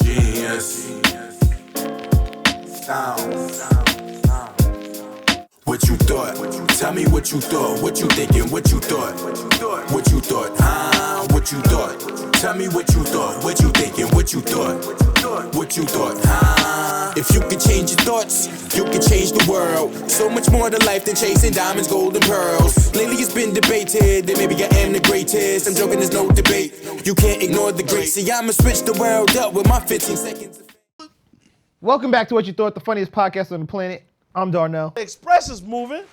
Genius. Sound. What you thought? Tell me what you thought. What you thinking? What you thought? What you thought? What you thought? Tell me what you thought. What you thinking? What you thought? What you thought? If you could change your thoughts, you could change the world. So much more to life than chasing diamonds, gold, and pearls. Lately it's been debated that maybe I am the greatest. I'm joking, there's no debate. You can't ignore the great. See, I'ma switch the world up with my 15 seconds. Welcome back to What You Thought, the funniest podcast on the planet. I'm Darnell. Express is moving.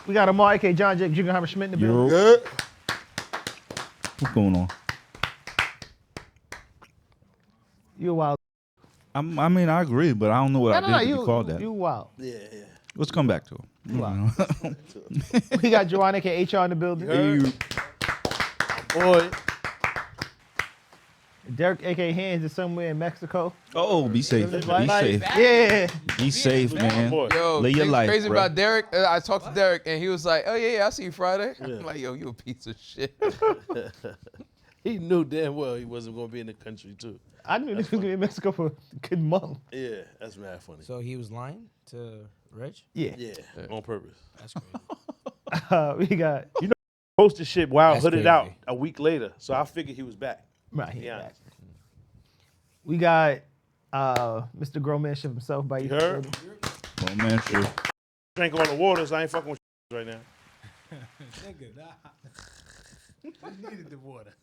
We got Amar, a.k.a. John Jake, Jingleheimer Schmidt in the building. Good. What's going on? You wild. I mean, I agree, but I don't know what I did to be called that. You wild. Yeah. Let's come back to it. You wild. We got Joanne, a.k.a. HR in the building. Boy. Derek, a.k.a. Hands, is somewhere in Mexico. Oh, be safe. Be safe. Yeah. Be safe, man. Yo, Live your life, crazy bro. about Derek. I talked to Derek, and he was like, "Oh yeah, I see you Friday." I'm like, "Yo, you a piece of shit." He knew damn well he wasn't going to be in the country, too. I knew this was going to be in Mexico for a good month. Yeah, that's mad funny. So he was lying to Reg? Yeah. Yeah, on purpose. That's crazy. We got, Posted shit while That's hooded crazy. out a week later, so I figured he was back. right Yeah. here. We got Mr. Growmanship himself by You heard? Oh, man, sure. Drink all the water, so I ain't fucking with right now. Nigga, nah. You needed the water.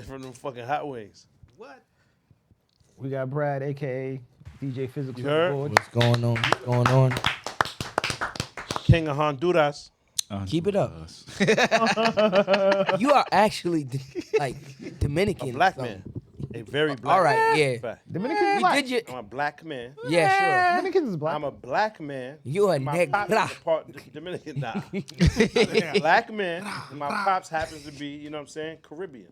From them fucking hot wings. What? We got Brad, a.k.a. DJ Physical. You heard? Board. What's going on? What's going on? King of Honduras. Keep it up. You are actually like Dominican. A black so- man. A very black All right, man. yeah. Fact. Dominicans is We black. did you. I'm a black man. Yeah, sure. Dominicans is black. I'm a black man. You a My pops is negra. a part Dominican. Nah. Black man. And my pops happens to be, you know what I'm saying, Caribbean.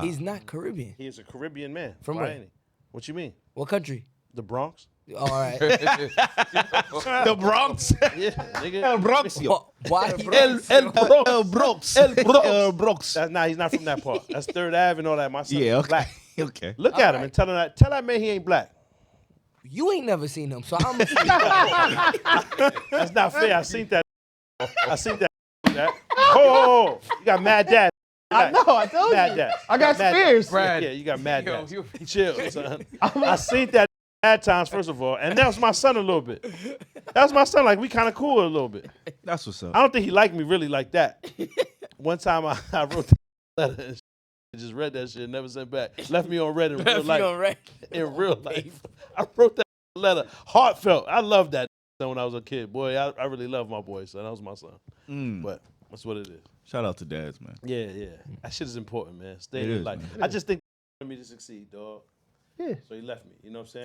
He's not Caribbean. He is a Caribbean man. From Why where? ain't he? What you mean? What country? The Bronx? All right. The Bronx. Yeah, nigga. El Bronx. Why? El Bronx. El Bronx. That's not. He's not from that part. That's Third Ave and all that. My son Yeah, is okay. black. Okay. Look at him and tell him that. Tell that man he ain't black. You ain't never seen him, so I'm gonna see. That's not fair. I seen that. I seen that. Oh, you got mad dad. I know, I told Mad you. dad. I got Mad spears. dad. Brad. Yeah, you got mad Yo, dad. you- Chill, son. I seen that at times, first of all, and that was my son a little bit. That was my son. Like we kind of cool a little bit. That's what's up. I don't think he liked me really like that. One time I wrote that letter and just read that shit and never sent back. Left me on red in real life. In real life. I wrote that letter. Heartfelt. I loved that when I was a kid. Boy, I really loved my boy, son. That was my son. But that's what it is. Shout out to dads, man. Yeah. That shit is important, man. Stay It in your is, life. man. I just think he wanted me to succeed, dog. Yeah. So he left me. You know what I'm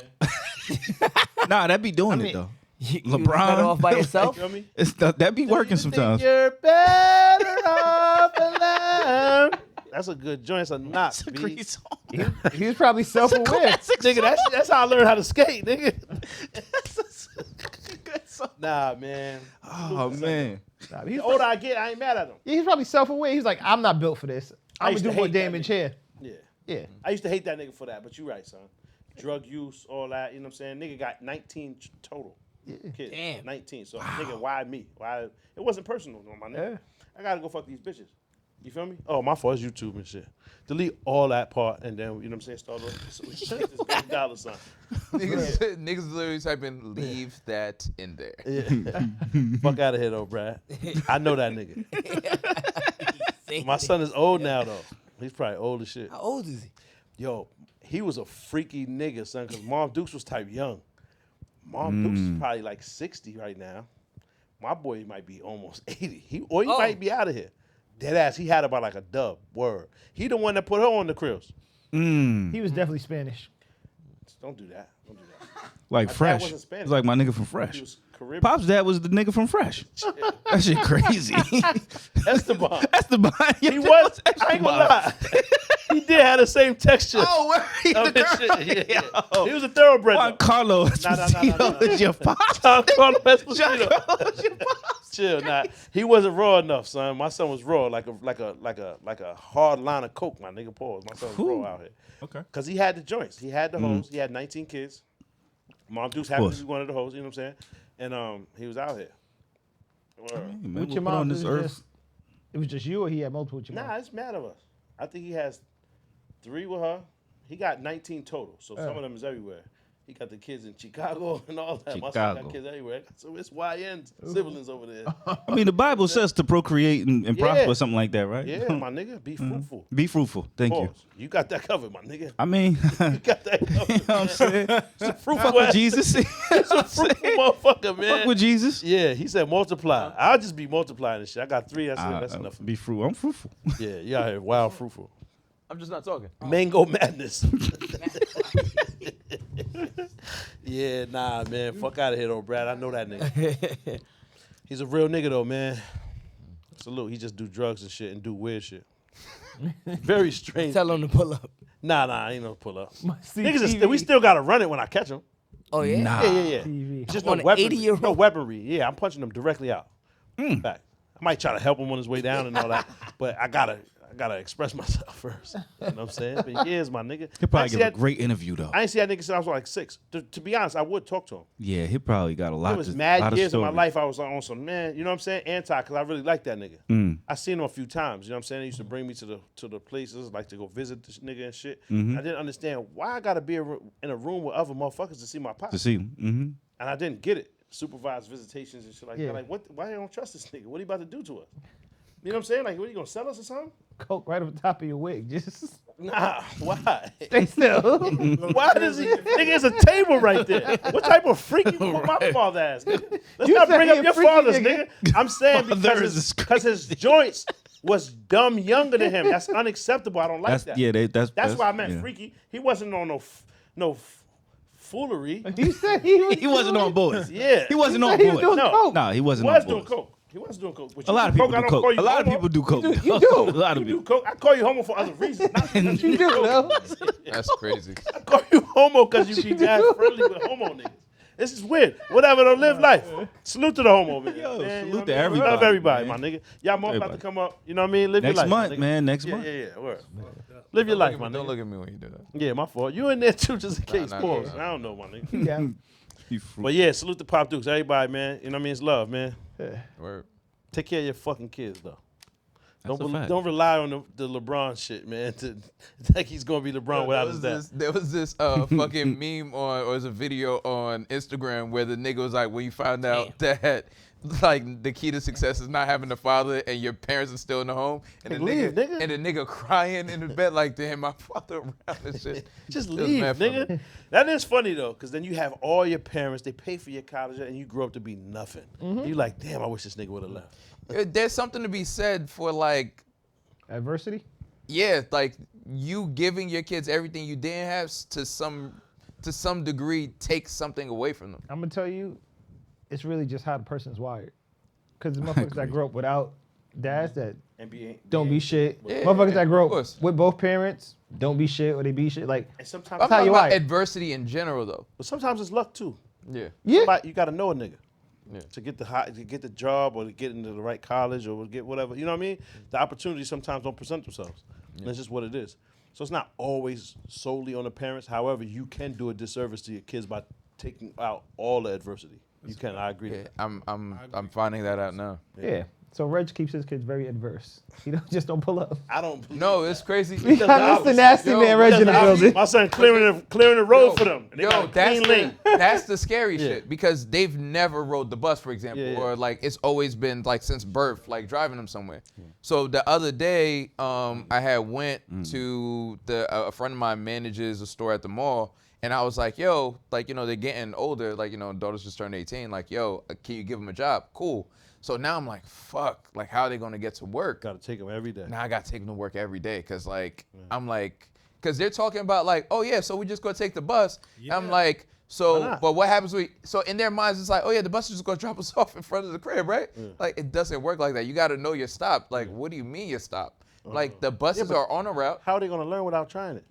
saying? Nah, that be doing mean, it, though. You LeBron. better off by yourself. You know what I mean? That be working sometimes. You're better off alone. That's a good joint. It's a knot, B. He was probably self-aware. Nigga, that's how I learned how to skate, nigga. Nah, man. Oh, man. Nah, The he's, older I get, I ain't mad at him. he's probably self-aware. He's like, I'm not built for this. I I'm used gonna to do more hate that damage nigga. here. Yeah. Yeah. I used to hate that nigga for that, but you right, son. Drug use, all that, you know what I'm saying? Nigga got 19 total kids. Damn. 19. So, nigga, why me? Why? It wasn't personal, no, my nigga. Yeah. I gotta go fuck these bitches. You feel me? Oh, my fault. It's YouTube and shit. Delete all that part and then, you know what I'm saying, start over. So we should get this $1 dollar sign. Niggas literally typing leave that in there. Yeah. Fuck out of here, though, Brad. I know that nigga. My son is old now, though. He's probably old as shit. How old is he? Yo, he was a freaky nigga, son, because Mom Dukes was type young. Mom Dukes is probably like 60 right now. My boy might be almost 80. He might be out of here. Dead ass, he had about like a dub. Word. He the one that put her on the Krills. He was definitely Spanish. Don't do that. Don't do that. Like dad Fresh. wasn't Spanish. It's like my nigga from He Fresh. was Caribbean. Pop's dad was the nigga from Fresh. That shit crazy. Esteban. Esteban. He was. I ain't gonna lie. He did have the same texture. Oh, where of his shit. Yeah. He was a thoroughbred. Juan Carlo Esposito is your pops. Juan Carlo Esposito. Juan Carlo is your pops. Chill, nah. He wasn't raw enough, son. My son was raw, like a hard line of coke. My nigga, pause. My son was raw out here. Okay. Cause he had the joints. He had the hoes. He had 19 kids. Mom Deuce happened to be one of the hoes. You know what I'm saying? And he was out here. With your mom, it was just you, or he had multiple with your mom? Nah, it's mad of us. I think he has 3 with her. He got 19 total, so some of them is everywhere. He got the kids in Chicago and all that. My son got kids everywhere. So it's YN siblings over there. I mean, the Bible says to procreate and prosper or something like that, right? Yeah, my nigga. Be fruitful. Be fruitful. Thank you. You got that covered, my nigga. I mean, You got that covered. you know what I'm saying? Fuck with Jesus. It's a fruitful motherfucker, man. Fuck with Jesus. Yeah, he said multiply. I'll just be multiplying this shit. I got 3. That's enough. Be fruitful. I'm fruitful. Yeah, you out here wild fruitful. I'm just not talking. Mango madness. Yeah, nah, man. Fuck out of here, though, Brad. I know that nigga. He's a real nigga, though, man. Salute. He just do drugs and shit and do weird shit. Very strange. Tell him to pull up. Nah, ain't no pull up. Niggas we still gotta run it when I catch him. Oh, yeah? Nah. Yeah. TV. Just On no an weaponry. 80-year-old? No weaponry. Yeah, I'm punching him directly out. Back. I might try to help him on his way down and all that, but I gotta express myself first. You know what I'm saying? But years, my nigga. He'll probably give a great interview, though. I ain't see that nigga since I was like 6. To be honest, I would talk to him. Yeah, he probably got a lot. It was mad years of my life I was on some, man, you know what I'm saying? Because I really like that nigga. I seen him a few times, you know what I'm saying? He used to bring me to the places, like to go visit this nigga and shit. I didn't understand why I gotta be in a room with other motherfuckers to see my pops. To see him. And I didn't get it. Supervised wvisitations and shit like that. Like, why you don't trust this nigga? What he about to do to us? You know what I'm saying? Like, what, you gonna sell us or something? Coke right on top of your wig. Just Nah, why? stay still. Why does he? Nigga, it's a table right there. What type of freaky my father ass? Nigga? Let's not bring up your father's, nigga. I'm saying because his joints was dumb younger than him. That's unacceptable. I don't like that. Yeah, that's why I meant freaky. He wasn't on no foolery. He said he wasn't on boys. Yeah. He wasn't on He was boys. doing coke. No, he wasn't was on doing boys. coke. He was doing coke. A lot of people do coke. A lot of people do coke. You do. A lot of You do people. coke. I call you homo for other reasons. Not because You do, though. That's crazy. I call you homo because you be mad friendly with homo niggas. This is weird. Whatever, though, live life. Salute to the homo, man. Yo, Man, salute you know to what I mean? everybody, Love everybody, man. my nigga. Y'all more about to Everybody. come up. You know what I mean? Live Next your life. month, my nigga. man. Next Yeah, month. yeah. Word. Live your life, my Don't nigga. look at me when you do that. Yeah, my fault. You in there too, just in case. nah, Pause. nah. I don't know, my nigga. Yeah. He fruit. But yeah, salute to Pop Dukes. Everybody, man. You know what I mean? It's love, man. Word. Take care of your fucking kids, though. That's a fact. Don't rely on the LeBron shit, man. To think he's gonna be LeBron without his dad. There was this fucking meme or it was a video on Instagram where the nigga was like, when you find out that like the key to success is not having a father and your parents are still in the home, and Leave, nigga. and the nigga crying in the bed like, damn, my father around and shit. Just It was leave, mad funny. nigga. That is funny though, because then you have all your parents, they pay for your college, and you grow up to be nothing. You like, damn, I wish this nigga would have left. There's something to be said for like, Adversity? yeah, like you giving your kids everything you didn't have to some degree takes something away from them. I'm gonna tell you, it's really just how the person's wired. Because the motherfuckers that grew up without dads that NBA don't be shit. Yeah, Motherfuckers that grew of up course. with both parents don't be shit or they be shit. Like, And sometimes, I'm how talking you about wired. adversity in general though. but sometimes it's luck too. Yeah. yeah. Like, you got to know a nigga. Yeah. To get the job or to get into the right college or get whatever, you know what I mean? The opportunities sometimes don't present themselves. And that's just what it is. So it's not always solely on the parents. However, you can do a disservice to your kids by taking out all the adversity. You can. I agree. Yeah, with that. I'm finding that out now. Yeah. So Reg keeps his kids very adverse. He just don't pull up. I don't. Believe No, that. it's crazy. We got Mr. Nasty Yo, Man Reg in the building. My son clearing the road for them. And they Yo, got a that's clean lane. that's the scary Yeah. shit because they've never rode the bus, for example, Yeah, yeah. or like it's always been like since birth, like driving them somewhere. So the other day, I had went to a friend of mine manages a store at the mall, and I was like, yo, like they're getting older, like daughters just turned 18, like yo, can you give them a job? Cool. So now I'm like, fuck, like how are they gonna get to work? Got to take them every day. Now I gotta take them to work every day because like I'm like, because they're talking about like, oh yeah, so we just gonna take the bus. I'm like, So, but what happens so in their minds, it's like, oh yeah, the bus is just gonna drop us off in front of the crib, right? Yeah. Like, it doesn't work like that. You gotta know your stop. Like, what do you mean your stop? Like, the buses are on a route. How are they gonna learn without trying it?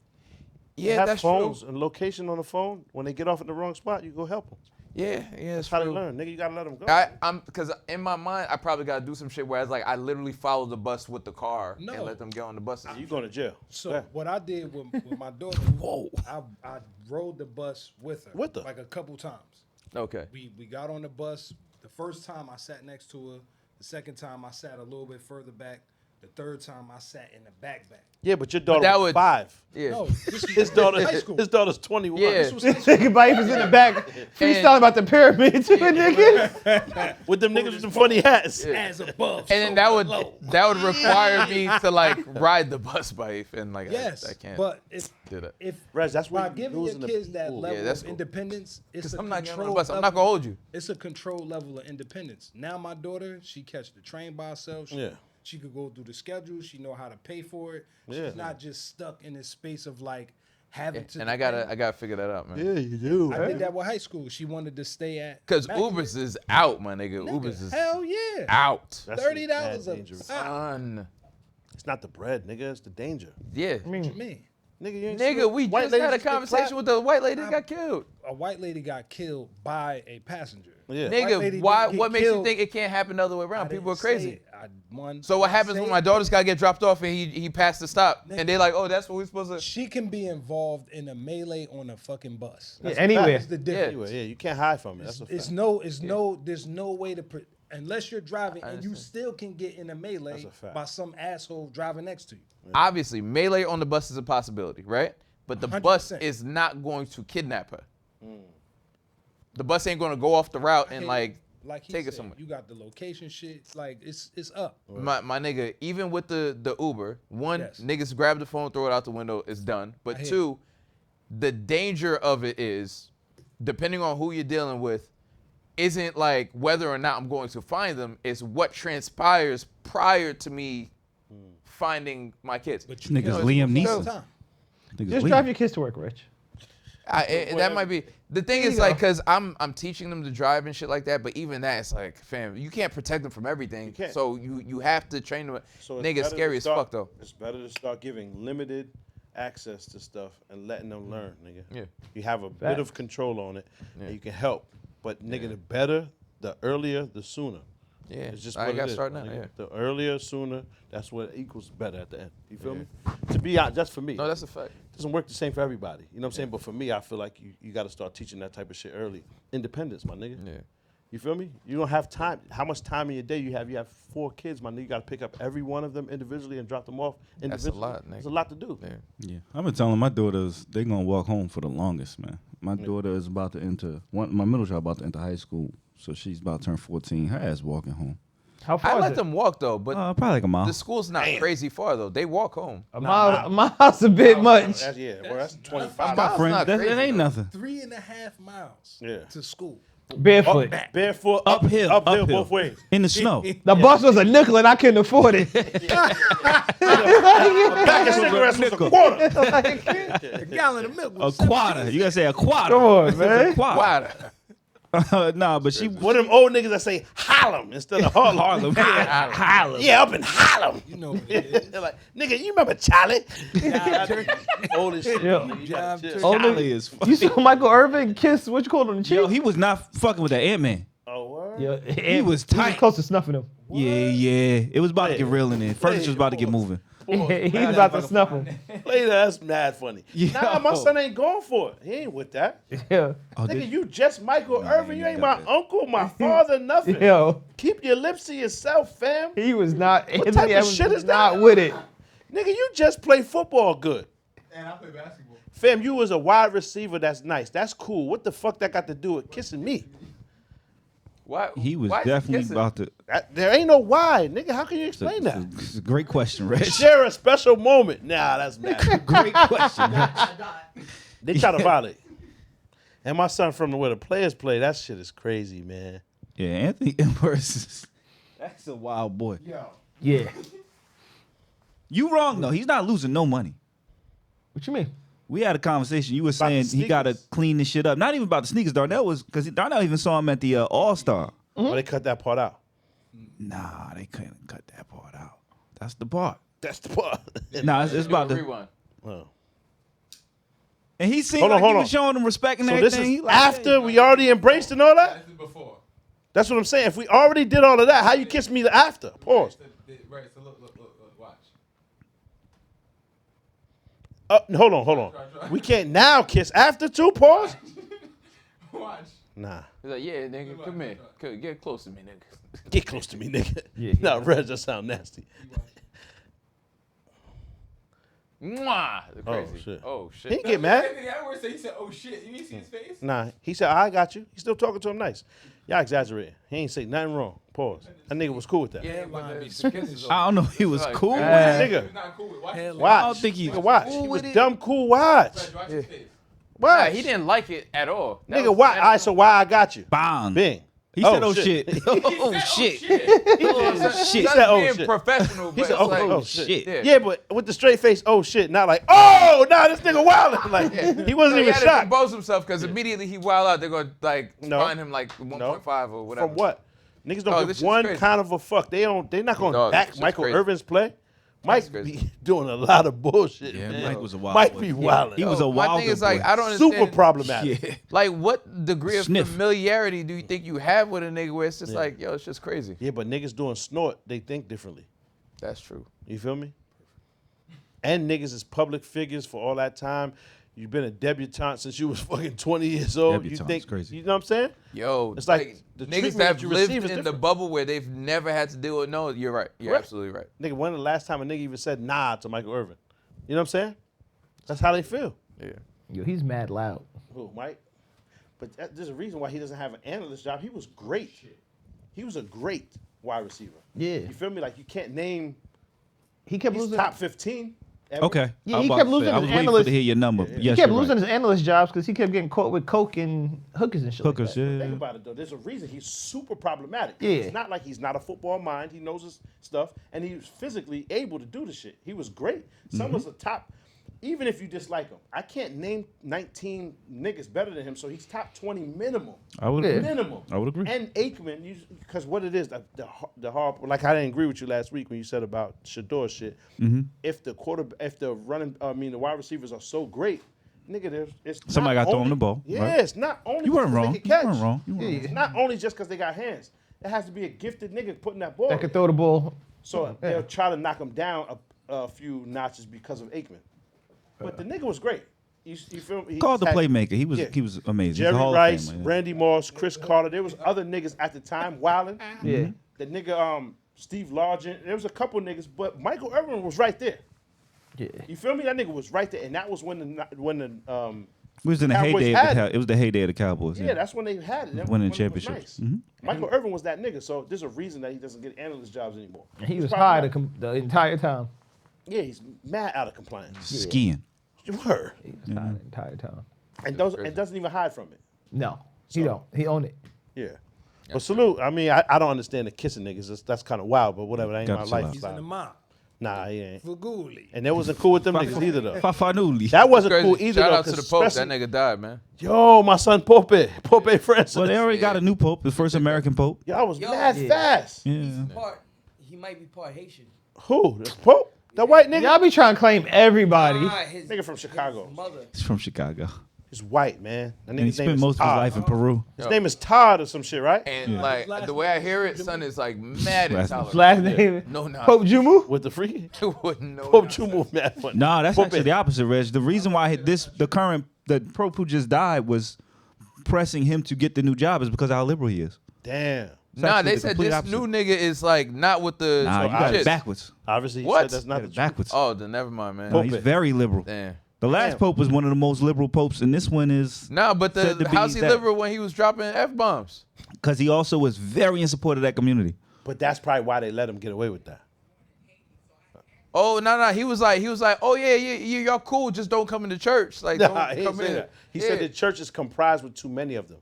Yeah, that's phones true. And location on the phone. When they get off at the wrong spot, you go help them. Yeah, that's how true. they learn. Nigga, you gotta let them go. Because in my mind, I probably gotta do some shit where it's like I literally follow the bus with the car and let them get on the bus. You going to jail. So what I did with my daughter, I rode the bus with her. With her? Like a couple times. Okay. We got on the bus. The first time I sat next to her. The second time I sat a little bit further back. The third time I sat in the back. Yeah, but your daughter was 5. Yeah. No, his daughter's 21. Yeah. Everybody was in the back freestyling about the pyramid too, nigga. With them niggas with them funny hats. As above. And then that would require me to like ride the bus by and like yes, I can't. But if Reg, that's by where giving your kids that level of cool. independence, it's a I'm not getting on the control bus. I'm not gonna hold you. It's a controlled level of independence. Now my daughter, she catch the train by herself. She could go through the schedule. She know how to pay for it. She's not just stuck in this space of like having to. And I gotta figure that out, man. Yeah, you do. I did that with high school. She wanted to stay at. Cause Ubers is out, my nigga. Ubers is hell yeah out. $30 a Son. It's not the bread, nigga. It's the danger. Yeah. What you mean? Nigga, you ain't Nigga, we just had a conversation with the white lady that got killed. A white lady got killed by a passenger. Yeah. Nigga, what makes you think it can't happen the other way around? People are crazy. So what happens when my daughter's gotta get dropped off and he passed the stop and they're like, oh, that's what we're supposed to. She can be involved in a melee on a fucking bus. Anywhere. That's the difference. Yeah, you can't hide from it. That's a fact. There's no way to unless you're driving and you still can get in a melee by some asshole driving next to you. Obviously, melee on the bus is a possibility, right? But the 100%. bus is not going to kidnap her. The bus ain't going to go off the route and take her somewhere. You got the location shit. Like it's up. My nigga, even with the Uber, one, niggas grab the phone, throw it out the window, it's done. But two, the danger of it is, depending on who you're dealing with, isn't like whether or not I'm going to find them, it's what transpires prior to me finding my kids. But niggas Liam Neeson. Just drive your kids to work, Rich. That might be the thing. Is like because I'm teaching them to drive and shit like that. But even that, it's like, fam, you can't protect them from everything. So you have to train them. So nigga, scary as fuck though. It's better to start giving limited access to stuff and letting them learn, nigga. Yeah. You have a bit of control on it, and you can help. But nigga, the earlier, the sooner. Yeah, it's just I what got it is. started now. Yeah. The earlier, sooner, that's what equals better at the end. You feel me? To be out, just for me. No, that's a fact. It doesn't work the same for everybody. You know what I'm saying? But for me, I feel like you got to start teaching that type of shit early. Independence, my nigga. Yeah. You feel me? You don't have time. How much time in your day you have? You have 4 kids, my nigga. You got to pick up every one of them individually and drop them off individually. That's a lot, nigga. There's a lot to do. Yeah. I've been telling my daughters they gonna walk home for the longest, man. My daughter is about to enter my middle child about to enter high school, so she's about to turn 14. Her ass walking home. How far I is let it? them walk though, but probably like a mile. the school's not crazy far though. They walk home. A mile's a bit much. That's 25. My friend, it ain't nothing. 3.5 miles to school. Barefoot. Barefoot, uphill both ways. In the snow. The bus was a nickel and I couldn't afford it. Pack of cigarettes was a quarter. A gallon of milk. A quarter. You gotta say a quarter. Come on, man. A quarter. Nah, but she. One of them old niggas that say Harlem instead of Harlem. Harlem. Yeah, Harlem. Yeah, up in Harlem. You know what it is. They're like, nigga, you remember Charlie? Old as shit. Charlie is. You saw Michael Irvin kiss, what you call him, the cheek? Yo, he was not fucking with that Ant-Man. Oh, word? Yeah, He was tight. close to snuffing him. Yeah. It was about to get real in there. Furniture was about to get moving. He's about to snuff him. Later, that's mad funny. Nah, my son ain't going for it. He ain't with that. Yeah. Nigga, you just Michael Irvin. You ain't my uncle, my father, nothing. Yo, Keep your lips to yourself, fam. he was not. What Anthony type of Evans shit was is not that? with it. Nigga, you just play football good. And I play basketball. Fam, you was a wide receiver. That's nice. That's cool. What the fuck that got to do with kissing me? Why? He was why is definitely kissing? about to. There ain't no why, nigga. How can you explain that? It's a great question, Reg. Share a special moment. Nah, that's mad. Great question, Reg. They try to violate. And my son from where the players play, that shit is crazy, man. Yeah, Anthony Edwards. That's a wild boy. Yeah. You wrong though. He's not losing no money. What you mean? We had a conversation. You were About the saying he got to sneakers. clean this shit up. Not even about the sneakers. Darnell was because Darnell even saw him at the All-Star. Well, they cut that part out. Nah, they couldn't cut that part out. That's the part. That's the part. Nah, it's about the. rewind. Oh. And he seemed Hold on, like he hold was on. showing them respect and So this everything. is He like, after hey. we already embraced and all that? This is before. That's what I'm saying. If we already did all of that, how you kiss me after? Pause. Right, so look, watch. Hold on. We can't now kiss after too? Pause. Watch. Nah. He's like, yeah, nigga, come here. Get close to me, nigga. Get close to me, nigga. Yeah. Nah, Reg, that sound nasty. Mwah! Crazy. shit. Oh, He shit. didn't get mad. He said, oh, shit. You didn't see his face? Nah. He said, I got you. He's still talking to him nice. Y'all exaggerating. He ain't say nothing wrong. Pause. That nigga was cool with that. Yeah, but the kisses I don't know if he was Like, cool. man. Nigga. He's not cool with watch. Watch. I don't think he's Nigga, watch. cool He was with it. dumb cool. Watch. Watch his face. Watch. Nah, he didn't like it at all. That Nigga, was- why? All right, so why I got you? Bang. Bing. He said, "Oh shit." Oh, shit. Shit. He That's said, "Oh being shit." professional, but He said, it's like, oh shit. shit. Yeah. Yeah, but with the straight face, oh shit. Not like, oh, nah, this nigga wildin'. Like, he wasn't he even had to shocked. compose himself because immediately he wild out. They're gonna like No. find him like 1.5 or whatever. From what? Niggas don't Oh, give this shit's one crazy. kind of a fuck. They're not gonna Dog, this back shit's Michael crazy. Irvin's play. Mike crazy. be doing a lot of bullshit. Yeah, man. Mike was a wild Mike boy. be wildin'. He was a My wild thing is like boy. I don't understand. super problematic. Yeah. Like, what degree of Sniff. familiarity do you think you have with a nigga where it's just like, yo, it's just crazy? Yeah, but niggas doing snort, they think differently. That's true. You feel me? And niggas is public figures for all that time. You've been a debutante since you was fucking 20 years old. Debutante's You think crazy. You know what I'm saying? Yo, It's like the niggas treatment that that have you lived receive is in the different. bubble where they've never had to deal with. No, you're right. You're Right. absolutely right. Nigga, when the last time a nigga even said nah to Michael Irvin? You know what I'm saying? That's how they feel. Yeah. Yo, he's mad loud. Who, Mike? But there's a reason why he doesn't have an analyst job. He was great. He was a great wide receiver. Yeah. You feel me? Like, you can't name, He kept he's losing. top 15. ever. Okay. Yeah, I was he about kept to say, losing I his was waiting for analyst- to hear your number. He Yes, kept you're losing right. his analyst jobs because he kept getting caught with coke and hookers and shit. like Hookers, that. yeah. Think about it, though. There's a reason he's super problematic. Yeah. It's not like he's not a football mind. He knows his stuff, and he was physically able to do the shit. He was great. Some was a top, even if you dislike him. I can't name 19 niggas better than him, so he's top 20 minimum. I would Yeah. agree. Minimum. I would agree. And Aikman, because what it is, the hard, like I didn't agree with you last week when you said about Shador shit. Mm-hmm. If the the wide receivers are so great, nigga, it's Somebody not gotta throw only- him the ball, Yeah, right? it's not only You weren't because wrong. they can You catch. weren't wrong. You weren't Yeah. wrong. It's not only just because they got hands. It has to be a gifted nigga putting that ball. That could throw the ball. So they'll try to knock him down a few notches because of Aikman. But the nigga was great. You feel me? He Called the had playmaker. He was Yeah. amazing. He's a Jerry Hall of Rice, Famer, yeah. Randy Moss, Chris Carter. There was other niggas at the time wilding. Yeah. The nigga Steve Largent. There was a couple niggas, but Michael Irvin was right there. Yeah. You feel me? That nigga was right there, and that was when the It was in the Cowboys heyday. had It was the heyday of the Cowboys. yeah, that's when they had it. That Winning was when it was championships. nice. Mhm. Michael Irvin was that nigga, so there's a reason that he doesn't get analyst jobs anymore. And he He's was probably high not- the entire time. Yeah, he's mad out of compliance. Skiing. Word. He was high the entire time. And doesn't even hide from it. No, he don't. He owned it. Yeah. But salute. I mean, I don't understand the kissing niggas. That's kind of wild, but whatever. That ain't Gotta my chill out. life. He's in the mob. Nah, he ain't. Fuguli. And they wasn't cool with them niggas either, though. Fafanuli. That wasn't Crazy. cool either, Shout though. out to the 'cause Pope. That especially- nigga died, man. Yo, my son Pope Francis. Well, they already got a new pope, the first American pope. Yo, I was Yo, mad yeah. fast. Yeah. He might be part Haitian. Who? The Pope? That white nigga? Y'all be trying to claim everybody. His, Nigga from Chicago. His mother. He's from Chicago. He's white, man. That And he nigga's name spent is most of his Todd. life in Peru. His name is Todd or some shit, right? And like the way I hear it, son is like mad Last intolerant. Last name. No, nah. Pope Jumu. With the freaky? Wouldn't know. Pope Chumu, man. Funny. Nah, that's Pope. actually the opposite, Reg. The reason why the Pope who just died was pressing him to get the new job is because of how liberal he is. Damn. Nah, actually they the said complete this opposite. new nigga is like not with the Nah, you got shit. it backwards. Obviously, he What? said that's You not got the it truth. backwards. Oh, then never mind, man. Nah, he's very liberal. Damn. The last Damn. pope was one of the most liberal popes, and this one is Nah, but said to be how's he that. liberal when he was dropping F-bombs? because he also was very in support of that community. But that's probably why they let him get away with that. Oh, no. He was like, oh, yeah, y'all cool. Just don't come into church. Like, Nah, don't he didn't come say in. that. He said the church is comprised with too many of them.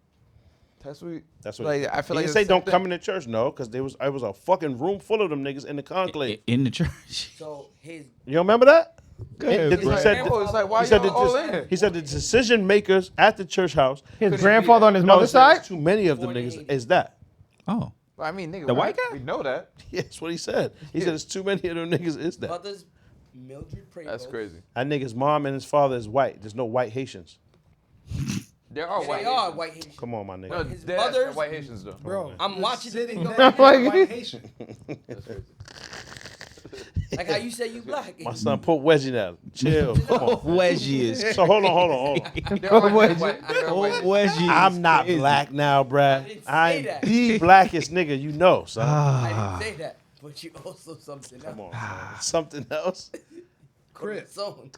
That's what. That's what Like, I feel he like didn't it's say the don't same come thing. into church. No, because it was a fucking room full of them niggas in the conclave. In the church. So his You don't remember that? He said the decision makers at the church house. His grandfather on his mother's side? Too many of them niggas is that. Oh. I mean, nigga, The white guy? We know that. Yeah, that's what he said. He said it's too many of them niggas is that. Mother's Mildred Prevost. That's crazy. That nigga's mom and his father is white. There's no white Haitians. There are white They are Haitians. white Haitians. Come on, my nigga. No, His they're mother's- white Haitians, though. Bro, I'm watching it. sitting Go there, Like- white Haitian. Like how you say you black. My son put wedgie now. Chill. Come on. Wedgies. So hold on. There are white- there are white- Wedgies. I'm not black now, bruh. didn't say I'm that. the blackest nigga you know, son. I didn't say that, but you also something else. Come on, son. Something else. Crip. Song.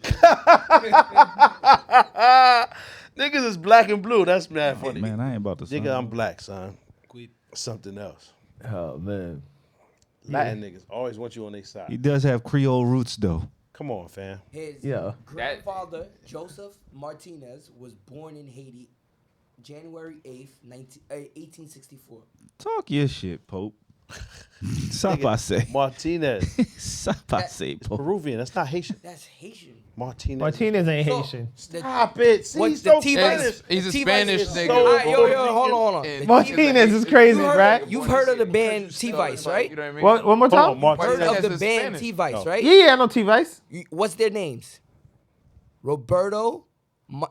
Niggas is black and blue. That's mad funny. Man, I ain't about to. Nigga, I'm black, son. Quit. Something else. Oh man. Latin niggas always want you on their He side. does have Creole roots though. Come on, fam. His Yeah. grandfather, Joseph Martinez, was born in Haiti, January 8th, 1864. Talk your shit, Pope. Stop, I say. Martinez. Stop, I say, Pope. Peruvian. That's not Haitian. That's Haitian. Martinez. ain't So, Haitian. Stop it. See, What's he's the so T-Vice? Spanish. He's a T-Vice Spanish is nigga. so- All right, yo, hold on. And Martinez is crazy, right? You've heard of the band T-Vice, right? You know what I mean? One more Hold on, time? Martinez. Heard of the is band Spanish. T-Vice, No. right? Yeah, I know T-Vice. What's their names? Roberto,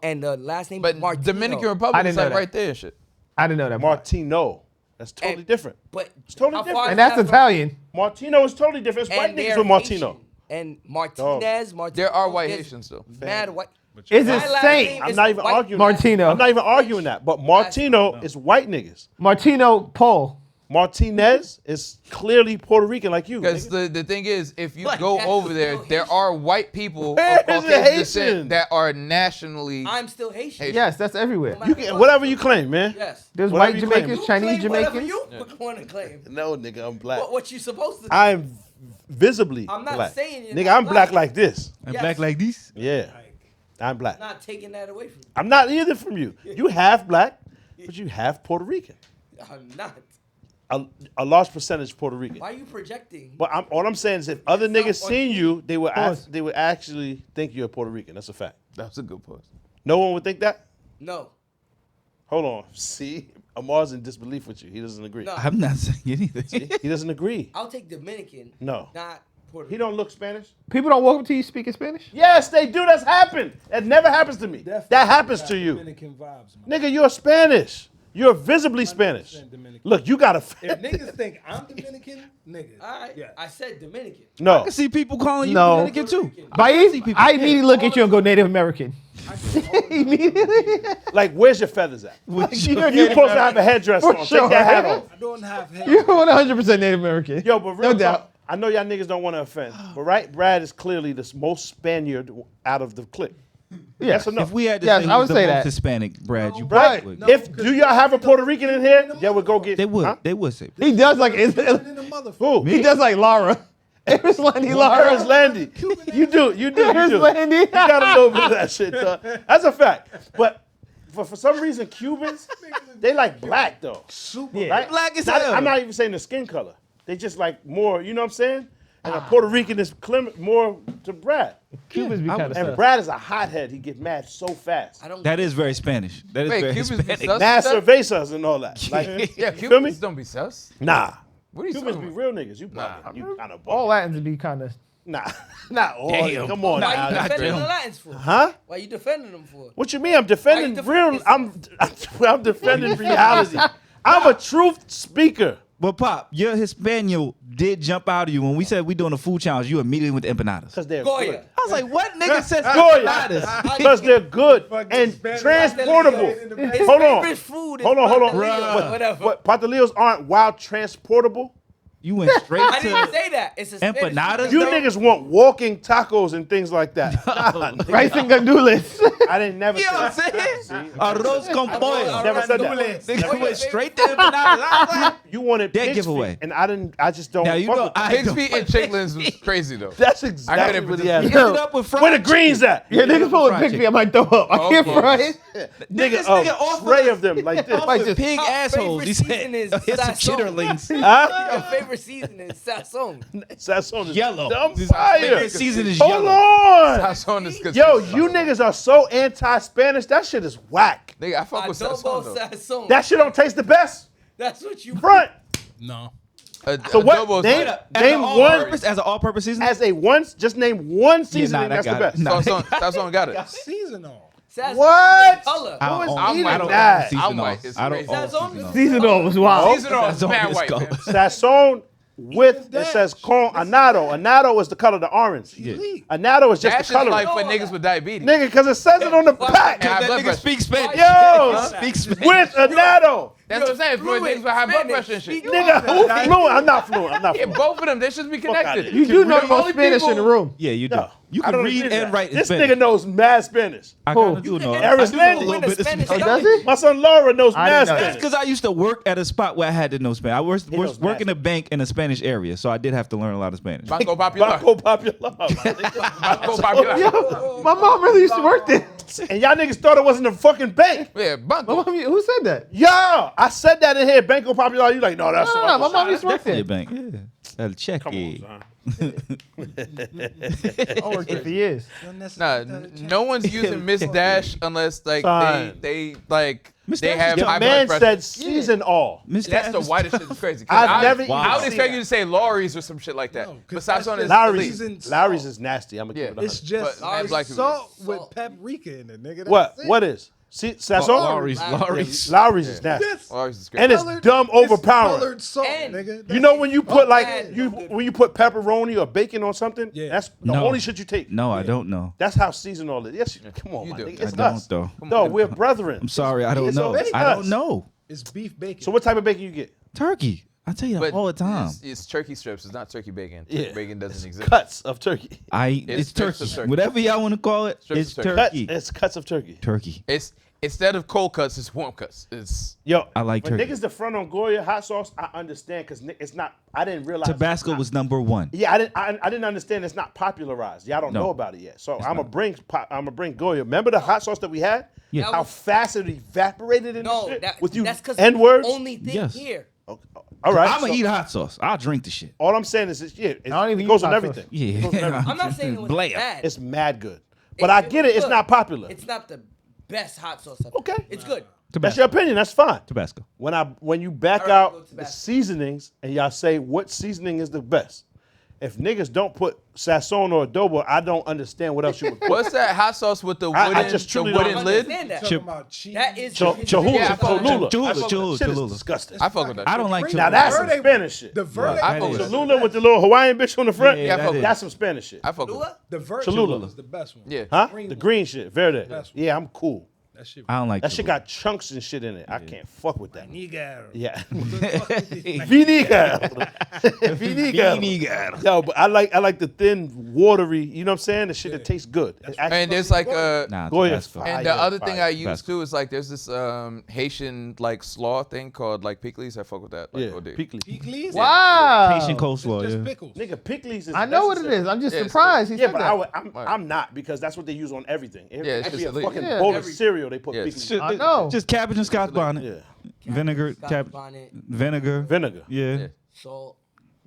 and the last name But Martino. Dominican I Republic didn't is know like that. right there and shit. I didn't know that. part. Martino. That's totally And- different. But It's totally how far different. is And that's that from- Italian. Martino is totally different. It's white And niggas they're with Martino. Haitian. And Martinez, There are white there's Haitians though. Mad white. Is My it last Saint? name I'm is not even white- arguing Martino. I'm not even arguing that. But Martino is white niggas. Martino Paul. Martinez is clearly Puerto Rican like you. Because nigga. the thing is, if you Like, go that's over there, still there Haitian. are white people Where of is it Caucasian Haitian? descent that are nationally. I'm still Haitian. Haitian. Yes, that's everywhere. No You matter can, what. whatever you claim, man. Yes. There's Whatever white you claim. Jamaicans, You Chinese claim whatever Jamaicans. you want to claim. No, nigga, I'm black. What you supposed to? I'm visibly I'm not black. saying you're nigga, not I'm black black. like this. And Yes. black like this? Yeah, I'm black. Not taking that away from you. I'm not either from you. You half black, but you half Puerto Rican. I'm not. A large percentage Puerto Rican. Why are you projecting? But all I'm saying is, if other niggas not seen you, they would Pause. they would actually think you're Puerto Rican. That's a fact. That's a good point. No one would think that. No. Hold on. See, Amar's in disbelief with you. He doesn't agree. No. I'm not saying anything. He doesn't agree. I'll take Dominican. No. Not Puerto He Rican. don't look Spanish. People don't walk up to you speaking Spanish? Yes, they do. That's happened. That never happens to me. Definitely That happens got to you. Dominican vibes, man. Nigga, you're Spanish. You're visibly Spanish. Dominican. Look, you got If to. niggas think I'm Dominican, nigga. All right. Yeah. I said Dominican. I No. can see people calling you No. Dominican too. Baif, I immediately look at you and go Native American. Immediately. Like, where's your feathers at? You're You Native supposed to have a headdress For on. sure. Take that hat off. I don't have head. You're 100% Native American. Yo, but real No doubt. talk, I know y'all niggas don't want to offend, but right, Brad is clearly the most Spaniard out of the clique. Yes or no? If we had to Yes, say I would who's the say most that. Hispanic, Brad, you Right. probably would. No. If do y'all have a Puerto Rican in here, y'all would go get. They would. Huh? They would say. He does like In the motherfucker. Who? he does like Laura. Eris Landy Laura's Laura. Landy. You do. Eris Landy. You got a little bit of that shit. That's a fact. But for some reason, Cubans, they like black though. Super. Yeah. Right? Black as Not- hell. I'm not even saying the skin color. They just like more. You know what I'm saying? And a Puerto Rican is more to Brad. Cubans be I kind would- of And Brad is a hothead. He get mad so fast. I don't. That is very Spanish. That is Wait, very Cubans be Hispanic. sus? Mad cervezas and all that. Like, Yeah, you feel me? Cubans don't be sus. Nah. What are you Cubans talking be about? real niggas. You bugging. You kind of all bugging. Latins be kind of. Nah. Not all. Damn. Come on Why now. you defending damn. the Latins for? Huh? Why you defending them for? What you mean? I'm defending Why you real. defending I'm defending reality. I'm a truth speaker. But Pop, your Hispaniel did jump out of you when we said we doing a food challenge. You immediately went to empanadas. Because they're Goya. good. I was like, what nigga says Goya. empanadas? Because they're good Fucking and Spanish. transportable. His Hold on. favorite food is Hold on. pastelillo, whatever. What? Pastelillos aren't wild transportable? You went straight I didn't to say that. It's a Spanish empanadas. food. You niggas want walking tacos and things like that. Nah, nigga. Rice and gandules. I didn't never You say know what I'm that. saying? See? Arroz con pollo. Never said that. Nigga went straight to empanadas. I was like, You wanted Dead pig's giveaway. feet, and I just don't Now you fuck know with that. I Pigs feet and chicklins was crazy though. That's exactly couldn't what he put had. He ended up with fried Where the greens at? Yeah, niggas pull a fried picture. chicken. I might throw up. I can't Okay. fry it. Nigga, This nigga a offered tray us- of them like this. Like pig Our assholes. He favorite season said, is here's some Sazón. chitterlings. Huh? Your favorite favorite seasoning is Sazón. Sazón is Yellow. dumb His fire. favorite season is Hold yellow. on. Sazón is good. Yo, you niggas are so anti-Spanish. That shit is whack. Nigga, I fuck with Adobo Sazón though. Sazón. That shit don't taste the best. That's what you Front. No. So what? Adobo's Name, like- name one As an all-purpose season? as a one. Just name one seasoning that that's the got best. it. Nah. Sazón got it. Seasonal. Sazón What? Color. I Who is don't- eating I don't that? own I'm seasonal. white. It's I don't crazy. own Sazón seasonal. is- Seasonal was wild. Seasonal is Sazón mad is white, gold. man. Sazón with it says con anado. Anado is the color of the orange. Elite. Anado is just That the shit's color. like for niggas with diabetes. Nigga, because it says it on the Why- pack. Yeah, high That blood nigga pressure. speaks Spanish. Yo, Speak Spanish. with anado. That's what I'm saying. For Fluent, niggas with high blood Spanish, pressure and shit. speak- Nigga, who fluent? I'm not fluent. I'm not Yeah, fluent. both of them, they should be Fuck outta connected. here. You do know The the most only Spanish in the people- room. Yeah, you do. No, You I can don't read agree with and that. write in This Spanish. nigga knows mad Spanish. I Who? kinda do know. Aris I do know a Landy. little bit of Spanish Spanish. Oh, does he? My son Laura knows I mad didn't know that. Spanish. Because I used to work at a spot where I had to know Spanish. I knows work in mad a bank in a Spanish area, so I did have to learn a lot of Spanish. Banco Popular. Banco Popular. Banco Popular. Yo, my mom really used to work there. And y'all niggas thought it wasn't a fucking bank. Yeah, My Banco. mom, who said that? Yo, I said that in here. Banco Popular. You like, no, that's No, my mom used to work Definitely a there. bank. Yeah. El cheque. Come on, son. I worked there for years. Nah, no one's using Miss Dash unless like Son. they like Miss they Dash have is high Man blood said pressure. season all. Miss That's the Dash- whitest shit. It's crazy. 'Cause I've never I would even expect seen you to say Lawry's or some shit like that. No, 'cause but that's Sazón is just- elite. Lowry's, Lowry's is nasty. I'm gonna Yeah. give it a It's 100. just But black people salt use with salt. paprika in it, nigga. That's What? it. What is? See, Sazón? Lawry's. Lowry's is nasty. Yes. Lawry's is great. And it's Colored- dumb it's overpowering. colored salt, And- nigga. You know when you put like bad, you no good. when you put pepperoni or bacon on something, Yeah. that's the No. only shit you take. No, I don't know. That's how seasonal it is. Yes, come on, You my do. nigga. I It's don't us. though. No, we're brethren. I'm sorry, I don't It's know. us. I don't know. It's beef bacon. So what type of bacon you get? Turkey. I tell you that But all the time. It's turkey strips. It's not turkey bacon. Yeah. Turkey bacon doesn't exist. Cuts of turkey. It's strips turkey. of turkey. Whatever y'all want to call it, Strips it's of turkey. Cuts. turkey. It's cuts of turkey. Turkey. It's instead of cold cuts, it's warm cuts. It's Yo, I like when turkey. niggas the front on Goya hot sauce, I understand because it's not. I didn't realize Tabasco was number one. Yeah, I didn't understand. It's not popularized. Y'all don't No. know about it yet. So I'm gonna bring Goya. Remember the hot sauce that we had? Yeah. How fast it evaporated in No, the shit that, with you that's because N words. only thing Yes. here. All right. I'm gonna so eat hot sauce. I'll drink the shit. all I'm saying is, it don't even goes use on hot everything. sauce. Yeah. It goes on everything. I'm not saying it was Blam. bad. It's mad good, but I get it. It's good. not popular. It's not the best hot sauce ever. Okay. It's good. That's your opinion. That's fine. Tabasco. When you back I'd rather go out the Tabasco. seasonings and y'all say what seasoning is the best, if niggas don't put Sazón or adobo, I don't understand what else you would put. what's that hot sauce with the I wooden, just the truly don't wooden I lid? understand that. Talking about cheese. That is Cholula. Yeah, I fuck with Cholula. Cholula, That shit Cholula. is disgusting. I fuck with that. I don't like Now Now Cholula. that's some Verde- Spanish shit. The verde. I fuck with that. Cholula with the little Hawaiian bitch on the front. Yeah, I fuck with That's some Spanish shit. I fuck with that. The verde Cholula. is the best one. Yeah. Huh? green The one. green shit. Verde. Best one. Yeah, I'm cool. That shit. I don't like That shit Cholula. got chunks and shit in it. I can't fuck with that. Nigga. Yeah. Vinegar. Vinegar. Vinegar. Yo, but I like the thin, watery, you know what I'm saying? The shit that tastes good. It actually- And there's like Nah, Goya's Tabasco. fire. and the other thing I Fire. use too is like there's this Haitian like slaw thing called like pickles. I fuck with that. Like, Yeah, OD. pickles. Pickles? Wow. Haitian coleslaw, Just yeah. pickles. Nigga, pickles is I know what it necessary. is. I'm just Yeah, it's surprised he Yeah, said but that. I'm not because that's what they use on everything. It, Yeah, it's it'd be a just elite. fucking Yeah. bowl of Every- cereal they put Yeah, pickles shit. in. I know. Just cabbage and Scotch bonnet. Yeah. Vinegar, Scotch bonnet, vinegar. Vinegar. Yeah. Yeah. salt.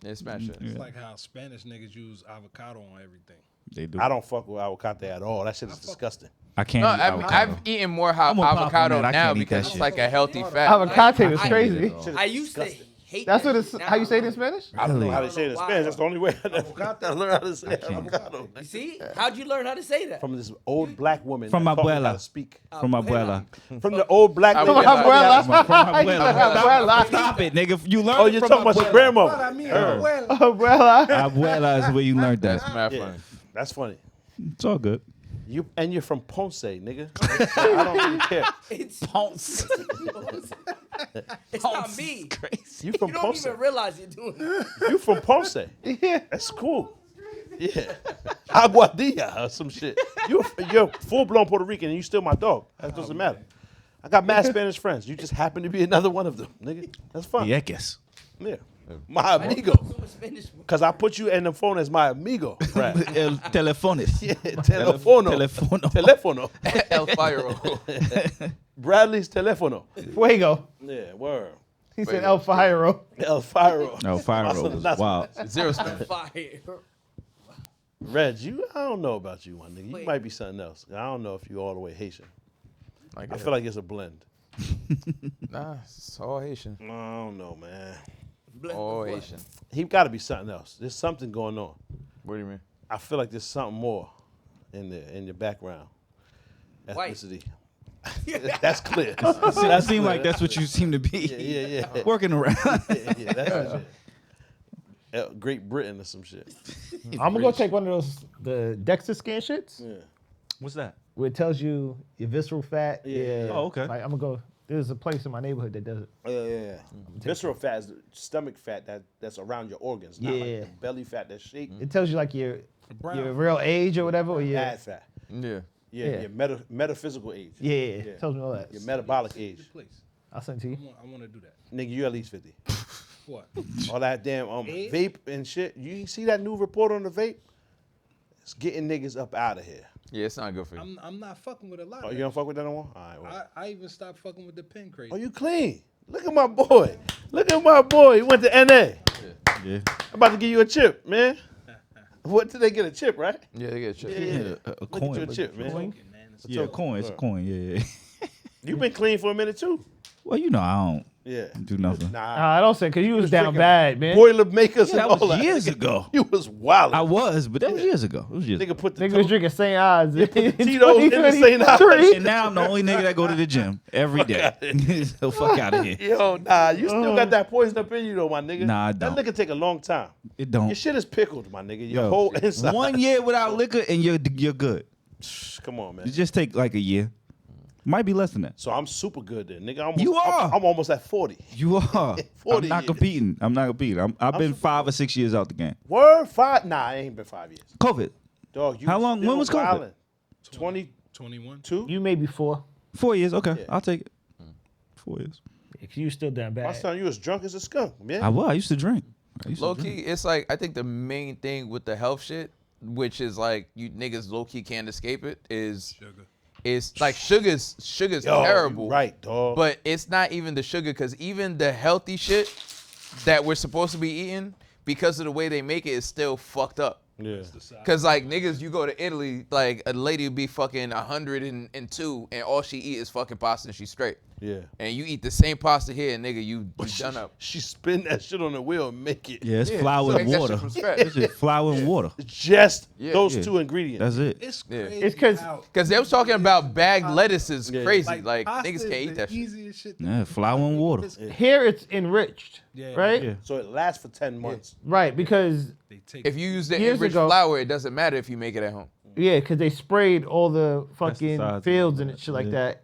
Yeah, smash it. It's like how Spanish niggas use avocado on everything. They do. I don't fuck with avocado at all. That shit is disgusting. I can't No, eat avocado. I've eaten more I'm a pop on avocado that. I now can't eat because that it's shit. like a healthy fat. Avocado is I- crazy. I used to hate That's that. what it's. Now How you say it I in Spanish? I don't know how I they don't say it in know Spanish. why. That's the only way I learn how to say avocado. You see? How'd you learn how to say that? From this old black woman. From that taught me abuela. how to speak. From abuela. From the old black lady. From that taught me how to speak. From abuela. Abuela. Stop it, nigga. You learned Oh, it you're from talking about your abuela. grandmother. I mean, Her. well, Abuela. Abuela is where you learned that. That's mad Yeah, funny. that's funny. It's all good. You're from Ponce, nigga. I don't really care. It's Ponce. it's not me. You from You don't Ponce. even realize you're doing it. You from Ponce. Yeah. That's cool. Yeah. Aguadilla or some shit. You're full blown Puerto Rican and you still my dog. That doesn't matter. I got mad Spanish friends. You just happen to be another one of them, nigga. That's fine. Yeques. Yeah. My amigo. Spanish. Because I put you in the phone as my amigo. Right. El telefones. Yeah, telefono. Telefono. Telefono. El Fire. Bradley's telefono. Fuego. Yeah, word. He said El Firo. El Firo. No, Firo was wild. Zero spin. Fire. Reg, I don't know about you, my nigga. You might be something else. I don't know if you all the way Haitian. I feel like it's a blend. Nah, it's all Haitian. I don't know, man. All Haitian. He got to be something else. There's something going on. What do you mean? I feel like there's something more in your background. White. Ethnicity. That's clear. That seemed like that's what you seem to be. Yeah. Working around. Yeah, that's shit. Great Britain or some shit. I'm gonna go take one of those the DEXA scan shits Yeah. What's that? where it tells you your visceral fat. Yeah. Oh, okay. Like, I'm gonna go. There's a place in my neighborhood that does it. Yeah. Visceral fat is the stomach fat that's around your organs, not like Yeah. the belly fat that's shaped. It tells you like your Brown. real age or whatever. Or Bad fat. Yeah. Yeah, Yeah. your metaphysical age. Yeah, it tells me all that. Your metabolic age. Please. I'll send it to you. I want to do that. Nigga, you at least 50. What? All that damn Age? vape and shit. You see that new report on the vape? It's getting niggas up out of here. Yeah, it's not good for you. I'm not fucking with a lot Oh, of you that. don't fuck with that no more? All right, well. I even stopped fucking with the pen crazy. Oh, you clean. Look at my boy. Look at my boy. He went to NA. Yeah. I'm about to give you a chip, man. What did they get a chip, right? Yeah, they get a chip. Yeah. A Look coin. at your chip, man. Coin? Man, it's Yeah, a coin. It's a coin. Yeah. You been clean for a minute too. Well, you know, I don't Yeah. do nothing. Nah. I don't say because you was down drinking bad, man. Boilermakers Yeah, and that all was that. years ago. You was wild. I was, but that was years ago. It was years ago. Nigga put the Nigga was drinking St. Ives. put the Tito's in the St. Ives. And now I'm the only nigga that go to the gym every day. So fuck out of here. Yo, nah, you still got that poison up in you though, my nigga. Nah, I That don't. liquor take a long time. It don't. Your shit is pickled, my nigga. Your Yo, whole inside. 1 year without liquor and you're good. Come on, man. It just take like a year. Might be less than that. So I'm super good then, nigga. You are. I'm almost at 40. You are. 40 I'm not years. competing. I've been 5 or 6 years out the game. Word 5? Nah, it ain't been 5 years. COVID. Dog, you How long- still when was COVID? wildin'. 22? 21. You may be 4. 4 years. Okay, Yeah. I'll take it. 4 years. Because you still down I bad. was telling you as drunk as a skunk, man. I used to drink. Low key, it's like I think the main thing with the health shit, which is like you niggas low key can't escape it, is Sugar. it's like sugar's Yo, terrible. you right, dog. But it's not even the sugar, because even the healthy shit that we're supposed to be eating, because of the way they make it, is still fucked up. yeah. Cause like niggas, you go to Italy, like a lady will be fucking 102, and all she eat is fucking pasta, and she's straight. Yeah. And you eat the same pasta here, and nigga, you done up. She spin that shit on the wheel and make it. Yeah, it's flour Make and that shit water. from scratch. It's just flour and water. Just Yeah. those Yeah. two ingredients. That's it. It's Yeah. crazy. It's 'cause- how- Cause they was talking about bagged lettuce is Yeah. crazy. Like pasta niggas is can't eat the that shit. easiest shit. to Yeah, make. flour and water. Here it's enriched, Yeah. right? Yeah. So it lasts for 10 months. Right, because They take If you use the Years enriched ago- flour, it doesn't matter if you make it at home. yeah, because they sprayed all the fucking Pesticides and fields all and that. shit like Yeah. that.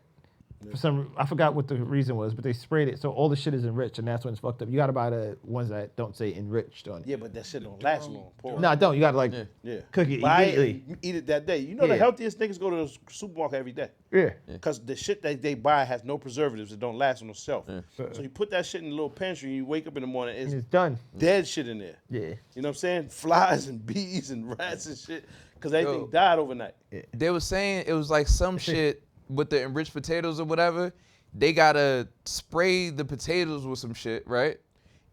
For some, I forgot what the reason was, but they sprayed it, so all the shit is enriched, and that's when it's fucked up. You gotta buy the ones that don't say enriched on it. Yeah, but that shit don't last long. Poor. No, don't. You gotta like, Yeah. cook it But I immediately. eat it that day. You know the Yeah. healthiest niggas go to the supermarket every day. Yeah. Because the shit that they buy has no preservatives. It don't last on the shelf. So you put that shit in the little pantry and you wake up in the morning, And it's it's done. dead shit in there. Yeah. You know what I'm saying? Flies and bees and rats and shit. Because everything Yo. died overnight. They was saying it was like some shit with the enriched potatoes or whatever. They gotta spray the potatoes with some shit, right?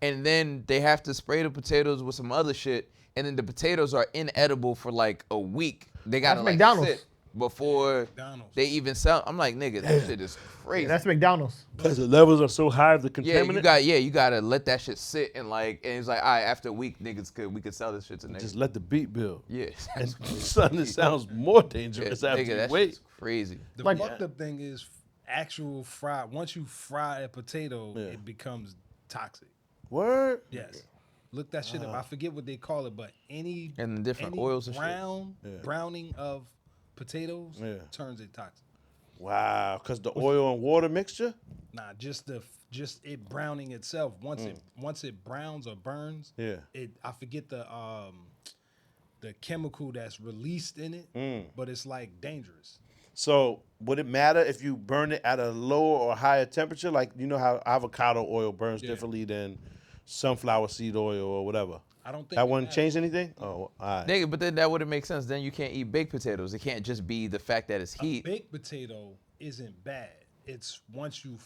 And then they have to spray the potatoes with some other shit, and then the potatoes are inedible for like a week. They gotta That's like McDonald's. sit before McDonald's. they even sell. I'm like, nigga, that shit is crazy. That's McDonald's. Because the levels are so high of the Yeah, contaminant. you gotta let that shit sit and it's like, all right, after a week, we could sell this shit to niggas. Just let the beat build. Yeah, And son, it sounds more dangerous after nigga, you that wait. shit's crazy. The Like- fucked up thing is actual fry. Once you fry a potato, Yeah. it becomes toxic. Word? Yes. Look that shit up. I forget what they call it, but any And the different any oils and shit. browning of potatoes Yeah. turns it toxic. Wow. Because the oil and water mixture? Nah, just it browning itself. Once it browns or burns, Yeah. I forget the chemical that's released in it, but it's like dangerous. So would it matter if you burn it at a lower or higher temperature? Like, you know how avocado oil burns differently than sunflower seed oil or whatever? I don't think That it wouldn't matters. change anything? Oh, all right. Nigga, but then that wouldn't make sense. Then you can't eat baked potatoes. It can't just be the fact that it's A heat. baked potato isn't bad. it's once you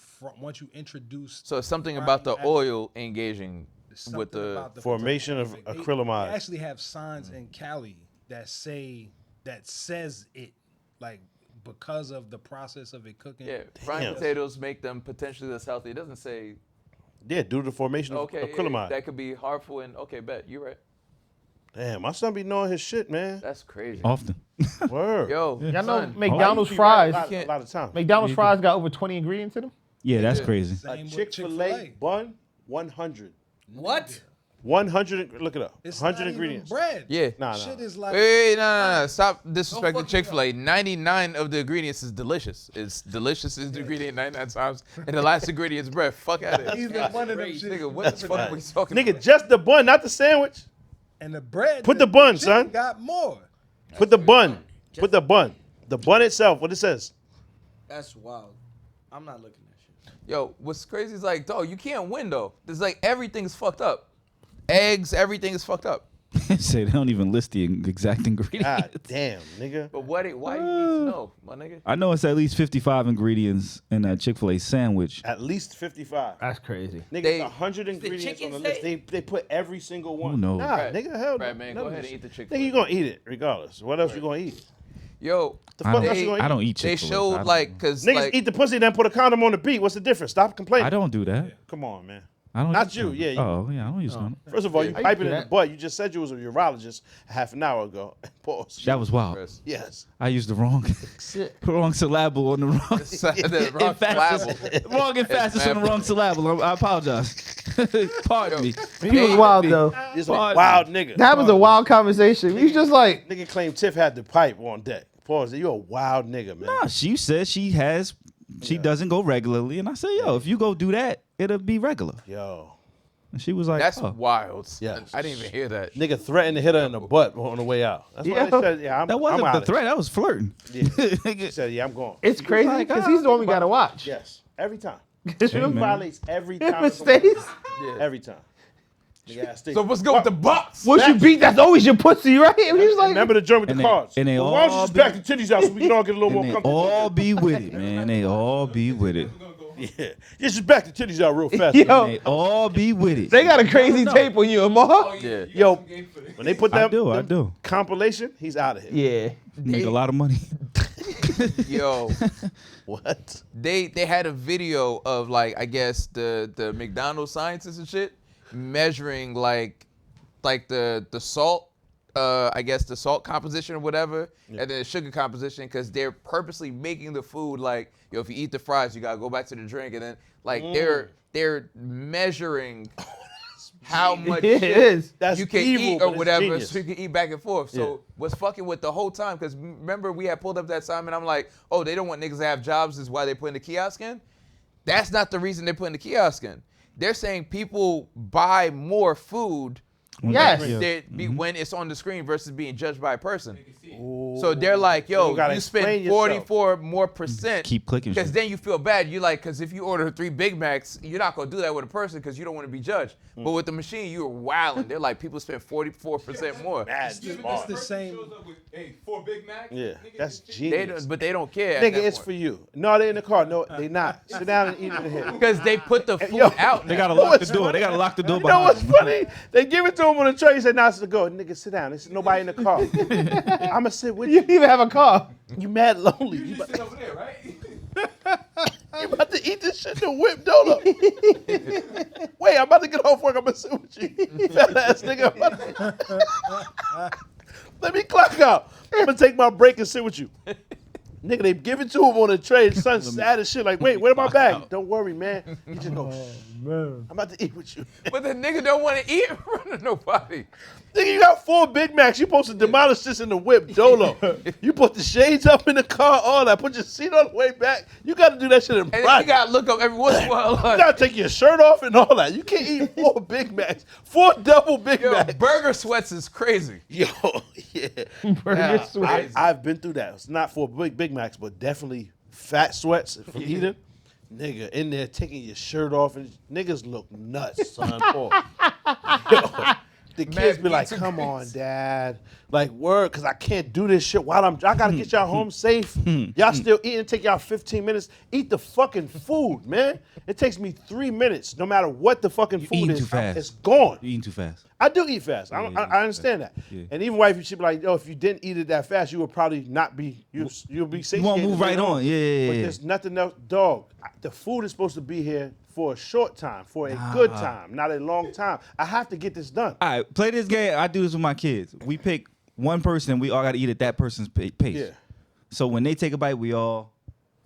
introduce. So it's something about the oil engaging with the formation of acrylamide. They actually have signs in Cali that says it, like, because of the process of it cooking. Yeah, frying potatoes make them potentially less healthy. It doesn't say. Yeah, due to the formation of acrylamide. That could be harmful and bet you're right. Damn, my son be knowing his shit, man. That's crazy. Often. Word. Yo, Y'all know son. McDonald's fries. A lot of times. McDonald's fries got over 20 ingredients in them. Yeah, that's crazy. Same with Chick-fil-A bun, 100. What? 100. Look it up. It's 100 not even ingredients. bread. Yeah. Nah. Shit is like. Wait, no. Stop disrespecting fucking Chick-fil-A. 99 of the ingredients is delicious. It's delicious is the ingredient 99 times, and the last ingredient is bread. Fuck out of here. Either one of them shit. Nigga, what the fuck are we talking Nigga, about? just the bun, not the sandwich. And the bread. Put the bun, chicken son. Got more. Put the bun. Put the bun. The bun itself, what it says. That's wild. I'm not looking at shit. Yo, what's crazy is like, dog, you can't win though. There's like everything's fucked up. Eggs, everything is fucked up. Say they don't even list the exact ingredients. God damn, nigga. But why do you need to know, my nigga? I know it's at least 55 ingredients in that Chick-fil-A sandwich. At least 55. That's crazy. Nigga, They- it's 100 ingredients on chicken the list. say? They put every single one. Who knows? Nah, Right. nigga, hell Right, no. man, None go of ahead this and eat the shit. Chick-fil-A. Nigga, you gonna eat it regardless. What else you gonna eat? Yo, The fuck else you gonna eat? I don't eat they Chick-fil-A. showed I like, cause Niggas like, eat the pussy, then put a condom on the beat. What's the difference? Stop complaining. I don't do that. Come on, man. I don't. Not use you, condom. yeah, you- Oh yeah, I don't use condom. First of all, you How you piping do in the that? butt. You just said you was a urologist half an hour ago. Pause. That was wild. Yes. I used the wrong, wrong syllable on the wrong. the wrong emphasis. Wrong emphasis on the wrong syllable. I apologize. Pardon me. He was wild though. This a Pardon wild nigga. That was a wild conversation. He was just like, Nigga claimed Tiff had the pipe on deck. Pause. You a wild nigga, man. Nah, she said she doesn't go regularly, and I said, yo, if you go do that, it'll be regular. Yo. And she was like, that's oh. wild. Yeah. I didn't even hear that. Nigga threatened to hit her in the butt on the way out. That's why Yeah. they said, yeah, I'm That wasn't I'm the out threat. That was flirting. He said, yeah, I'm going. it's crazy like, because he's the one we gotta watch. Yes. Every time. This He room man. violates every If time. it stays, Every time. Nigga, I stay. So what's good with the Bucks? once you beat, that's always your pussy, right? And he was like, Remember the joint with And the they- cards. and they Well, why don't you all just back the titties out so we can all get a little And more they comfortable? all be with it, man. They all be with it. Yeah. Just back the titties out real fast. yo, They all be with it. they got a crazy tape on you, Amal. Yeah. Yo, when they put I that do. compilation, he's out of here. Yeah. Make a lot of money. Yo, What? they had a video of like, I guess the McDonald's scientists and shit measuring like the salt, I guess the salt composition or whatever, and then the sugar composition, because they're purposely making the food like, yo, if you eat the fries, you gotta go back to the drink, and then like they're measuring how much It shit is. That's you can evil, eat but or it's whatever, genius. so you can eat back and forth. So Yeah. what's fucking with the whole time, because remember we had pulled up that time and I'm like, oh, they don't want niggas to have jobs, is why they putting the kiosk in. That's not the reason they're putting the kiosk in. They're saying people buy more food Yes. when it's on the screen versus being judged by a person. So they're like, yo, You gotta you explain spend yourself. 44 more percent. Keep clicking Because shit. then you feel bad. You like, because if you order 3 Big Macs, you're not going to do that with a person because you don't want to be judged. But with the machine, you're wilding. They're like, people spend 44% more. Mad It's smart. the same. Hey, 4 Big Macs? Yeah, that's They genius. don't, but they don't care. Nigga, it's for you. No, they in the car. No, they not. Sit down and eat it in here. Because they put the food Yo, out. They now. gotta lock the what's door. funny? They gotta lock the door You know behind what's them. funny? They give it to him on the tray. He said, "Nah, it's to go." Nigga, sit down. There's nobody in the car. I'ma sit with You you. didn't even have a car. You mad lonely. You about, Sit over there, right? you about to eat this shit in the whip dolo. Wait, I'm about to get off work. I'm gonna sit with you. Fat ass nigga. I'm about to- Let me clock out. I'm gonna take my break and sit with you. Nigga, they give it to him on the tray. His son's sad as shit. Like, wait, where's my bag? Don't worry, man. You just go, I'm about to eat with you. But the nigga don't want to eat in front of nobody. Nigga, you got 4 Big Macs. You supposed to demolish this in the whip, dolo. You put the shades up in the car, all that. Put your seat on the way back. You got to do that shit in And then you private. got to look up every once in a while. You Like, got to take your shirt off and all that. You can't eat 4 Big Macs. 4 double Big yo, Macs. burger sweats is crazy. Yo, yeah. Burger sweat. I've been through that. It's not 4 Big Macs, but definitely fat sweats from eating. Nigga, in there taking your shirt off. And niggas look nuts, son. Yo, the kids be like, come on, Dad. Like, word, because I can't do this shit while I got to get y'all home safe. Y'all still eating, take y'all 15 minutes. Eat the fucking food, man. It takes me 3 minutes, no matter what the fucking food eating is. too fast. It's gone. You eating too fast. I do eat fast. I understand that. Yeah. And even wife, she'd be like, yo, if you didn't eat it that fast, you would probably not be, you'll be satiated. You won't move right on. Yeah. But there's nothing else. Dog, the food is supposed to be here for a short time, for a good time, not a long time. I have to get this done. All right, play this game. I do this with my kids. We pick one person. We all got to eat at that person's pace. Yeah. So when they take a bite, we all.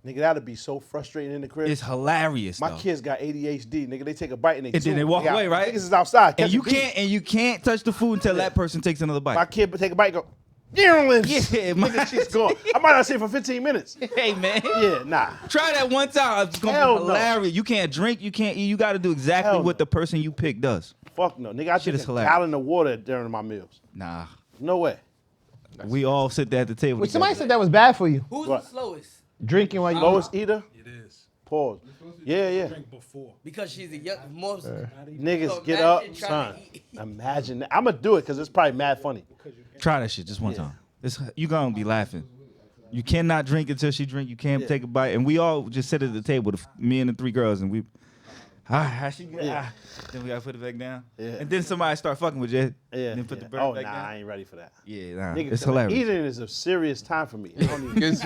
Nigga, that'd be so frustrating in the crib. It's hilarious. My though. kids got ADHD. Nigga, they take a bite and And then they walk away, right? Niggas is outside. And you can't touch the food until that person takes another bite. My kid would take a bite and go, yeah, nigga, she's gone. I might not see it for 15 minutes. Hey man. Yeah, nah. Try that one time. It's gonna Hell be no. hilarious. You can't drink, you can't eat. You got to do exactly Hell what no. the person you pick does. Fuck no. Nigga, I Shit drink is a hilarious. gallon of water during my meals. Nah. No way. We all sit there at the table. Wait, together. somebody said that was bad for you. Who's What? the slowest? Drinking while you Lowest eater? It is. Pause. Yeah. Drink before. Because she's the young, most. Niggas So get imagine up, trying son. to eat. Imagine that. I'm going to do it because it's probably mad funny. Try that shit just one time. You gonna be laughing. You cannot drink until she drink. You can't take a bite. And we all just sit at the table, me and the 3 girls, and we. How she get? Then we gotta put it back down. Yeah. And then somebody start fucking with you. Yeah. And then put the bird Oh, back nah, down. I ain't ready for that. Yeah, nah. Nigga, It's hilarious. Eating is a serious time for me. I don't even- It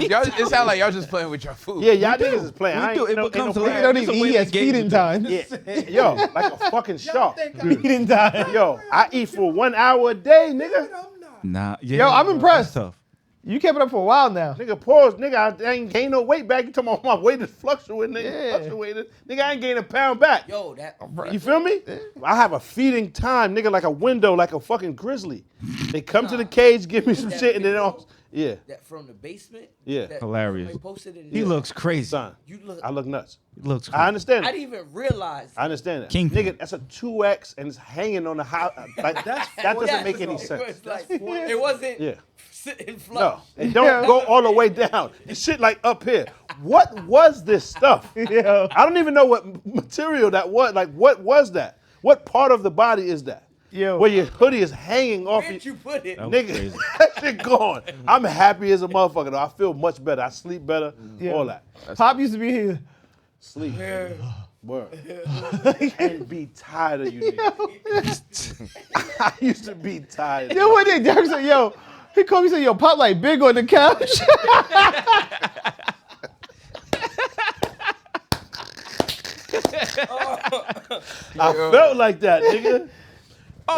sounds like y'all just playing with your food. Yeah, y'all niggas is playing. We I do. ain't, It no, becomes ain't no You hilarious. don't It's a even way eat to at engage feeding with time. Yeah, yo, like a fucking shark. Feeding time. Yo, I eat for 1 hour a day, nigga. Nah. Yeah, Yo, I'm bro, impressed. that's tough. You kept it up for a while now. Nigga, pause. Nigga, I ain't gained no weight back. You talking about my weight is fluctuating, nigga. Yeah. Fluctuated. Nigga, I ain't gained a pound back. Yo, that. You feel me? I have a feeding time, nigga, like a window, like a fucking grizzly. They come to the cage, give me some That shit, and then video yeah, That from the basement. Yeah. that Hilarious. somebody posted it in He the- looks crazy. son. You look. I look nuts. He looks I crazy. understand I it. didn't even realize. I understand that. Kingpin. Nigga, that's a 2X and it's hanging on the house. Like, that doesn't make any sense. It was like, it wasn't Yeah. sitting No, flush. and don't go all the way down. The shit like up here. What was this stuff? Yeah. I don't even know what material that was. Like, what was that? What part of the body is that? Yo. Where your hoodie is hanging off Where'd you. you put it? That was Nigga, crazy. that shit gone. I'm happy as a motherfucker though. I feel much better. I sleep better. Yeah. All that. Pop used to be here. Sleep. Word. And be tired of you niggas. I used to be tired. Yo, one day Derek said, yo, he called me and said, yo, Pop like big on the couch. I felt like that, nigga.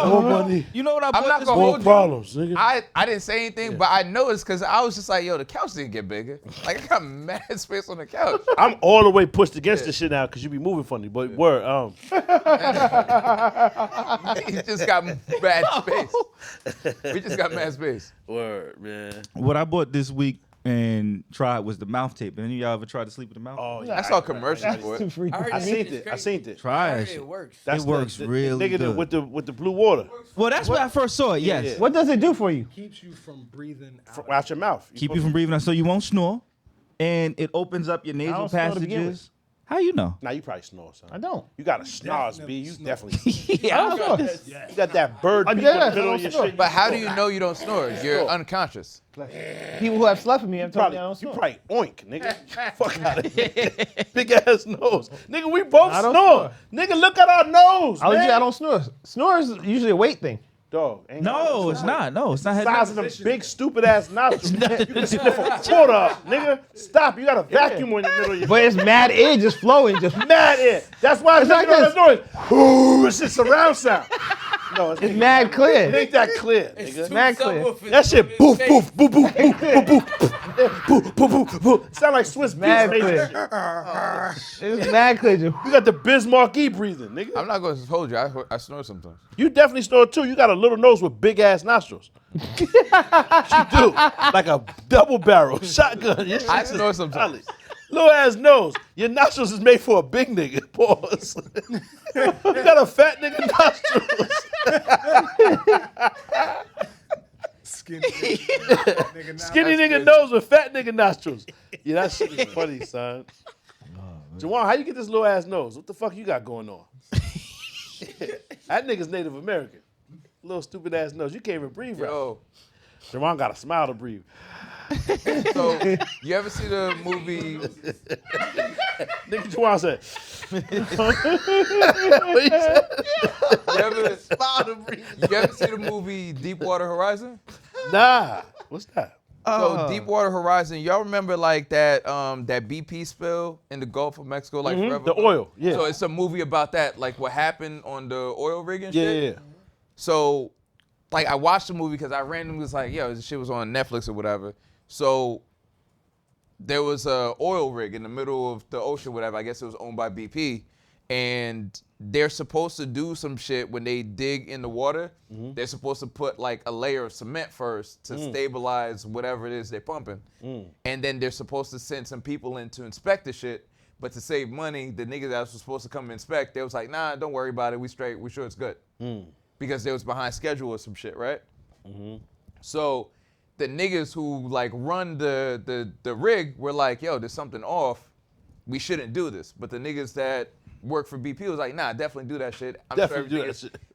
More money. You know what I I'm bought not this gonna More hold you. problems, nigga. I didn't say anything, but I noticed because I was just like, yo, the couch didn't get bigger. Like I got mad space on the couch. I'm all the way pushed against this shit now because you be moving funny. But word, It just got mad space. We just got mad space. word, man. What I bought this week and tried was the mouth tape. Any of y'all ever tried to sleep with the mouth? Oh, I saw commercials for Too it. freaky. I heard I that seen shit is it. I crazy. seen it. Try I that heard shit. it works. That's It works really nigga good. with the blue water Well, that's when I first saw it. Yes. yeah. What does it do for you? Keeps you from breathing out. from out your mouth. Keep you from breathing out so you won't snore, and it opens up your nasal don't snore to begin passages. How you know? Nah, you probably snore, son. I don't. You got a snarls, B. You snore. definitely. I don't know. You got that bird I beak in the guess, middle I of your don't snore. shit. But how do you know you don't snore? You're unconscious. People who have slept with me have told Probably, me I don't you snore. probably oink, nigga. Fuck out of here. Big ass nose. Nigga, we both I don't snore. Nigga, look at our nose, I man. don't snore. Snore is usually a weight thing. Dog. Ain't No, it's not. No, it's not. size of them big stupid ass nostrils. You can sniff a quarter up, nigga. Stop. You got a vacuum in the middle of your But it's mad air just flowing. Just mad air. That's why it's like making all this. that noise. Ooh, it's just surround sound. No, it's mad It clear. ain't that clear, nigga. mad clear. That shit boof, boof, boof, boof, boof, boof, boof, boof, boof, boof, boof. Sound like Swiss Mad Beats. clear. nigga. It's mad clear. Just, You got the Bismarck E breathing, nigga. I'm not going to hold you. I snore sometimes. You definitely snore too. You got a little nose with big ass nostrils. You do. Like a double barrel shotgun. Your I shit's snore sometimes. solid. Little ass nose. Your nostrils is made for a big nigga. Pause. You got a fat nigga nostrils. Skinny nigga. Skinny nigga nose with fat nigga nostrils. Yeah, that shit is funny, son. Jawan, how you get this little ass nose? What the fuck you got going on? That nigga's Native American. Little stupid ass nose. You can't even breathe right. Yo. Jerron got a smile to breathe. So, you ever see the movie? Nigga Jerron said. You ever see the movie Deepwater Horizon? Nah. What's that? So Deepwater Horizon, y'all remember like that that BP spill in the Gulf of Mexico, like forever The ago? oil, yeah. So it's a movie about that, like what happened on the oil rig and shit. Yeah. So, like I watched the movie because I randomly was like, yo, this shit was on Netflix or whatever. So there was a oil rig in the middle of the ocean, whatever. I guess it was owned by BP, and they're supposed to do some shit when they dig in the water. They're supposed to put like a layer of cement first to stabilize whatever it is they're pumping. And then they're supposed to send some people in to inspect the shit. But to save money, the niggas that was supposed to come inspect, they was like, nah, don't worry about it. We straight. We sure it's good. Because they was behind schedule or some shit, right? So the niggas who like run the rig were like, yo, there's something off. We shouldn't do this. But the niggas that work for BP was like, nah, definitely do that shit.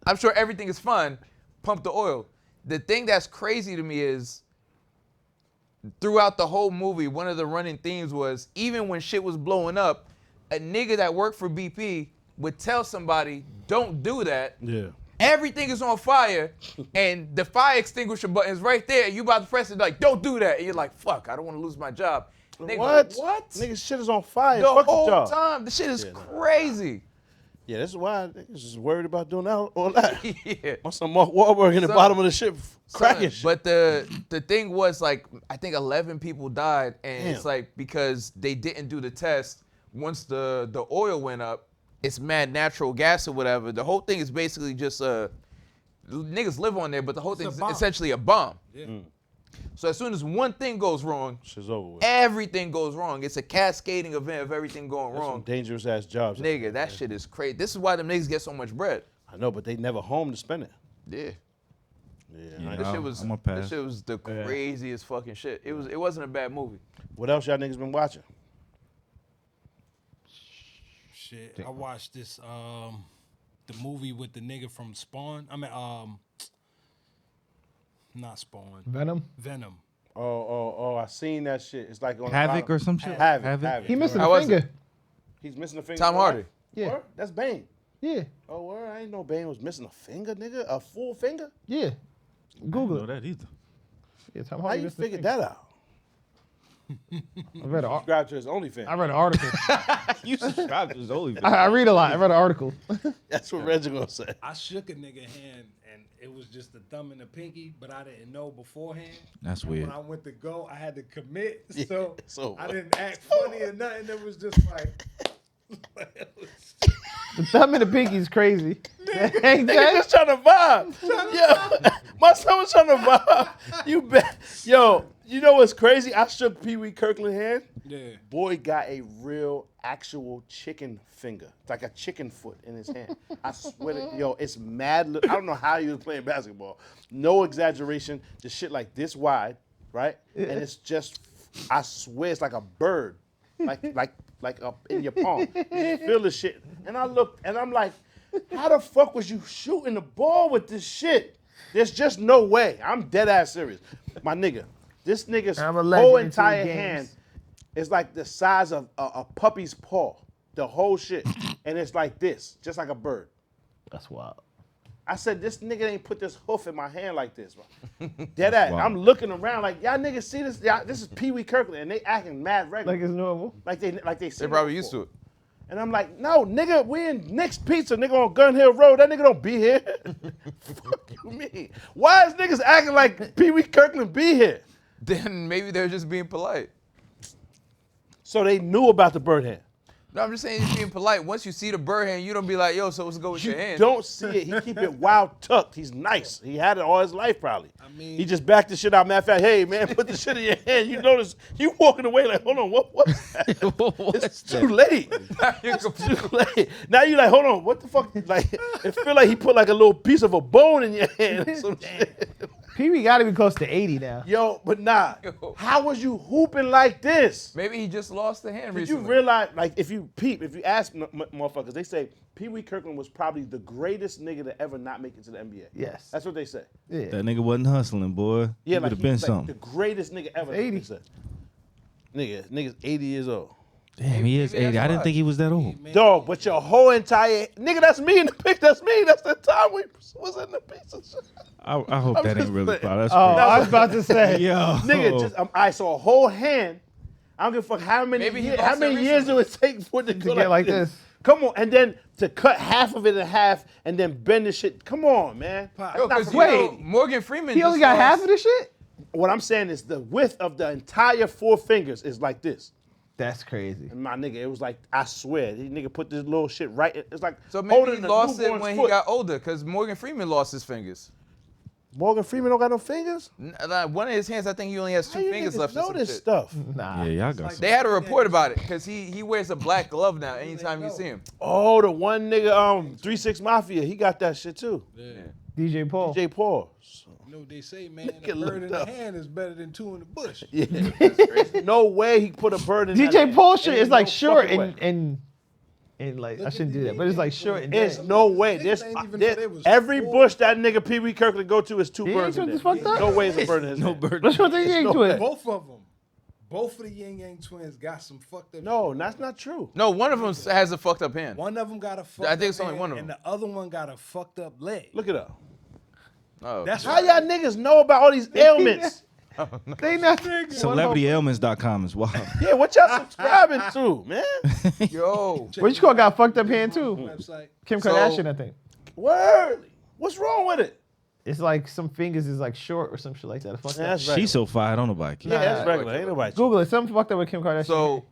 I'm sure everything is fun. Pump the oil. The thing that's crazy to me is throughout the whole movie, one of the running themes was even when shit was blowing up, a nigga that worked for BP would tell somebody, don't do that. Yeah. Everything is on fire, and the fire extinguisher button is right there, and you about to press it, like, don't do that. And you're like, fuck, I don't want to lose my job. Nigga, what? Nigga, shit is on fire. The Fuck whole the job. time. The shit is crazy. Yeah, that's why niggas is worried about doing all that. Yeah. Want some Mark Wahlberg in the bottom of the ship cracking shit. But the thing was, like, I think 11 people died, and it's like because they didn't do the test. Once the oil went up, it's mad natural gas or whatever. The whole thing is basically just niggas live on there, but the whole thing is essentially a bomb. Yeah. So as soon as one thing goes wrong, shit's over with. Everything goes wrong. It's a cascading event of everything going That's wrong. some dangerous ass jobs. Nigga, that shit is crazy. This is why them niggas get so much bread. I know, but they never home to spend it. Yeah. Yeah. This shit was the craziest fucking shit. It wasn't a bad movie. What else y'all niggas been watching? Shit, I watched this the movie with the nigga from Spawn. I mean not Spawn. Venom. Oh, I seen that shit. It's like on Havoc or some shit. Havoc. He missing a finger. He's missing a finger. Tom Hardy. Yeah. Word? That's Bane. Yeah. Oh, word? I ain't know Bane was missing a finger, nigga. A full finger? Yeah. Google I don't know it. that either. Yeah, Tom How Hardy you missed a figured finger. that out? I read an Subscribe to his OnlyFans. I read an article. You subscribe to his OnlyFans. I read a lot. I read an article. That's what Reggie gonna say. I shook a nigga hand and it was just the thumb and the pinky, but I didn't know beforehand. That's And weird. when I went to go, I had to commit, so I didn't act funny or nothing. It was just like The thumb and the pinky is crazy. Nigga just trying to vibe. Yo, my son was trying to vibe. You bet. Yo, you know what's crazy? I shook Pee Wee Kirkland's hand. Yeah. Boy got a real, actual chicken finger. It's like a chicken foot in his hand. I swear to yo, it's mad. I don't know how he was playing basketball. No exaggeration. Just shit like this wide, right? And it's just, I swear it's like a bird. Like up in your palm. You just feel the shit. And I looked and I'm like, how the fuck was you shooting the ball with this shit? There's just no way. I'm dead ass serious. My nigga, this nigga's whole entire hand is like the size of a puppy's paw. The whole shit. And it's like this, just like a bird. That's wild. I said, this nigga ain't put this hoof in my hand like this, bro. Dead ass. I'm looking around like, y'all niggas see this? Y'all, this is Pee Wee Kirkland, and they acting mad regular. Like it's normal. Like they They're probably used to it. And I'm like, no, nigga, we in Nick's Pizza, nigga, on Gun Hill Road. That nigga don't be here. Fuck you mean? Why is niggas acting like Pee Wee Kirkland be here? Then maybe they're just being polite. So they knew about the bird hand. No, I'm just saying he's being polite. Once you see the bird hand, you don't be like, yo, so what's go with You your hand? don't see it. He keep it wild tucked. He's nice. He had it all his life probably. I mean, he just backed the shit out. Matter of fact, hey man, put the shit in your hand. You notice you walking away like, hold on, what's that? It's too late. It's too late. Now you like, hold on, what the fuck? Like, it feel like he put like a little piece of a bone in your hand or some shit. Pee Wee got to be close to 80 now. Yo, but nah. Yo. How was you hooping like this? Maybe he just lost the hand Did recently. you realize, like, if you ask motherfuckers, they say Pee Wee Kirkland was probably the greatest nigga to ever not make it to the NBA. Yes. That's what they say. Yeah. That nigga wasn't hustling, boy. Yeah, He like would have he been was, like, something. the greatest nigga ever. 80. They said. Nigga's 80 years old. Damn, he is Maybe 80. that's I didn't why. think he was that old. Dog, but your whole entire nigga, that's me in the pic. That's me. That's the time we was in the piece of shit. I hope I'm that ain't just really playing. far. That's Oh, crazy. I was about to say. Yo. Nigga, just I saw a whole hand. I don't give a fuck how many Maybe he years, lost how many it years it recently. would take for it to go get like this. Come on, and then to cut half of it in half and then bend the shit. Come on, man. Yo, That's not 'cause for you me. know, Morgan Freeman. He only just got lost- half of this shit? What I'm saying is the width of the entire 4 fingers is like this. That's crazy. And my nigga, it was like, I swear, he nigga put this little shit right. It's like So maybe holding he a lost it newborn's when foot. he got older, because Morgan Freeman lost his fingers. Morgan Freeman don't got no fingers? Like, one of his hands, I think he only has How 2 you fingers niggas left. or know some this shit. stuff? Nah. Yeah, y'all got They had a report about it because he wears a black glove now anytime you see him. Oh, the one nigga, 3-6 Mafia, he got that shit too. DJ Paul. J. Paul. You know what they say, man? Get A bird in looked the up. hand is better than 2 in the bush. Yeah. No way he put a bird in that DJ hand. Paul shit Ain't is like no short fucking way. and like, I Look shouldn't at do the that, but it's like niggas short and There's dead. no way. Niggas There's, ain't even there- know they was every full. bush that nigga Pee Wee Kirkland go to is 2 He birds ain't in twins there. is fucked No up? way is a bird in his no hand. bird. Which one think he ain't no twins? Both of them. Both of the Yin Yang twins got some fucked up. No, shit. that's not true. No, one of them has a fucked up hand. One of them got a fucked I up think it's only hand, one of and them. the other one got a fucked up leg. Look it up. Oh, That's How y'all niggas know about all these ailments? They not CelebrityAilments.com is wild. Yeah, what y'all subscribing to, man? yo, What you call got fucked up hand too? website. Kim So- Kardashian, I think. Word. What's wrong with it? It's like some fingers is like short or some shit like that. Fucked Yeah, up. that's regular. She's so fire, I don't know about Yeah, that's Nah. regular. Ain't nobody. Google it. Something fucked up with Kim Kardashian. so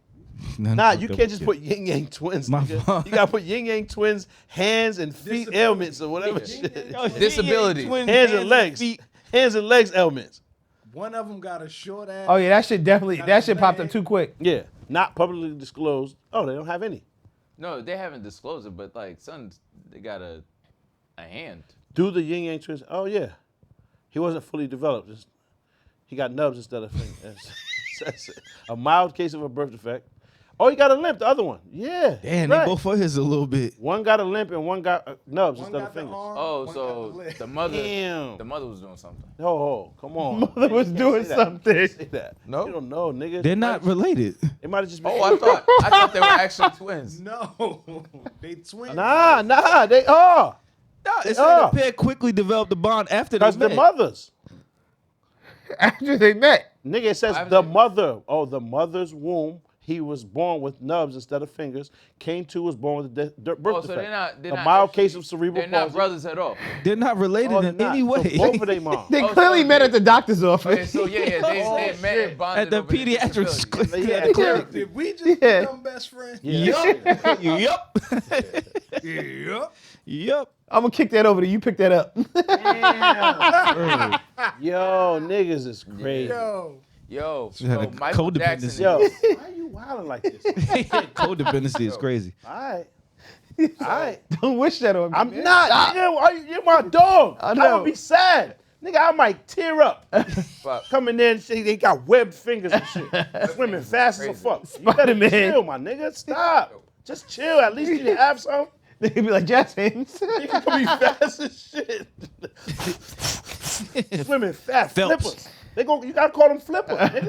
Nah, you can't just put yin yang twins. My Nigga. fault. You gotta put yin yang twins, hands and feet Disability. ailments or whatever shit. disability. Hands and legs. Hands and legs ailments. One of them got a short ass. Oh yeah, that shit definitely. That shit popped up too quick. Yeah, not publicly disclosed. Oh, they don't have any. No, they haven't disclosed it, but like, they got a hand. Do the yin yang twins? Oh yeah, he wasn't fully developed. Just, he got nubs instead of fingers. That's it. A mild case of a birth defect. Oh, he got a limp. The other one. Yeah. Damn, right. they both for his a little bit. One got a limp and one got nubs One instead got of the fingers. arm, Oh, one so got the leg. the mother, Damn. the mother was doing something. Oh, come on. Mother was doing Say that. something. Say that. No? You don't know, nigga. They're not related. It might have just been. Oh, I thought they were actually twins. No, they twins. Nah, they are. No, it's are. like the pair quickly developed the bond after they Because the met. mothers. After they met. Nigga, it says I've the never- mother. Oh, the mother's womb. He was born with nubs instead of fingers. Kane too was born with a birth Oh, so defect. they're a not mild actually- case of cerebral They're not palsy. brothers at all. They're not related Oh, they're in not. any So way. both of their moms. They Oh, clearly so met they- at the doctor's office. Okay, so yeah, they met and bonded At the over their pediatrics disability. Yeah, clinic. Did we just Yeah. become best friends? Yup. Yup. Yep. Yup. I'm gonna kick that over to you. Pick that up. Yo, niggas is crazy. Yo, Yo, Yeah, so the Michael codependency. Jackson. Yo, why are you wilding like this? Codependency is crazy. All right. All right. Don't wish that on me. I'm man. not, nigga. You're my dog. I I know. would be sad. Nigga, I might tear up. Fuck. Coming in and say they got webbed fingers and shit. Swimming fast as a fuck. You better Spider-Man. chill, my nigga. Stop. Just chill. At least you have some. They'd be like jazz hands. You can be fast as shit. Swimming fast. Phelps. Flippers. You gotta call them flippers, nigga.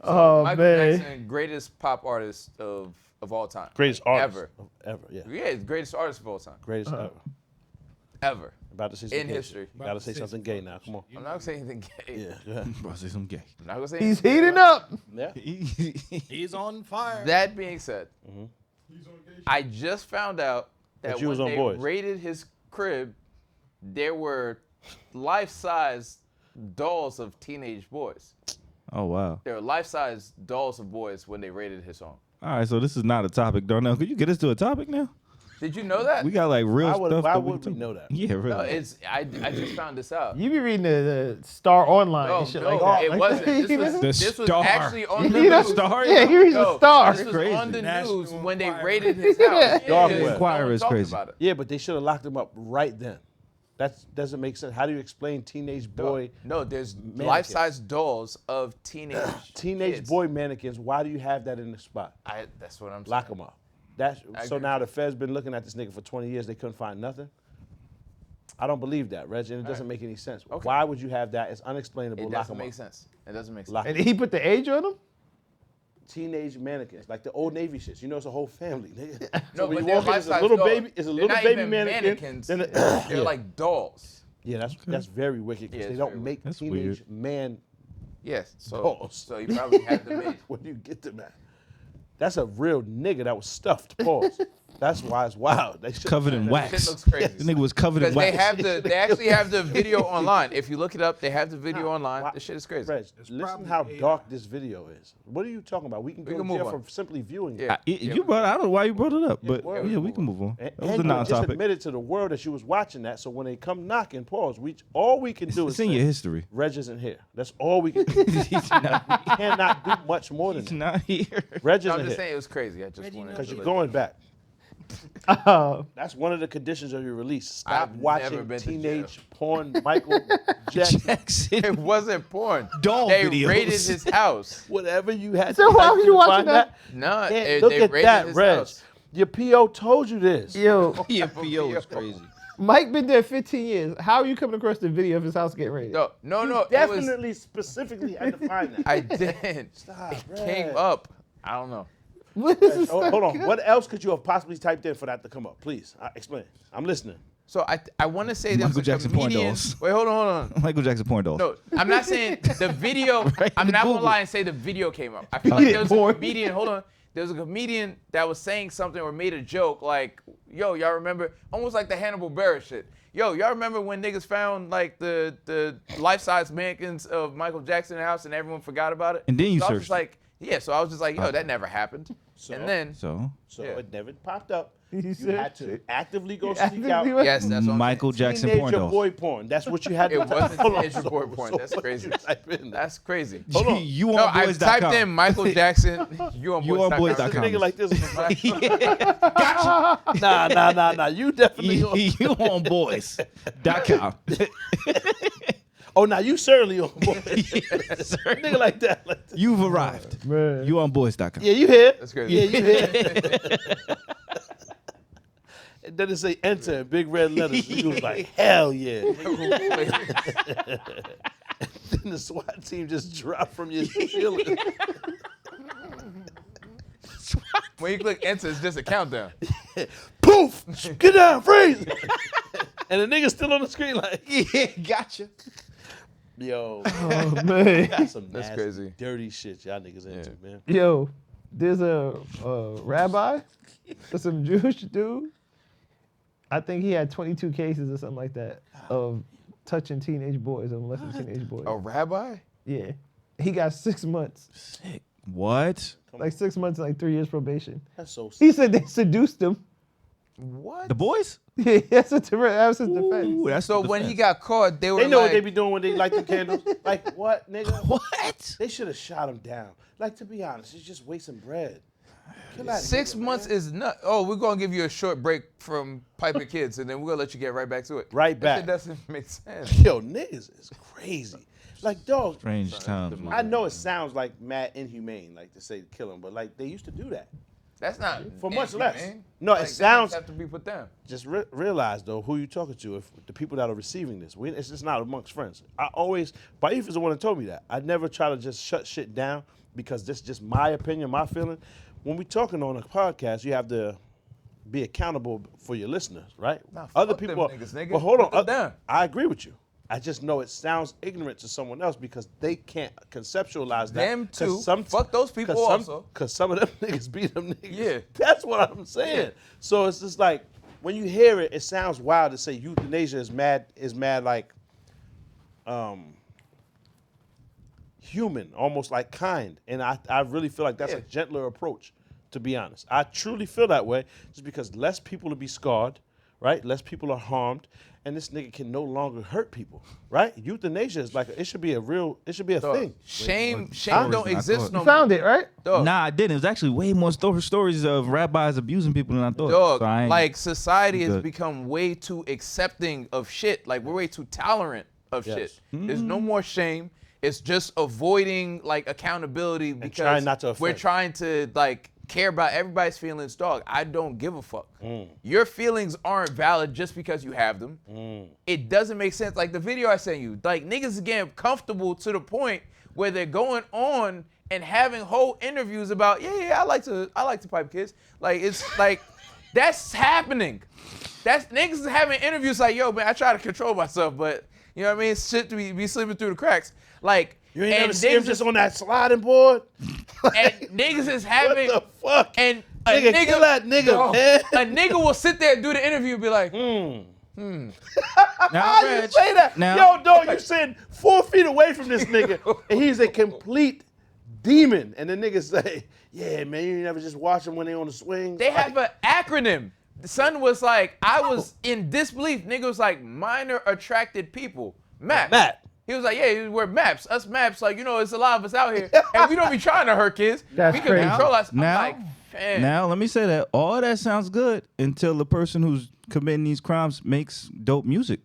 Oh Michael man. Jackson, greatest pop artist of all time. Greatest artist. Ever. Ever, yeah. Yeah, he's the greatest artist of all time. Greatest ever. Ever. About to say something In gay. history. You gotta say something gay now. Come on. I'm not gonna say anything gay. Yeah, go ahead. Bro, say some gay. I'm not gonna say He's anything gay. heating up. Yeah. he's on fire. That being said, I just found out that That you when was on they Boys. raided his crib, there were life-size dolls of teenage boys. Oh, wow. There were life-size dolls of boys when they raided his home. All right, so this is not a topic, Darnell. Could you get us to a topic now? Did you know that? We got like real Why would- stuff. why that would can we talk- know that? Yeah, really. No, I just found this out. You be reading the Star Online No, and shit no, like that. it Like, wasn't. he This doesn't- was Star. actually on the You know, news. Star? Yeah, he reads Yo, the Star. This was Crazy. on the National news when they Enquirer. raided his house. Dark Because web. no Enquirer one is talked crazy. about it. Yeah, but they should have locked him up right then. That doesn't make sense. How do you explain teenage boy? No, there's mannequins? life-size dolls of teenage kids. boy mannequins. Why do you have that in the spot? That's what I'm saying. Lock them up. So agree. now the Fed's been looking at this nigga for 20 years. They couldn't find nothing. I don't believe that, Reg, and it doesn't make any sense. Okay. Why would you have that? It's unexplainable. It Lock doesn't them make up. sense. It doesn't make sense. Lock And he put the age on them? Teenage mannequins, like the old Navy shits. You know, it's a whole family, nigga. No, So when but you they're walk in, it's a life-size little dolls. baby. It's a They're little not baby even mannequin. mannequins. Then They're like dolls. Yeah, that's very wicked because Yeah, they it's don't very make That's teenage man Yes. So, dolls. so you probably have them made. Where do you get them at? That's a real nigga that was stuffed. Pause. That's why it's wild. They should Covered in wax. Shit looks crazy. The nigga was covered in Because wax. they actually have the video online. If you look it up, they have the video online. Why- This shit is crazy. Reg, listen probably how AI. dark this video is. What are you talking about? We can go can to move jail on. for simply viewing Yeah. it. You brought. I don't know why you brought it up, but word. yeah, we can move on. And, That was a and you just non-topic. admitted to the world that you was watching that. So when they come knocking, pause. All we can do It's is in say, your history. Reg isn't here. That's all we can do. We cannot do much more than He's that. not here. Reg No, isn't I'm just here saying it was crazy. I just wanted because to you're let going back. Oh, That's one of the conditions of your release. Stop I've never watching been to teenage porn, Michael Jackson. It wasn't porn. Doll they videos. raided his house. Whatever you had So to why type was in you to watching find that? No, Hey, look they at raided that, his Reg. house. Your PO told you this. yo, Your PO is crazy. Mike been there 15 years. How are you coming across the video of his house getting raided? No, You it was. definitely specifically had to find that. I didn't. Stop, It Reg. came up. I don't know. What is this? Hold on. What else could you have possibly typed in for that to come up? Please, explain. I'm listening. So I want to say there was Michael a Jackson porn comedian. dolls. Wait, hold on. Michael Jackson porn dolls. No, I'm not saying the video. Right I'm in the not gonna Google. lie and say the video came up. I feel like there was a Porn. comedian. Hold on. There was a comedian that was saying something or made a joke like, "Yo, y'all remember?" Almost like the Hannibal Buress shit. Yo, y'all remember when niggas found like the life-size mannequins of Michael Jackson in the house and everyone forgot about it? And then you so I was searched just like, yeah. So I was just like, yo, that never happened. And then So So Yeah. it never popped up. You You said- had to actively go actively seek out went- yes, that's what I'm Michael saying. Jackson porn teenager dolls. boy porn. That's what you had to It wasn't Hold on, teenager so- boy porn. so That's what crazy. you type in? That's crazy. Hold on. you No, on I boys.com. typed in Michael Jackson. You on You on boys.com. boys.com. Nigga like this. Nah. You definitely on. you on boys.com. Oh, now you certainly on boy. Yes, sir. Nigga like that. Like that. You've arrived. Man. You on boys.com. Yeah, you here. That's crazy. Yeah, you here. And then it say enter in big red letters. You was like, hell yeah. Then the SWAT team just dropped from your ceiling. When you click enter, it's just a countdown. Poof! Get down, freeze! And the nigga's still on the screen like, Yeah, gotcha. yo, Oh, man. that's some That's nasty, crazy. dirty shit y'all niggas into, man. Yo, there's a rabbi, some Jewish dude. I think he had 22 cases or something like that of touching teenage boys or molesting teenage boys. A rabbi? Yeah. He got 6 months. What? Like 6 months, like 3 years probation. That's so He sick. said they seduced him. What? The boys? Yeah, that's what that was his defense. Ooh, that's So the when he defense. got caught, they were They know like, what they be doing when they light the candles. Like, what, nigga? What? They should have shot him down. Like, to be honest, it's just wasting bread. Kill that 6 nigga, months man. is not. Oh, we're gonna give you a short break from piping kids, and then we're gonna let you get right back to it. Right That back. shit doesn't make sense. Yo, niggas is crazy. Like, dog, Strange times. I know it sounds like mad inhumane, like to say kill him, but like they used to do that. That's not For much less. inhumane. No, it Like, sounds- guns have to be put down. Just realize though who you talking to. If the people that are receiving this, it's just not amongst friends. Baif is the one that told me that. I never try to just shut shit down because this is just my opinion, my feeling. When we talking on a podcast, you have to be accountable for your listeners, right? Nah, Other fuck them people, niggas, nigga. but hold on, Put them down. I agree with you. I just know it sounds ignorant to someone else because they can't conceptualize that. Them 'Cause too. Fuck those people also. Because some of them niggas beat them niggas. Yeah. That's what I'm saying. So it's just like, when you hear it, it sounds wild to say euthanasia is mad like human, almost like kind. And I really feel like that's a gentler approach, to be honest. I truly feel that way just because less people will be scarred, right? Less people are harmed, and this nigga can no longer hurt people, right? Euthanasia is like it should be a thing. Shame Stories don't that I exist caught. no You more. found it, right? Dog. Nah, I didn't. It was actually way more stories of rabbis abusing people than I thought. Dog, So I ain't- like society has good. become way too accepting of shit. Like we're way too tolerant of shit. There's no more shame. It's just avoiding like accountability because trying not to we're offend. trying to like care about everybody's feelings. Dog, I don't give a fuck. Your feelings aren't valid just because you have them. It doesn't make sense. Like the video I sent you, like niggas is getting comfortable to the point where they're going on and having whole interviews about, I like to pipe kids. Like it's like that's happening. That's niggas is having interviews like, yo, man, I try to control myself, but you know what I mean? Shit to be slipping through the cracks. Like You ain't and never seen him niggas just on that sliding board? and niggas is having What the fuck? and a Nigga, nigga, kill that nigga, man. a nigga will sit there and do the interview and be like, now, How you Reg, say that? now- Yo, dog, you sitting 4 feet away from this nigga, and he's a complete demon. And the nigga say, yeah, man, you never just watch them when they on the swing. they have an acronym. The son was like, I was in disbelief. Nigga was like, minor attracted people. MAP. Matt. He was like, yeah, we're MAPs. Us MAPs, like, you know, it's a lot of us out here. And we don't be trying to hurt kids. That's we can crazy. control us. I'm Now- like, man. Now, let me say that all that sounds good until the person who's committing these crimes makes dope music.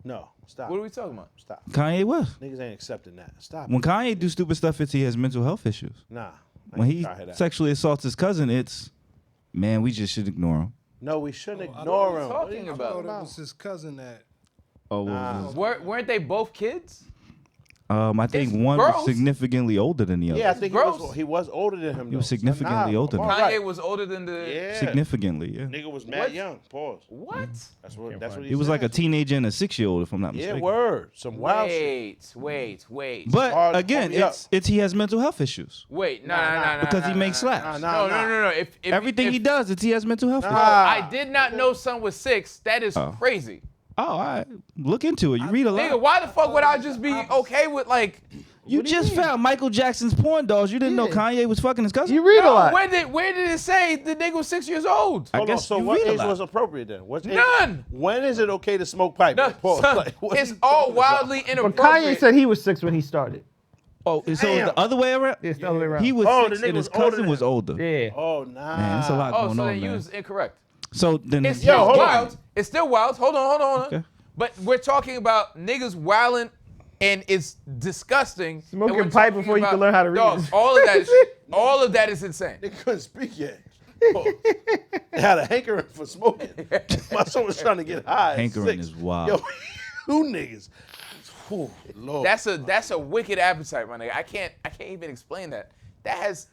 No, stop. What are we talking about? Stop. Kanye West. Niggas ain't accepting that. Stop. When Kanye do stupid stuff, it's he has mental health issues. Nah. I When ain't he trying to hear that. sexually assaults his cousin, it's, man, we just should ignore him. No, we shouldn't I ignore don't him. know what you're I talking thought it was his cousin that. Oh, Nah. Weren't they both kids? I think It's one gross. was significantly older than the other. Yeah, I think Gross. he was older than him. He was though. significantly older I'm than all Kanye right. was older than the. Yeah. Significantly, yeah. Nigga was mad What? young. Pause. What? That's what He was like a said. teenager and a 6-year-old, if I'm not Yeah, mistaken. word. Some wild shit. Wait. But Hard- again, hurry up. it's he has mental health issues. Wait, nah. Because he makes slaps. No. If Everything he does, it's he has mental health issues. I did not know son was 6. That is crazy. Oh, all right. Look into it. You read a lot. Nigga, why the fuck would I just be okay with like? You just found Michael Jackson's porn dolls. You didn't know Kanye was fucking his cousin? You read a No, lot. where did it say the nigga was 6 years old? I Hold on, guess so you what read a age lot. was appropriate then? What's age- None. When is it okay to smoke pipe? No, Pause. son, Like, what it's you all talking about? wildly But inappropriate. Kanye said he was 6 when he started. Oh, so it's Damn. the other way around? It's the other way around. He was Oh, the 6 nigga and his was older cousin than was him. older. Yeah. Oh, nah. Man, it's a lot Oh, going so on, then you man. was incorrect. So then It's Yo, still hold on. wild. It's still wild. Hold on. Okay. But we're talking about niggas wilding, and it's disgusting. Smoking And we're pipe talking before you can learn how to read. Dog, all of that is insane. They couldn't speak yet. Oh. They had a hankering for smoking. My son was trying to get high. at Hankering 6. is wild. Yo, who niggas? Whew, Lord. That's a wicked appetite, my nigga. I can't even explain that. That has.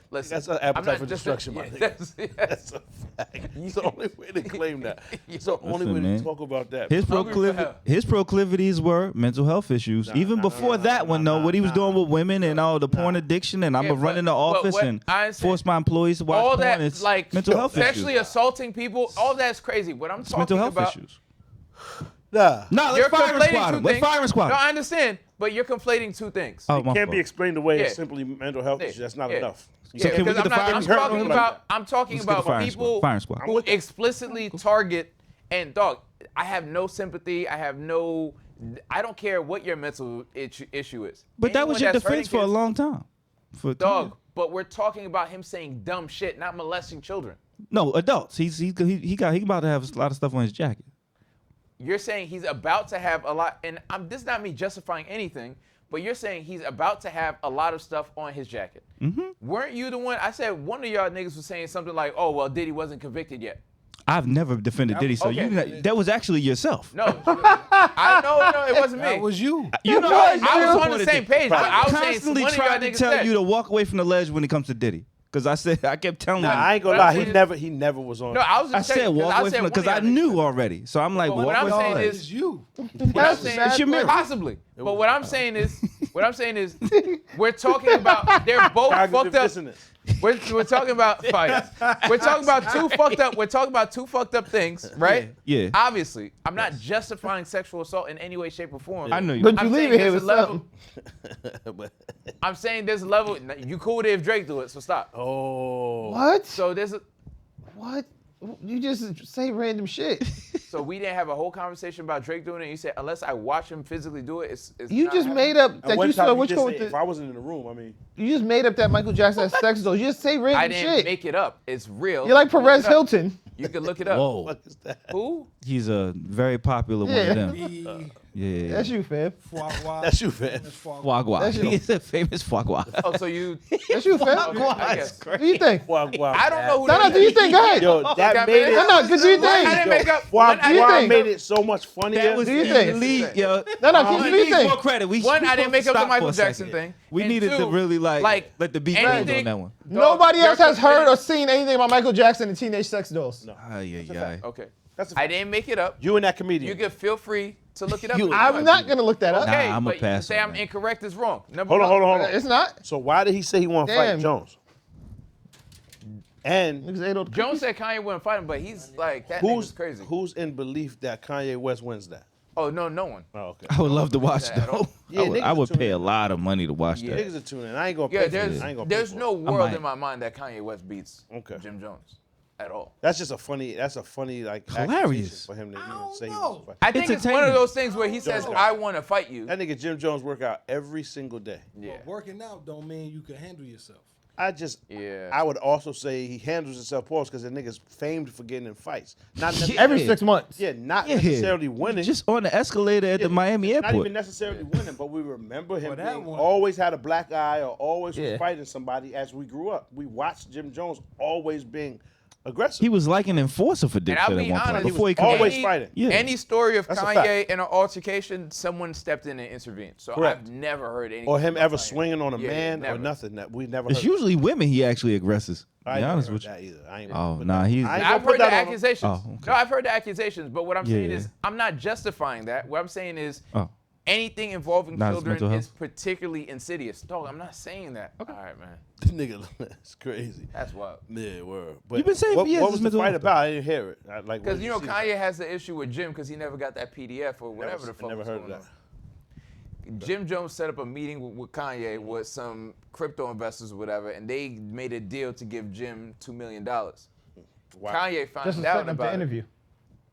Listen, That's an I'm appetite not for just- destruction, my yeah, nigga. that's- That's a fact. It's the only way to claim that. It's the only Listen, way man. to talk about that. His proclivities were mental health issues. Even before that one, though, what he was doing with women and all the porn addiction, and I'm Yeah, gonna run but- in the but office what and I understand- force my employees to watch all porn. that, It's like mental health sexually issues. assaulting people, all that's crazy. What I'm It's talking mental health about. issues. Nah. No, You're let's fire and conflating squad two him. Let's things. fire and squad No, him. I understand, but you're conflating two things. Oh, my Can't be fault. explained away as Yeah. simply mental health Yeah. issues. That's not Yeah. enough. So can we because get the fire I'm and squad? talking Like about that. I'm talking Let's get the about fire and people squad. Fire and squad. who explicitly target and dog. I have no sympathy. I don't care what your mental issue is. But that was Anyone your that's defense hurting for a kids- long time. For dog. But we're talking about him saying dumb shit, not molesting children. No, adults. He about to have a lot of stuff on his jacket. You're saying he's about to have a lot, and this is not me justifying anything, but you're saying he's about to have a lot of stuff on his jacket. Mm-hmm. Weren't you the one? I said one of y'all niggas was saying something like, "Oh, well, Diddy wasn't convicted yet." I've never defended Diddy, so okay. that was actually yourself. No, I know it wasn't me. That was you. You know, I was on the same page, but I was saying constantly one of y'all trying to niggas tell said. you to walk away from the ledge when it comes to Diddy, because I kept telling Nah, you. I ain't gonna But lie. I'm He never was on. No, I was I just said saying, walk away from it because I knew already. So I'm like, But what walk I'm away saying from is- it. It's you. What I'm saying, It's your mirror. possibly. But what I'm saying is, we're talking about they're both Cognitive fucked up. dissonance. We're talking about fights. We're talking about two fucked up. We're talking about two fucked up things, right? Yeah. Obviously, I'm not justifying sexual assault in any way, shape, or form. I know you. But you I'm leave saying it here there's with a level. something. I'm saying there's a level. You cool with it if Drake do it, so stop. Oh. What? So there's a. What? You just say random shit. So we didn't have a whole conversation about Drake doing it. You said unless I watch him physically do it, it's You not just happening. made up that you saw which one. If I wasn't in the room, I mean, You just made up that Michael Jackson had sex dolls. You just say random I didn't shit. make it up. It's real. You're like Look Perez it up. Hilton. You can look it up. Whoa. what is that? Who? He's a very popular one of them. Yeah. That's you, fam. That's you, fam. Foie gras. That's you. He's a famous foie gras. Oh, so you? That's you, fam. Okay, I guess. What do you think? Wow, wow. I don't know who. No, that do you is. think? Go ahead. Yo, that Got made made it. up. No, because do you I didn't think? make up. Wow, one, I didn't wow think? made it so much funnier. That was Do you think? elite, yo. No, because We do you need more think? credit. We One, I didn't make up the stop Michael for a Jackson second. thing. We And needed to two, really let the beat run anything- on that one. Nobody else has heard or you're- seen anything about Michael Jackson and teenage sex dolls. No. Yeah. Okay. That's a I fact. didn't make it up. You and that comedian. You can feel free to look it up. You- if you I'm want not to. gonna look that up. Okay, Nah, I'ma but pass to say on I'm that. incorrect is wrong. Hold on. It's not. So why did he say he want to Damn. fight Jones? And Niggas ate all the Jones cookies. said Kanye wouldn't fight him, but he's like that nigga's crazy. who's in belief that Kanye West wins that? Oh no one. Oh, okay. I would love to watch that at all. though. Yeah, I niggas would tune pay in. a lot of money to watch that. Niggas are tuning in. I ain't gonna pay Yeah, for this. there's I ain't gonna pay there's for no it. world might. in my mind that Kanye West beats Okay. Jim Jones at all. That's just a funny. That's a funny like Hilarious. accusation for him to even don't say he know. wants to fight. I think it's one of Entertaining. those things where he says, Jones. "I want to fight you." That nigga Jim Jones work out every single day. Yeah. Working out don't mean you can handle yourself. Yeah. I would also say he handles himself poorly because the nigga's famed for getting in fights. Not Every 6 months. Yeah, not necessarily winning. Just on the escalator at the Miami Not airport. even necessarily winning, but we remember him that being, one- always had a black eye or always was Yeah. fighting somebody as we grew up. We watched Jim Jones always being aggressive. He was like an enforcer for Dipset And I'll at be one point honest, before he was always could. fighting. Yeah. Any story of That's a Kanye fact. in an altercation, someone stepped in and intervened. So Correct. I've never heard anything. or him about ever Kanye. swinging on a Yeah, man or never. nothing. That we never It's heard. usually women he actually aggresses. To I be ain't honest never with heard you. that either. I ain't Oh, but nah, he's- I ain't I've gonna put heard the that on him. accusations. Oh, okay. No, I've heard the accusations. But what I'm saying Yeah. is, I'm not justifying that. What I'm saying is, Oh. anything involving Not his children mental health? is particularly insidious. Dog, I'm not saying that. All right, man. This nigga, that's crazy. That's wild. Yeah, word. But You've been saying what, for years what it's was the mental fight health. about? I didn't hear it. Like, Because, you know, Kanye has the issue with Jim because he never got that PDF or whatever the fuck I never was heard of going that. on. Jim Jones set up a meeting with Kanye with some crypto investors or whatever, and they made a deal to give Jim $2 million. Wow. Kanye found Just to out set up the about it. interview.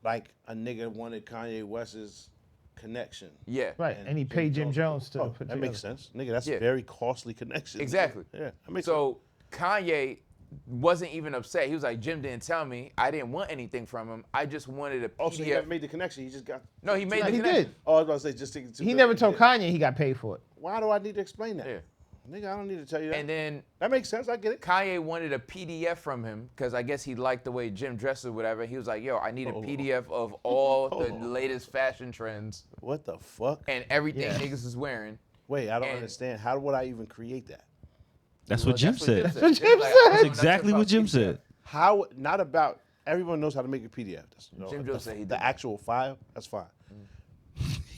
Like a nigga wanted Kanye West's connection. Yeah. Right. And he paid Jim Jones to Oh, put that together. makes sense. Nigga, that's Yeah. a very costly connection. Exactly. Yeah, that makes sense. So Kanye wasn't even upset. He was like, Jim didn't tell me. I didn't want anything from him. I just wanted a Oh, so he PDF. never made the connection. He just got. No, he made No, the he connection. did. Oh, I was about to say just to. He never told Kanye he got paid for it. Why do I need to explain that? Yeah. Nigga, I don't need to tell you that. And then That makes sense. I get it. Kanye wanted a PDF from him because I guess he liked the way Jim dresses or whatever. He was like, yo, I need a PDF of all the latest fashion trends What the fuck? and everything niggas is wearing. Wait, I don't and- understand. How would I even create that? That's what Jim said. what Jim Like, said. That's "Oh, exactly about what Jim PDF." said. How? Not about. Everyone knows how to make a PDF. That's, Jim Jones said he did. the actual file. That's fine.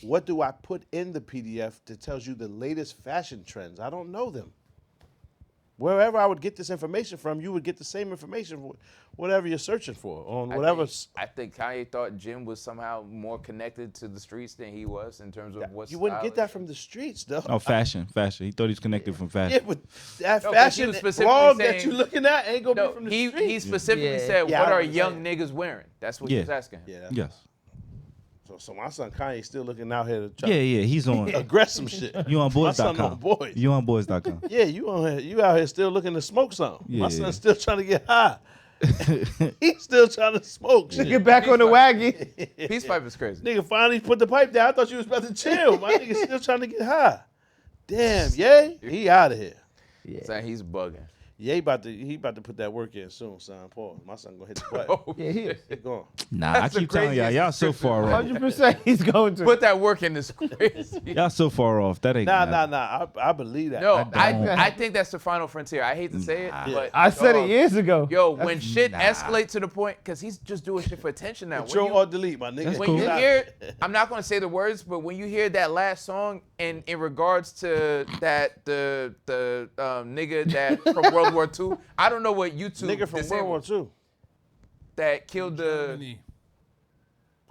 What do I put in the PDF that tells you the latest fashion trends? I don't know them. Wherever I would get this information from, you would get the same information for whatever you're searching for on whatever. I think Kanye thought Jim was somehow more connected to the streets than he was in terms of what You wouldn't get style that from the streets, though. Oh, fashion. He thought he was connected from Yeah, fashion. but that No, 'cause he fashion was specifically blog that saying- you're looking at ain't gonna No, be from the he streets. specifically Yeah. said, Yeah, what I are know what young you're niggas wearing? That's what Yeah. he was asking him. Yeah, Yes. so my son Kanye still looking out here to try Yeah, he's on. to aggress some shit. You on My son boys.com. on boys. You on boys.com. Yeah, you on here, you out here still looking to smoke something. My Yeah. son's still trying to get high. He's still trying to smoke shit. Get back on the wagon. Peace pipe is crazy. Nigga finally put the pipe down. I thought you was about to chill. My nigga still trying to get high. Damn, yay. He out of here. Saying he's bugging. Yeah, he about to put that work in soon, son. Paul, my son gonna hit the button. Yeah, he is. Keep going. Nah, I That's the keep telling y'all, craziest y'all so far off. 100% he's going to. Put that work in this crazy. Y'all so far off. That ain't Nah. gonna happen. I believe that. No, don't. I think that's the final frontier. I hate to say it, but I said dog, it years ago. Yo, when shit escalates to the point, because he's just doing shit for attention now. Control or delete, my nigga. That's When cool. you hear, I'm not gonna say the words, but when you hear that last song, and in regards to that the nigga that from World War II, I don't know what YouTube nigga from disabled World War II. that killed the. Germany.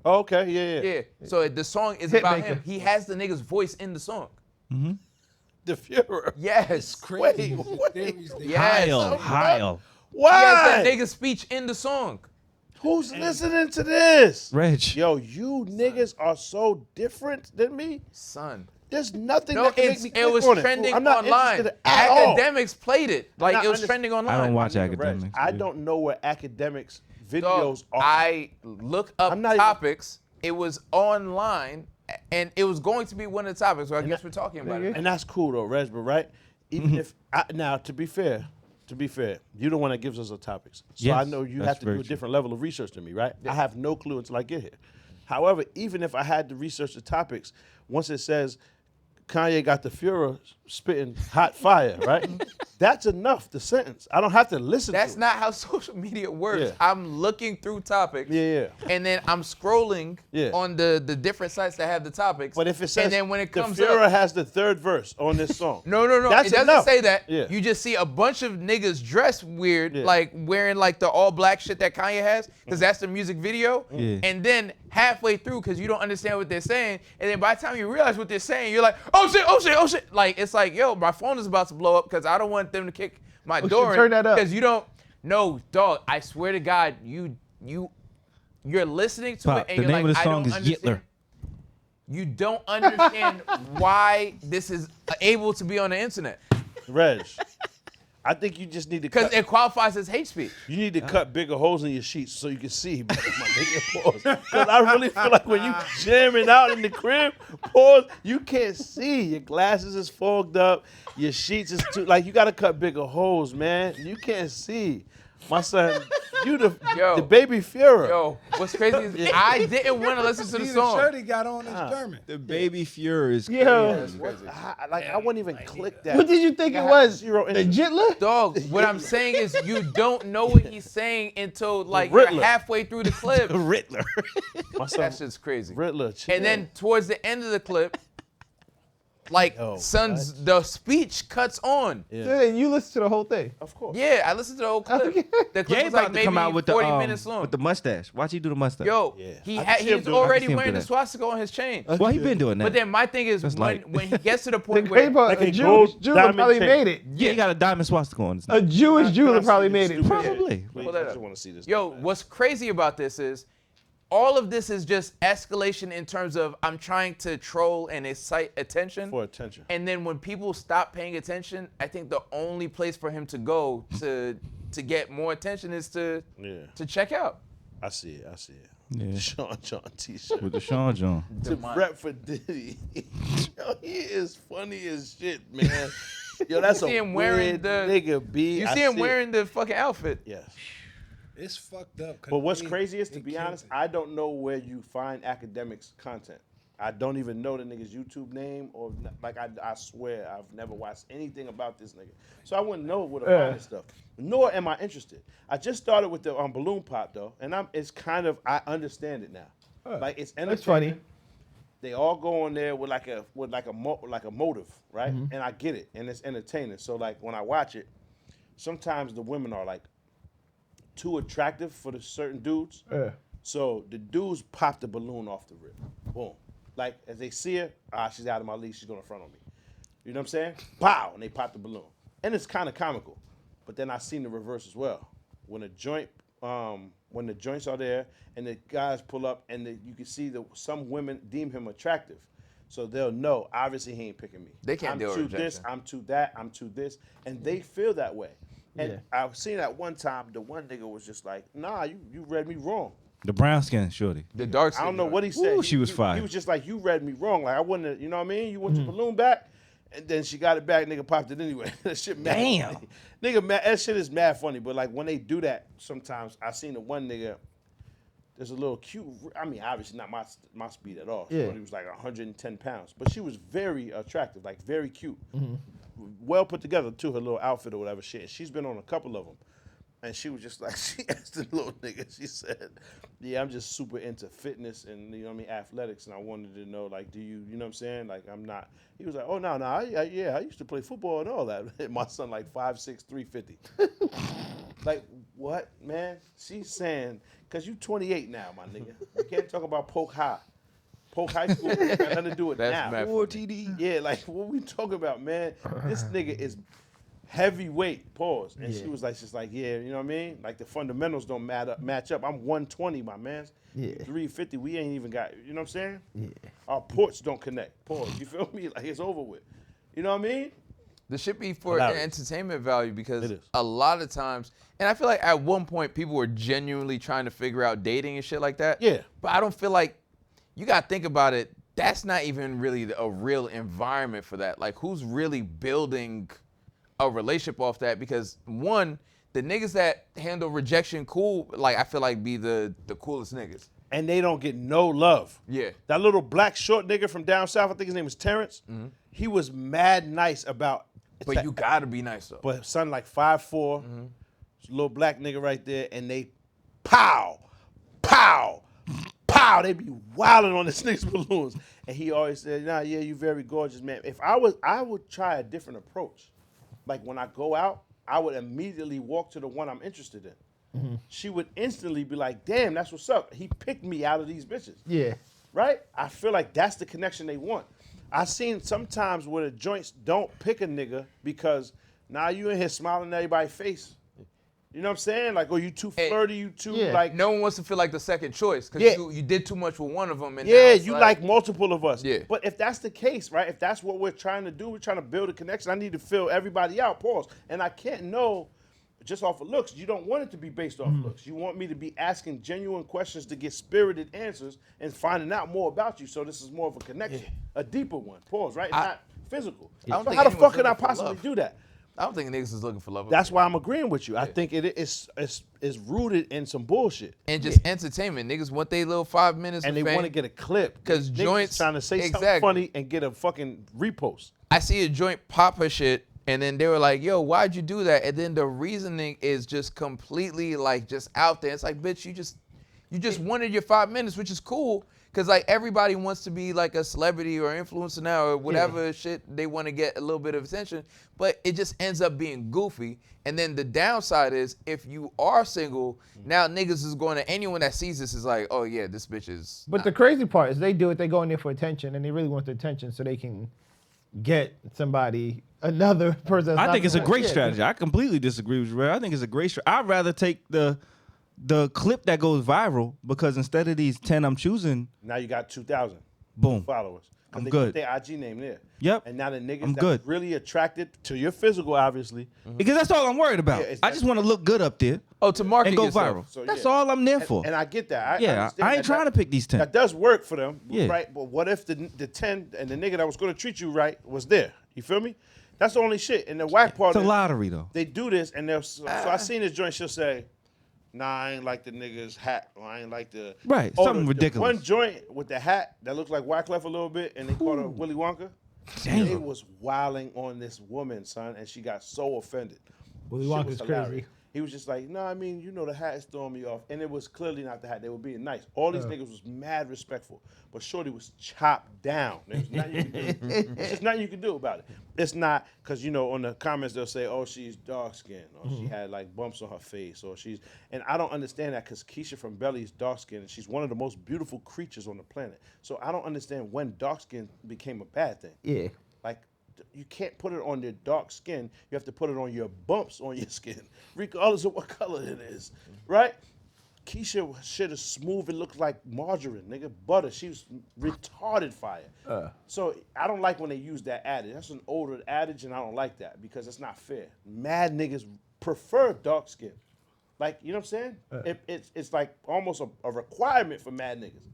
Oh, okay, yeah. Yeah, so the song is about Hitmaker. him. He has the nigga's voice in the song. The Fuhrer. Yes, Crazy. Wait. Theories they- yes. Heil. He has Why? that nigga's speech in the song. Who's listening to this? Reg. Yo, you niggas are so different than me. Son. There's nothing No, that can make me it was click on trending I'm not online. interested at all. Academics played it. Like, not it was trending online. I don't watch Reg, academics. I dude. don't know where academics videos Dog, are. I look up I'm not topics. It was online, and it was going to be one of the topics. So I guess we're talking about it. And that's cool though, Reg, but right? Even if now, to be fair, you're the one that gives us the topics. So I Yes, know you that's have to do very a true. different level of research than me, right? I have no clue until I get here. However, even if I had to research the topics, once it says Kanye got the Führer spitting hot fire, right? That's enough, the sentence. I don't have to listen That's to not how social media works. Yeah. I'm looking through topics. Yeah. And then I'm scrolling Yeah. on the different sites that have the topics. But if it says and then when it comes the Führer up, has the third verse on this song. No. That's It doesn't enough. say that. Yeah. You just see a bunch of niggas dressed weird, Yeah. like wearing like the all black shit that Kanye has, because that's the music video. Yeah. And then halfway through, because you don't understand what they're saying, and then by the time you realize what they're saying, you're like, oh shit. Like, it's like, yo, my phone is about to blow up because I don't want them to kick my door in. turn that up. Because you don't. No, dog. I swear to God, you're listening to Pop, it, and the you're name like, of the I song don't is understand. Yitler. You don't understand why this is able to be on the internet. Reg, I think you just need to Because cut. it qualifies as hate speech. You need to cut bigger holes in your sheets so you can see, my nigga. Pause. Because I really feel like when you jamming out in the crib, pause, you can't see. Your glasses is fogged up. Your sheets is too, like, you got to cut bigger holes, man. You can't see. My son, you the baby Führer. Yo, what's crazy is I didn't want to listen to the See, the song. shirt he got on is German. The baby Führer is Yo, I wouldn't even click that. what did you think I it had was? zero The interest. Jitler? Dog, what I'm saying is you don't know what he's saying until like Riddler. you're halfway through the clip. Riddler. My son, That shit's crazy. Riddler, chill. And then towards the end of the clip, like Yo, the speech cuts on. Yeah, and you listen to the whole thing. Of course. Yeah, I listened to the whole clip. The clip Jay was like about to maybe come out with 40 the minutes long. with the mustache. Watch you do the mustache. Yo, Yeah. he I can see him he's doing- I can already see him wearing do the that. swastika on his chain. Well, he been doing that. But then my thing is That's when light. he gets to the The point where paper, Like a a Jewish gold jeweler diamond probably chain. made it. Yeah, he got a diamond swastika on his A Jewish jeweler Can I probably see made this it. stupid- Probably. Wait, Hold I that just up. want to see this. Yo, what's crazy about this is all of this is just escalation in terms of I'm trying to troll and excite attention. For attention. And then when people stop paying attention, I think the only place for him to go to get more attention is to check out. I see it. I see it. Yeah. Sean t-shirt. With the Sean John. To rep for Diddy. Yo, he is funny as shit, man. Yo, that's You see a him wearing weird the- nigga, B. You I see him it. wearing the fucking outfit. Yes. It's fucked up. 'cause But what's they- crazy is, to they be killed honest, it. I don't know where you find academics content. I don't even know the nigga's YouTube name, or like I swear I've never watched anything about this nigga, so I wouldn't know where to find this stuff. Nor am I interested. I just started with the balloon pop though, and it's kind of, I understand it now. Like it's entertaining. That's funny. They all go on there with like a motive, right? And I get it, and it's entertaining. So like when I watch it, sometimes the women are like too attractive for the certain dudes. So the dudes pop the balloon off the rip. Boom. Like as they see her, she's out of my league, she's gonna front on me. You know what I'm saying? Pow, and they pop the balloon. And it's kind of comical. But then I've seen the reverse as well. When the joints are there and the guys pull up and you can see some women deem him attractive. So they'll know, obviously he ain't picking me. They can't deal with I'm too this, rejection. I'm too that, I'm too this. And they feel that way. And I've seen that one time, the one nigga was just like, nah, you read me wrong. The brown skin shorty. The dark I skin. don't know what he said. Ooh, she was fire. He was just like, you read me wrong. Like I wouldn't have, you know what I mean? You want your balloon back? And then she got it back, nigga popped it anyway. That shit mad. Damn. Nigga, mad, that shit is mad funny. But like when they do that, sometimes I seen the one nigga, there's a little cute, I mean, obviously not my speed at all. Yeah. He was like 110 pounds. But she was very attractive, like very cute. Well put together too, her little outfit or whatever shit. She's been on a couple of them. And she was just like, she asked the little nigga, she said, yeah, I'm just super into fitness and, you know what I mean, athletics. And I wanted to know, like, do you know what I'm saying? Like, I'm not. He was like, oh, no, I used to play football and all that. My son, like, 5'6", 350. Like, what, man? She's saying, because you 28 now, my nigga. You can't talk about Polk High. Polk High School has nothing to do with That's now. mad funny. Yeah, like, what we talking about, man? This nigga is heavyweight, pause. And she was like, yeah, you know what I mean? Like the fundamentals don't match up. I'm 120, my man. Yeah. 350, we ain't even got, you know what I'm saying? Yeah. Our ports don't connect, pause. You feel me? Like it's over with. You know what I mean? This should be for entertainment value because a lot of times, and I feel like at one point people were genuinely trying to figure out dating and shit like that. Yeah. But I don't feel like, you got to think about it, that's not even really a real environment for that. Like who's really building a relationship off that? Because one, the niggas that handle rejection cool, like I feel like be the coolest niggas. And they don't get no love. Yeah. That little black short nigga from down south, I think his name was Terrence, he was mad nice about. But you gotta be nice though. But son like 5'4", little black nigga right there, and they pow, pow, pow. They be wilding on this nigga's balloons. And he always said, nah, yeah, you very gorgeous, man. If I would try a different approach. Like when I go out, I would immediately walk to the one I'm interested in. She would instantly be like, damn, that's what's up. He picked me out of these bitches. Yeah. Right? I feel like that's the connection they want. I seen sometimes where the joints don't pick a nigga because now you in here smiling in everybody's face. You know what I'm saying? Like, oh, you too flirty, you too like. No one wants to feel like the second choice because you did too much with one of them. And you like multiple of us. Yeah. But if that's the case, right? If that's what we're trying to do, we're trying to build a connection. I need to fill everybody out. Pause. And I can't know just off of looks. You don't want it to be based off looks. You want me to be asking genuine questions to get spirited answers and finding out more about you. So this is more of a connection, a deeper one. Pause. Right? Not physical. I don't So think how the fuck anyone's can I looking for possibly love. do that? I don't think niggas is looking for love. That's why I'm agreeing with you. I think it's rooted in some bullshit. And just entertainment. Niggas want their little 5 minutes And of they fame. want to get a clip. Because Niggas joints trying to say something funny and get a fucking repost. I see a joint pop her shit, and then they were like, yo, why'd you do that? And then the reasoning is just completely like just out there. It's like, bitch, you just wanted your 5 minutes, which is cool. Cause like everybody wants to be like a celebrity or influencer now or whatever shit they want to get a little bit of attention, but it just ends up being goofy. And then the downside is if you are single, now niggas is going to anyone that sees this is like, oh yeah, this bitch is. But the crazy part is they do it. They go in there for attention, and they really want the attention so they can get somebody, another person. I think it's a great strategy. I completely disagree with you, Ray. I think it's a great strategy. I'd rather take the clip that goes viral because instead of these 10 I'm choosing, now you got 2,000 boom followers. I'm they good. Put their IG name there. Yep. And now the niggas I'm that's good. really attracted to your physical, obviously. Because that's all I'm worried about. Yeah, I just want to look good up there. Oh, to market and go yourself. viral. So, that's all I'm there for. And I get that. I yeah, understand I ain't trying to pick these 10. That does work for them, Yeah. right? But what if the 10 and the nigga that was going to treat you right was there? You feel me? That's the only shit. And the whack part It's a is lottery, though. they do this, and they'll. So I seen this joint. She'll say, "Nah, I ain't like the nigga's hat. Or I ain't like the Something ridiculous. One joint with the hat that looked like Wyclef a little bit, and they called her Willy Wonka. Damn. They was wilding on this woman, son, and she got so offended. Willy Shit Wonka's was crazy. hilarious. He was just like, no, I mean, you know, the hat is throwing me off. And it was clearly not the hat. They were being nice. All these niggas was mad respectful. But Shorty was chopped down. There's nothing you can do. There's just nothing you can do about it. It's not, because, you know, on the comments they'll say, oh, she's dark-skinned, or she had, like, bumps on her face, or she's, and I don't understand that because Keisha from Belly is dark-skinned, and she's one of the most beautiful creatures on the planet. So I don't understand when dark-skin became a bad thing. Yeah. Like, you can't put it on your dark skin. You have to put it on your bumps on your skin, regardless of what color it is, right? Keisha shit is smooth. It looks like margarine, nigga, butter. She was retarded fire. So I don't like when they use that adage. That's an older adage, and I don't like that because it's not fair. Mad niggas prefer dark skin. Like, you know what I'm saying? It's like almost a requirement for mad niggas.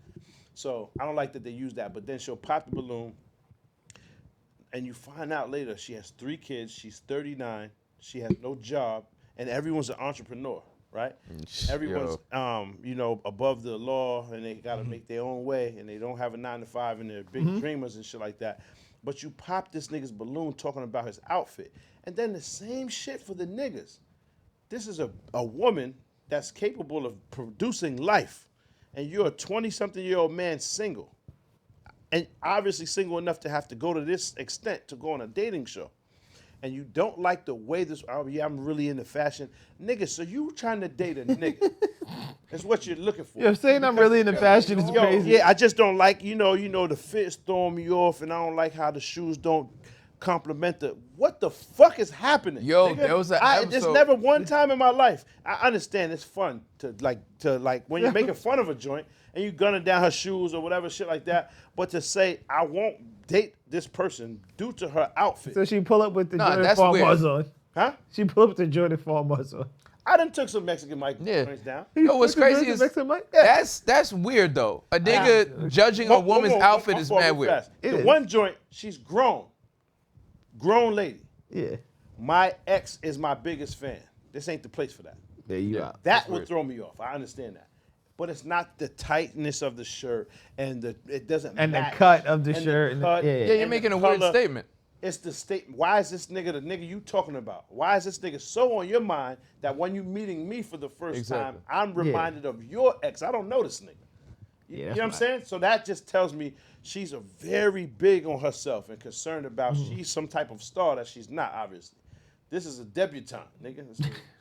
So I don't like that they use that. But then she'll pop the balloon. And you find out later she has 3 kids, she's 39, she has no job, and everyone's an entrepreneur, right? Everyone's, you know, above the law, and they got to make their own way, and they don't have a 9-to-5, and they're big dreamers and shit like that. But you pop this nigga's balloon talking about his outfit. And then the same shit for the niggas. This is a woman that's capable of producing life, and you're a 20-something-year-old man single. And obviously single enough to have to go to this extent to go on a dating show. And you don't like the way this, oh yeah, I'm really into fashion. Nigga, so you trying to date a nigga. That's what you're looking for. You're saying I'm really into fashion is crazy. Yeah, I just don't like, you know, the fit's throwing me off, and I don't like how the shoes don't compliment the. What the fuck is happening? Yo, nigga? there was an There's episode- never one time in my life. I understand it's fun to like when you're making fun of a joint and you gunning down her shoes or whatever shit like that. But to say I won't date this person due to her outfit. So she pull up with the Nah, Jordan that's Farmers weird. on. Huh? She pull up with the Jordan Farmers on. I done took some Mexican Mike Yeah. joints down. Yo, what's crazy is Mexican Mike? that's weird though. A nigga judging a woman's outfit is mad weird. Fast. It The is. one joint, she's grown lady. Yeah. My ex is my biggest fan. This ain't the place for that. There you are. That would throw me off. I understand that. But it's not the tightness of the shirt and it doesn't And match. the cut of the And shirt. and the- cut. yeah. Yeah, you're And making the a weird color. statement. It's the statement. Why is this nigga the nigga you talking about? Why is this nigga so on your mind that when you meeting me for the first time, I'm reminded of your ex? I don't know this nigga. You know what I'm saying? So that just tells me she's a very big on herself and concerned about she's some type of star that she's not, obviously. This is a debutante, nigga.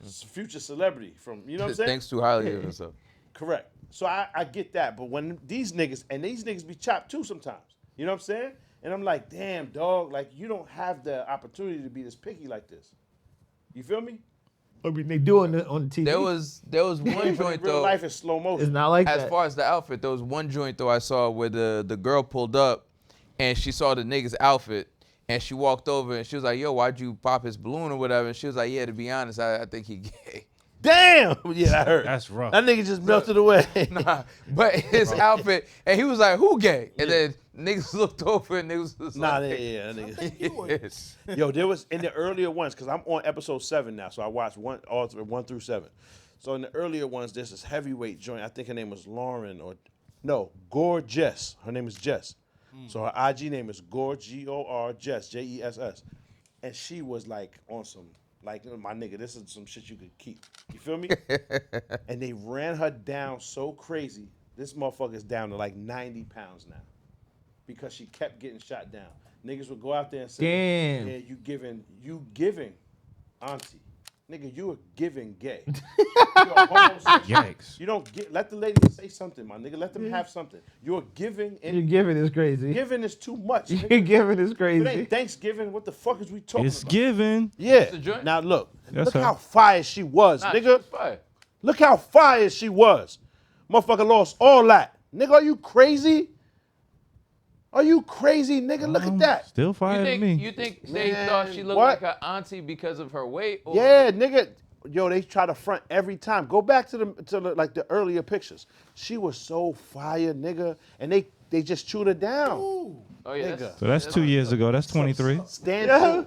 It's a future celebrity from, you know what I'm saying? Thanks too highly of himself. Correct. So I get that. But when these niggas be chopped too sometimes. You know what I'm saying? And I'm like, damn, dog, like you don't have the opportunity to be this picky like this. You feel me? I mean, they do on the TV. There was one joint Real though. life is slow motion. It's not like As that. far as the outfit, there was one joint though I saw where the girl pulled up and she saw the nigga's outfit and she walked over and she was like, yo, why'd you pop his balloon or whatever? And she was like, yeah, to be honest, I think he gay. Damn! Yeah, I heard. That's rough. That nigga just melted away. Nah, but his outfit, and he was like, who gay? And then niggas looked over and niggas was Nah, like, that nigga. yes. Yo, there was in the earlier ones, because I'm on episode 7 now, so I watched one through 7. So in the earlier ones, there's this heavyweight joint. I think her name was Lauren Gorgeous. Her name is Jess. So her IG name is Gor Jess, Jess. And she was like on some, like, my nigga, this is some shit you could keep. You feel me? And they ran her down so crazy. This motherfucker's down to like 90 pounds now because she kept getting shot down. Niggas would go out there and say, Damn. yeah, you giving auntie. Nigga, you are giving gay. Yikes. You don't get, let the lady say something, my nigga. Let them have something. You're giving. You're giving is crazy. Giving is too much. You're Nigga. giving is It crazy. ain't Thanksgiving. What the fuck is we talking It's about? given. Yeah. the joint? Now look. That's Look her. how fire she was, Nah, nigga. she's fire. Look how fire she was. Motherfucker lost all that. Nigga, are you crazy? Are you crazy, nigga? Look at that. Still fire to me. You think they Man, thought she looked what? like her auntie because of her weight? Or Yeah, nigga. Yo, they try to front every time. Go back to the earlier pictures. She was so fire, nigga, and they just chewed her down. Oh yeah. Nigga. So that's 2 years ago. That's 23. Stand Yeah.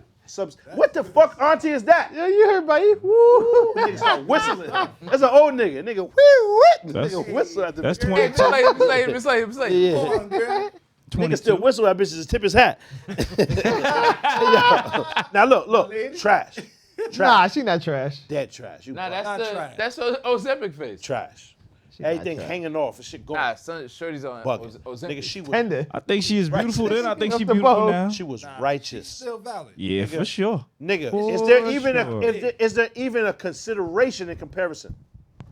what the fuck, auntie, is that? Yeah, you heard, buddy. Woo. Nigga start whistling. That's an old nigga. Nigga, whoo, That's- nigga whistle at the That's beginning. 20. It's like. Yeah. Come on, girl. Nigga still whistle at bitches, tip his hat. Now look, trash. Nah, she not trash. Dead trash. You Nah, Not that's trash. that's Ozempic face. trash. not Everything trash. hanging off and shit going. Nah, shorty's on Bugging. Ozempic. Nigga, she was Tender. I think she is beautiful then. I think Off she the beautiful boat. now. she was righteous. Still valid. Yeah, for sure. Nigga, For is there even sure. is there even a consideration in comparison?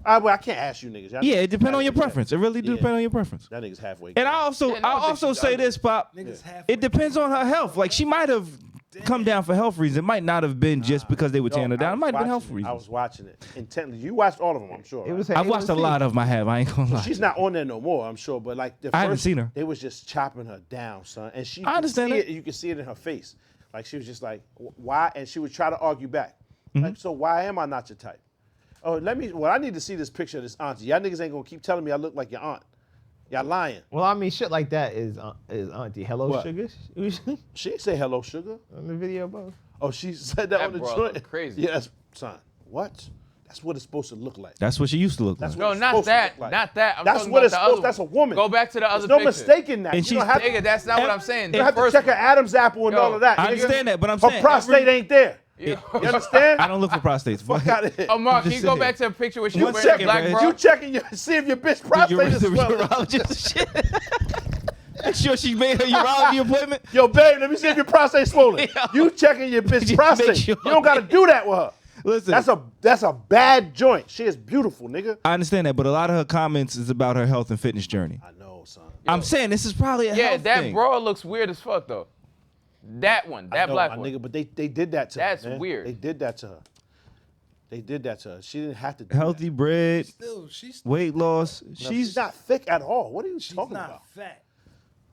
Well, I can't ask you niggas. Y'all- Yeah, it depends on your preference. It really do Yeah. depend on your preference. That nigga's halfway. And I also Yeah, no, I think she's say ugly. this, Pop. Niggas halfway. It depends on her health. Like she might have come down for health reasons. It might not have been just because they were tearing her down. It might have been health I reasons. was watching it intently. You watched all of them, I'm sure. It was. right? I've watched a lot of them. I have. I ain't gonna lie. She's not on there no more, I'm sure. But like the I haven't first, seen her. They was just chopping her down, son. And she, I understand could see it. it. You could see it in her face. Like she was just like, why? And she would try to argue back. Mm-hmm. Like, so why am I not your type? Oh, I need to see this picture of this auntie. Y'all niggas ain't gonna keep telling me I look like your aunt. Y'all lying. Well, I mean, shit like that is Auntie Hello What? Sugar She didn't say hello, sugar. on the video, bro. Oh, she said that on the broad joint. look crazy. Yeah, that's son. What? That's what it's supposed to look like. That's what she used to look That's like. what No, it's not supposed to that. look like. Not that. I'm That's talking what about it's the supposed. other That's a one. woman. Go back to the other There's no picture. mistaking that. And You she's- don't have to, Nigga, that's not what I'm saying. you don't have to First check her Adam's apple and Yo, all of that. I nigga. understand that, but I'm Her saying prostate ain't there. Yeah. You understand? I don't look for prostates. Fuck out of here. Oh, Mark, can Just you go saying. back to a picture where she One wearing a second, black man. bra? You checking see if your bitch prostate is The swelling. urologist and shit. Make sure she made her urology appointment. Yo, babe, let me see if your prostate swollen. You checking your bitch Just prostate. make sure. You don't gotta do that with her. Listen, That's a bad joint. She is beautiful, nigga. I understand that, but a lot of her comments is about her health and fitness journey. I know, son. I'm saying this is probably a Yeah, health that thing. bra looks weird as fuck though. That one, that No, black my one. nigga, but they did that to her. That's man. weird. They did that to her. They did that to her. She didn't have to do Healthy that. bread, She's weight loss. No, She's not thick at all. What are you talking not about? fat.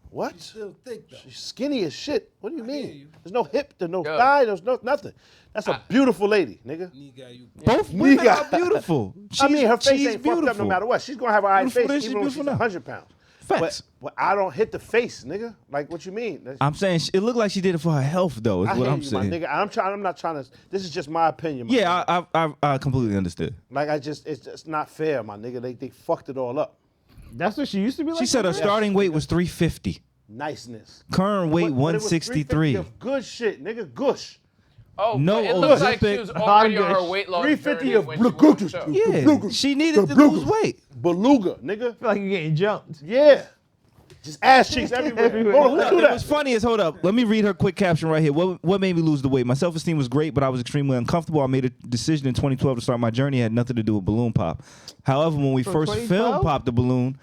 What? She's still thick though. She's skinny as shit. What do you hear mean? you. There's no hip, there's no Yo. thigh, there's no nothing. That's a beautiful lady, nigga. Nigga, you both women Nigga. are beautiful. I mean, her face she's ain't fucked up no matter what. She's gonna have her eye Beautiful face then, she's even when she's beautiful now. 100 pounds. Facts. But I don't hit the face, nigga. Like, what you mean? I'm saying it looked like she did it for her health, though. Is I what hear I'm you, saying. my nigga. I'm not trying to. This is just my opinion. My Yeah, nigga. I completely understood. Like, it's just not fair, my nigga. They fucked it all up. That's what she used to be like. She said her starting weight was 350. Niceness. Current weight But it was 163. 350 of good shit, nigga. Gush. Oh, No but it looks like she Ozempic, was already on her Bondage. weight loss 350 journey of when she was on the show. Yeah, she needed to lose weight. Beluga, nigga. I feel like you're getting jumped. Yeah. Just ass cheeks everywhere. Everywhere. Hold on, let's do It that. was funny as hold up. Let me read her quick caption right here. What made me lose the weight? My self-esteem was great, but I was extremely uncomfortable. I made a decision in 2012 to start my journey. It had nothing to do with balloon pop. However, when we From first 2012? filmed Pop the Balloon,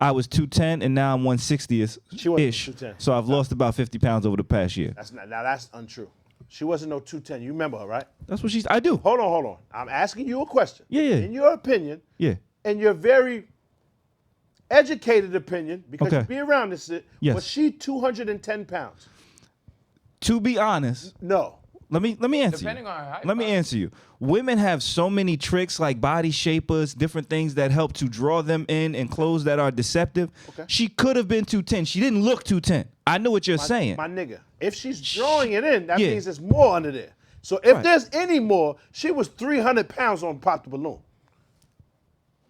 I was 210 and now I'm 160ish. She wasn't 210. So I've lost about 50 pounds over the past year. That's untrue. She wasn't no 210. You remember her, right? That's what I do. Hold on. I'm asking you a question. Yeah. In your opinion, Yeah. and your very educated opinion, because Okay. you be around this shit, Yes. was she 210 pounds? To be honest, No. let me answer Depending you. on her height, Let me answer you. Women have so many tricks like body shapers, different things that help to draw them in and clothes that are deceptive. Okay. She could have been 210. She didn't look 210. I know what you're saying. My nigga, if she's drawing it in, that Yeah. means there's more under there. So if Right. there's any more, she was 300 pounds on Pop the Balloon.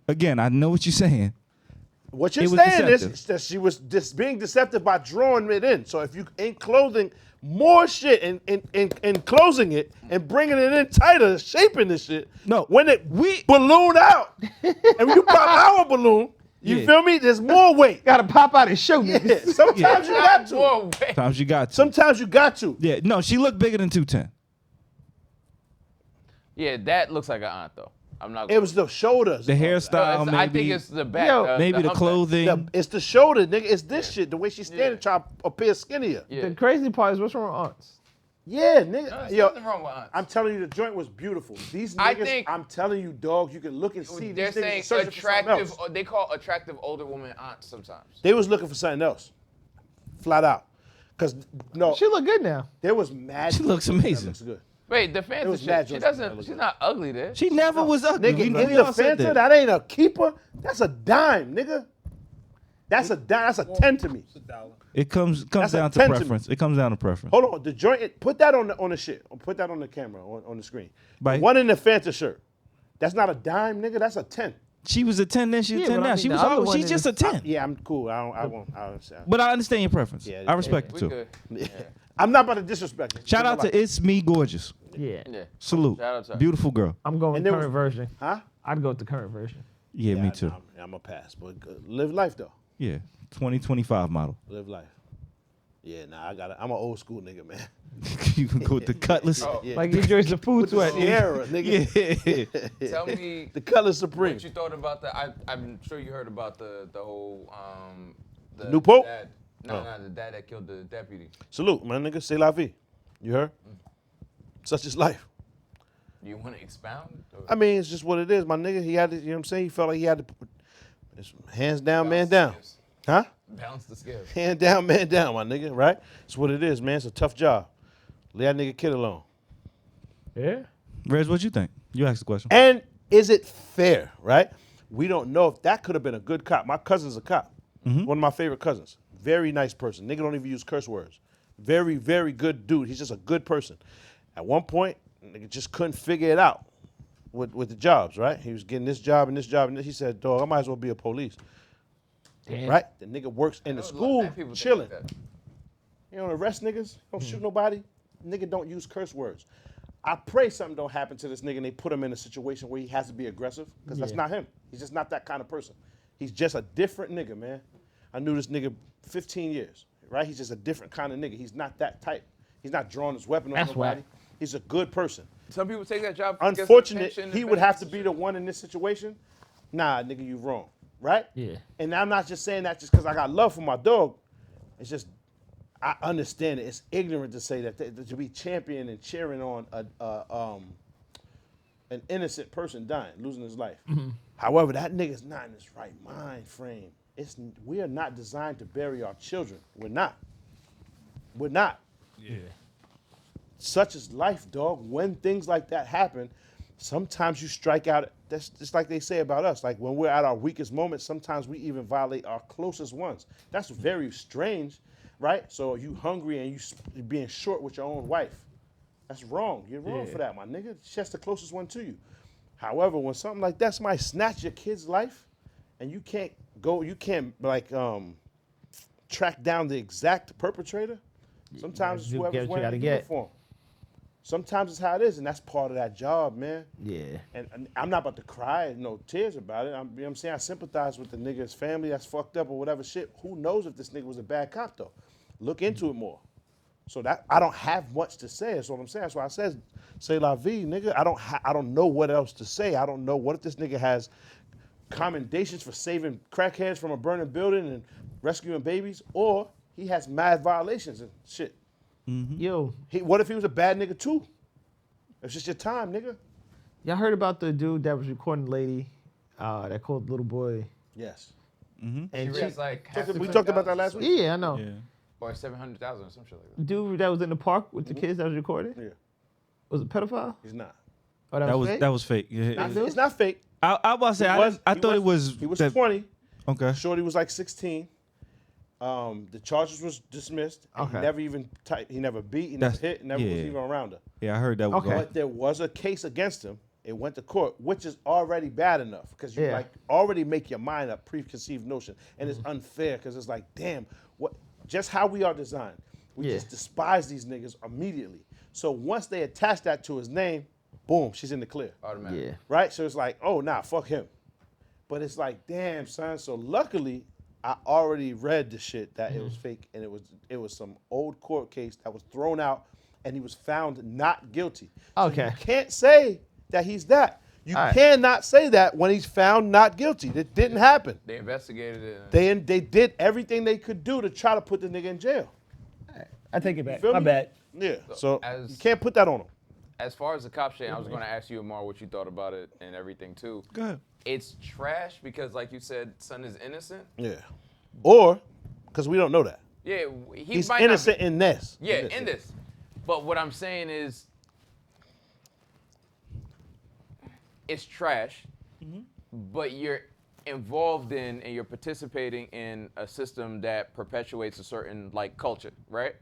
Again, I know what you're saying. What you're It was saying deceptive. is that she was being deceptive by drawing it in. So if you ain't clothing more shit and closing it and bringing it in tighter, shaping this shit, No, when it balloon out, and when you pop our balloon, you Yeah. feel me? There's more weight. Gotta pop out and show Yeah, niggas. sometimes you got to. Whoa, wait. Sometimes you got to. Sometimes you got to. Yeah, no, she looked bigger than 210. Yeah, that looks like an aunt though. I'm not. It was the shoulders. The hairstyle, maybe. I think it's the back. Yo, maybe the humpback. clothing. It's the shoulder, nigga. It's this shit. The way she's standing, trying to appear skinnier. Yeah. The crazy part is what's wrong with aunts? Yeah, nigga. There's Yo, nothing wrong with aunts. I'm telling you, the joint was beautiful. These I niggas, think- I'm telling you, dog, you can look and see. They're These niggas saying are searching for something attractive. else. They call attractive older women aunts sometimes. They was looking for something else, flat out. Cause no, She look good now. there was mad. She looks that amazing. Looks good. Wait, the Fanta was shit. mad She Jones doesn't. that She's look not ugly there. She never was ugly. Nigga, We in the all said Fanta, that ain't a keeper. That's a dime, nigga. That's a dime. That's a 10 to me. It's $1. It comes That's a down to 10 to me. preference. It comes down to preference. Hold on, the joint. Put that on the shit. Put that on the camera on the screen. Right. One in the Fanta shirt. That's not a dime, nigga. That's a 10. She was a 10 then, she's a Yeah, 10 but I now. mean, She the was other always, one she's just is- a 10. Yeah, I'm cool. I won't. But I understand your preference. Yeah, I respect We it too. good. Yeah. I'm not about to disrespect it. Shout out to It's Me Gorgeous. Yeah. Yeah. Salute. Shout out to her. Beautiful girl. I'm going And with there current version. Huh? I'd go with the current version. Yeah, me too. I'm a pass, but live life though. Yeah, 2025 model. Live life. Yeah, nah, I'm an old school nigga, man. You can go with the Cutlass. Yeah. Like you enjoys the food sweat. Sierra, nigga. Yeah. Tell me The color supreme. what you thought about the. I'm sure you heard about the whole the New Pope? Dad, no, the dad that killed the deputy. Salute, my nigga. C'est la vie. You heard? Such is life. You want to expound? Or- I mean, it's just what it is, my nigga. He had to, you know what I'm saying? He felt like he had to put his hands down, man down. Huh? Balance the scales. Hand down, man down, my nigga, right? It's what it is, man. It's a tough job. Leave that nigga kid alone. Yeah. Rez, what you think? You asked the question. And is it fair, right? We don't know if that could have been a good cop. My cousin's a cop. One of my favorite cousins. Very nice person. Nigga don't even use curse words. Very, very good dude. He's just a good person. At one point, nigga just couldn't figure it out with the jobs, right? He was getting this job and this job, and he said, dog, I might as well be a police. Damn. Right? The nigga works in the school, Black people think chilling. like that. You don't arrest niggas, don't shoot nobody. Nigga don't use curse words. I pray something don't happen to this nigga and they put him in a situation where he has to be aggressive, because that's not him. He's just not that kind of person. He's just a different nigga, man. I knew this nigga 15 years, right? He's just a different kind of nigga. He's not that type. He's not drawing his weapon on That's nobody. whack. He's a good person. Some people take that job. because of Unfortunate, pension he and would have to benefits. be the one in this situation. Nah, nigga, you wrong, right? Yeah. And I'm not just saying that just because I got love for my dog. It's just, I understand it. It's ignorant to say that to be championing and cheering on an innocent person dying, losing his life. However, that nigga's not in his right mind frame. We are not designed to bury our children. We're not. We're not. Yeah. Such is life, dog. When things like that happen, sometimes you strike out. That's just like they say about us. Like when we're at our weakest moments, sometimes we even violate our closest ones. That's very strange, right? So you hungry and you being short with your own wife. That's wrong. You're wrong for that, my nigga. She's the closest one to you. However, when something like that, somebody snatch your kid's life, and you can't track down the exact perpetrator. Sometimes it's whoever's wearing the uniform. Sometimes it's how it is, and that's part of that job, man. Yeah. And I'm not about to cry, no tears about it. You know what I'm saying? I sympathize with the nigga's family that's fucked up or whatever shit. Who knows if this nigga was a bad cop, though? Look into it more. So that I don't have much to say. That's what I'm saying. That's why I said, say la vie, nigga. I don't know what else to say. I don't know what if this nigga has commendations for saving crackheads from a burning building and rescuing babies, or he has mad violations and shit. Yo. What if he was a bad nigga too? It's just your time, nigga. Y'all heard about the dude that was recording the lady that called the little boy? Yes. And She raised like We talked about that last week. Yeah, I know. Yeah. or 700,000 or some shit like that. Dude that was in the park with the kids that was recording? Yeah. Was it pedophile? He's not. Oh, That was fake. Yeah. It's not fake. I was about to say, I thought it was. He was 20. Okay. Shorty was like 16. The charges was dismissed. And Okay. He never even he never beat, he never hit, never was even around her. Yeah, I heard that was. Okay. But there was a case against him. It went to court, which is already bad enough because you like already make your mind up, preconceived notion, and it's unfair because it's like, damn, what? Just how we are designed, we just despise these niggas immediately. So once they attach that to his name, boom, she's in the clear. Automatic. Yeah. Right? So it's like, oh, nah, fuck him. But it's like, damn, son. So luckily, I already read the shit that it was fake, and it was some old court case that was thrown out, and he was found not guilty. So Okay. you can't say that he's that. You cannot say that when he's found not guilty. That didn't happen. They investigated it. They did everything they could do to try to put the nigga in jail. I take it back. feel My me? bad. Yeah. So as- you can't put that on him. As far as the cop shit, I was going to ask you, Amar, what you thought about it and everything, too. Go ahead. It's trash because, like you said, son is innocent. Yeah. Or because we don't know that. Yeah, He's might innocent not be, in this. Yeah, in this. But what I'm saying is, it's trash, but you're involved in and you're participating in a system that perpetuates a certain like culture, right?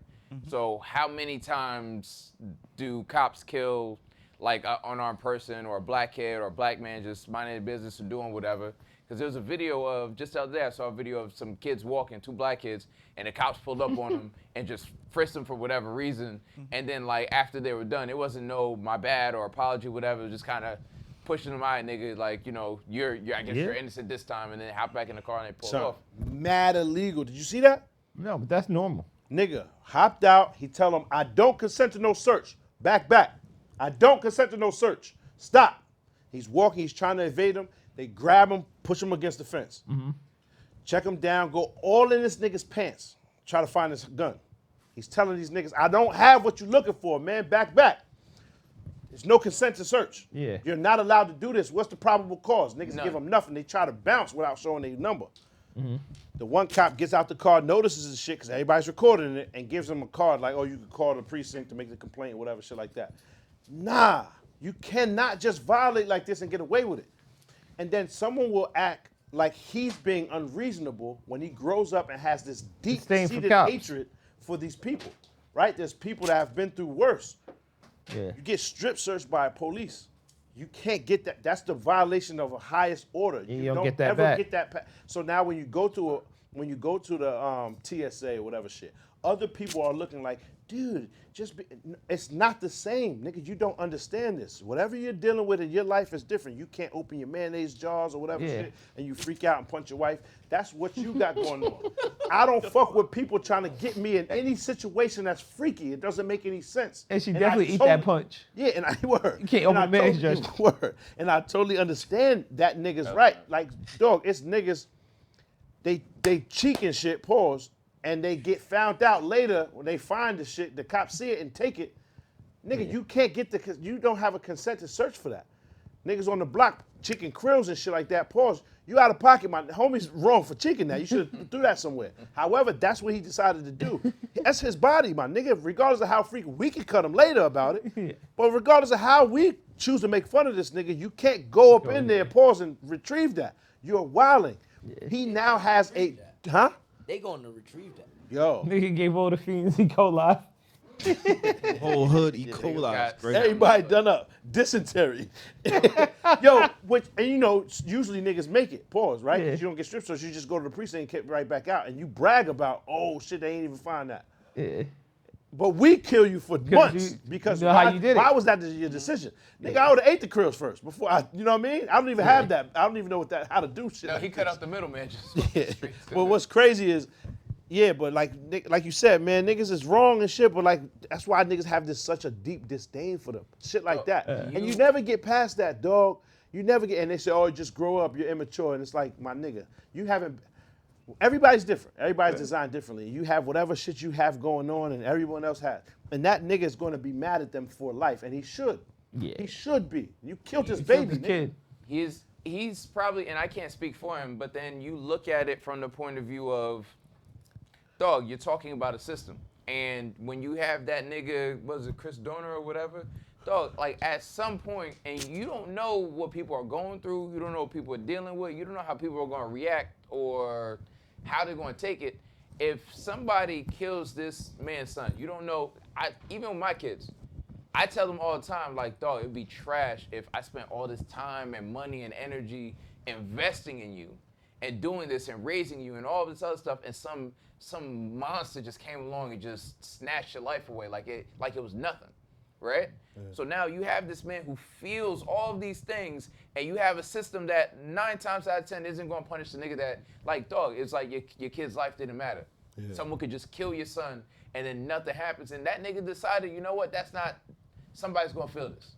So how many times do cops kill like an unarmed person or a black kid or a black man just minding their business or doing whatever? Because there was a video of, just the other day I saw a video of some kids walking, 2 black kids, and the cops pulled up on them and just frisked them for whatever reason. And then like after they were done, it wasn't no my bad or apology, whatever, it was just kind of pushing them out, nigga, like, you know, I guess you're innocent this time, and then hop back in the car and they pull off. Mad illegal. Did you see that? No, but that's normal. Nigga hopped out. He tell him, I don't consent to no search. Back. I don't consent to no search. Stop. He's walking. He's trying to evade him. They grab him, push him against the fence. Check him down, go all in this nigga's pants. Try to find his gun. He's telling these niggas, I don't have what you're looking for, man. Back. There's no consent to search. Yeah. You're not allowed to do this. What's the probable cause? Niggas give them nothing. They try to bounce without showing their number. The one cop gets out the car, notices the shit because everybody's recording it, and gives him a card like, oh, you can call the precinct to make the complaint or whatever, shit like that. Nah, you cannot just violate like this and get away with it. And then someone will act like he's being unreasonable when he grows up and has this deep-seated hatred for these people, right? There's people that have been through worse. Yeah. You get strip searched by police. You can't get that. That's the violation of a highest order. You don't get that ever back. get that. So now when you go to the TSA or whatever shit, other people are looking like, dude, it's not the same, nigga. You don't understand this. Whatever you're dealing with in your life is different. You can't open your mayonnaise jars or whatever shit, and you freak out and punch your wife. That's what you got going on. I don't fuck with people trying to get me in any situation that's freaky. It doesn't make any sense. And she definitely eat that punch. Yeah, and I word. You can't open the mayonnaise jars. Word. And I totally understand that niggas right. Like, dog, it's niggas. They cheek and shit. Pause. and they get found out later when they find the shit, the cops see it and take it. Nigga, you can't get you don't have a consent to search for that. Niggas on the block, chicken krills and shit like that, pause. You out of pocket, my homie's wrong for chicken that. You should have threw that somewhere. However, that's what he decided to do. That's his body, my nigga. Regardless of how freaking we can cut him later about it. But regardless of how we choose to make fun of this nigga, you can't go up in there, pause, and retrieve that. You're wilding. Yeah. He now has a, huh? They going to retrieve that. Yo. Nigga gave all the fiends E. coli. Whole hood E. coli. Everybody done up. Dysentery. Yo, and you know, usually niggas make it, pause, right? Because you don't get strip search, you just go to the precinct and get right back out. And you brag about, oh shit, they ain't even find that. Yeah. But we kill you for months because you know how you did why was that your decision? Nigga, I would have ate the krills first before you know what I mean? I don't even have that. I don't even know how to do shit. No, like he cut out the middle, man. Well, what's crazy is, but like you said, man, niggas is wrong and shit, but like that's why niggas have such a deep disdain for them. Shit like that. And you never get past that, dog. You never get, and they say, oh, just grow up, you're immature. And it's like, my nigga, you haven't. Everybody's different. Everybody's designed differently. You have whatever shit you have going on and everyone else has. And that nigga is going to be mad at them for life. And he should. Yeah. He should be. You killed his baby, nigga. He's probably, and I can't speak for him, but then you look at it from the point of view of, dog, you're talking about a system. And when you have that nigga, was it Chris Dorner or whatever? Dog, like at some point, and you don't know what people are going through, you don't know what people are dealing with, you don't know how people are going to react or how they're going to take it. If somebody kills this man's son, you don't know, even with my kids, I tell them all the time, like, dog, it'd be trash if I spent all this time and money and energy investing in you and doing this and raising you and all this other stuff, and some monster just came along and just snatched your life away like it was nothing, right? Yeah. So now you have this man who feels all of these things, and you have a system that 9 times out of 10 isn't going to punish the nigga that, like, dog, it's like your kid's life didn't matter. Yeah. Someone could just kill your son, and then nothing happens, and that nigga decided, you know what, that's not, somebody's going to feel this.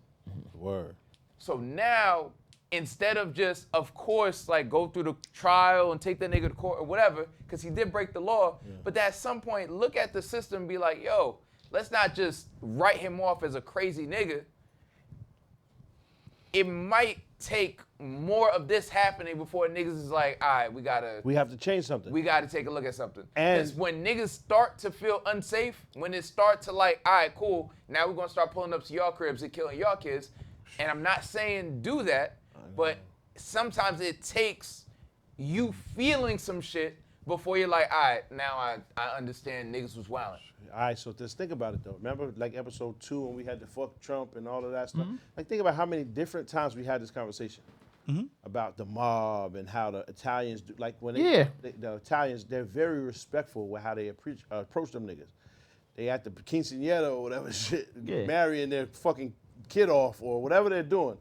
Word. So now, instead of just, of course, like go through the trial and take the nigga to court or whatever, because he did break the law, but at some point, look at the system and be like, yo, let's not just write him off as a crazy nigga. It might take more of this happening before niggas is like, all right, we have to change something. We got to take a look at something. And when niggas start to feel unsafe, when it start to like, all right, cool, now we're going to start pulling up to y'all cribs and killing y'all kids. And I'm not saying do that, but sometimes it takes you feeling some shit before you're like, all right, now I understand niggas was wildin'. All right, so just think about it though. Remember like episode 2 when we had the fuck Trump and all of that stuff? Like think about how many different times we had this conversation about the mob and how the Italians do, like when the Italians, they're very respectful with how they approach them niggas. They at the quinceañera or whatever shit, marrying their fucking kid off or whatever they're doing.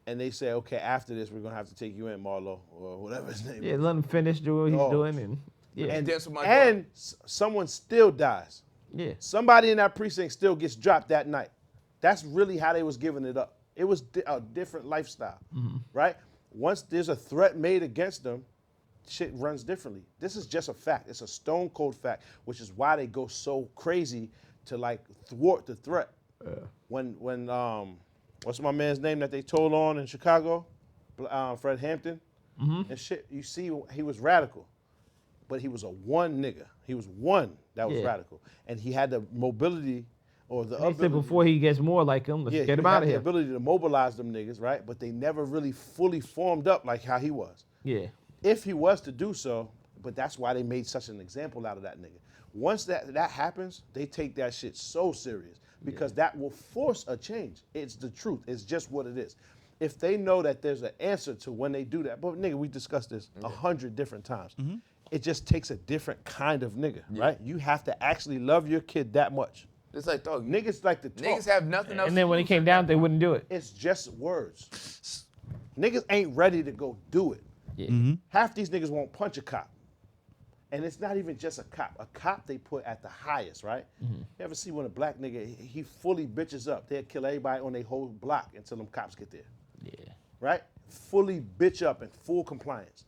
And they say, okay, after this, we're going to have to take you in, Marlo, or whatever his name is. Yeah, let him finish doing what he's doing. And someone still dies. Yeah. Somebody in that precinct still gets dropped that night. That's really how they was giving it up. It was a different lifestyle, right? Once there's a threat made against them, shit runs differently. This is just a fact. It's a stone cold fact, which is why they go so crazy to like thwart the threat. When what's my man's name that they told on in Chicago? Fred Hampton. And shit, you see, he was radical, but he was a one nigga. He was one that was radical, and he had the mobility or the ability. Before he gets more like him, let's get him out of here. The ability to mobilize them niggas, right? But they never really fully formed up like how he was. Yeah. If he was to do so, but that's why they made such an example out of that nigga. Once that happens, they take that shit so serious because that will force a change. It's the truth. It's just what it is. If they know that there's an answer to when they do that, but nigga, we discussed this 100 different times. It just takes a different kind of nigga, right? You have to actually love your kid that much. It's like, dog, niggas like to talk. Niggas have nothing else. And then when it came down, they wouldn't do it. It's just words. Niggas ain't ready to go do it. Yeah. Half these niggas won't punch a cop. And it's not even just a cop. A cop they put at the highest, right? You ever see when a black nigga, he fully bitches up, they'll kill everybody on their whole block until them cops get there. Yeah. Right? Fully bitch up and full compliance.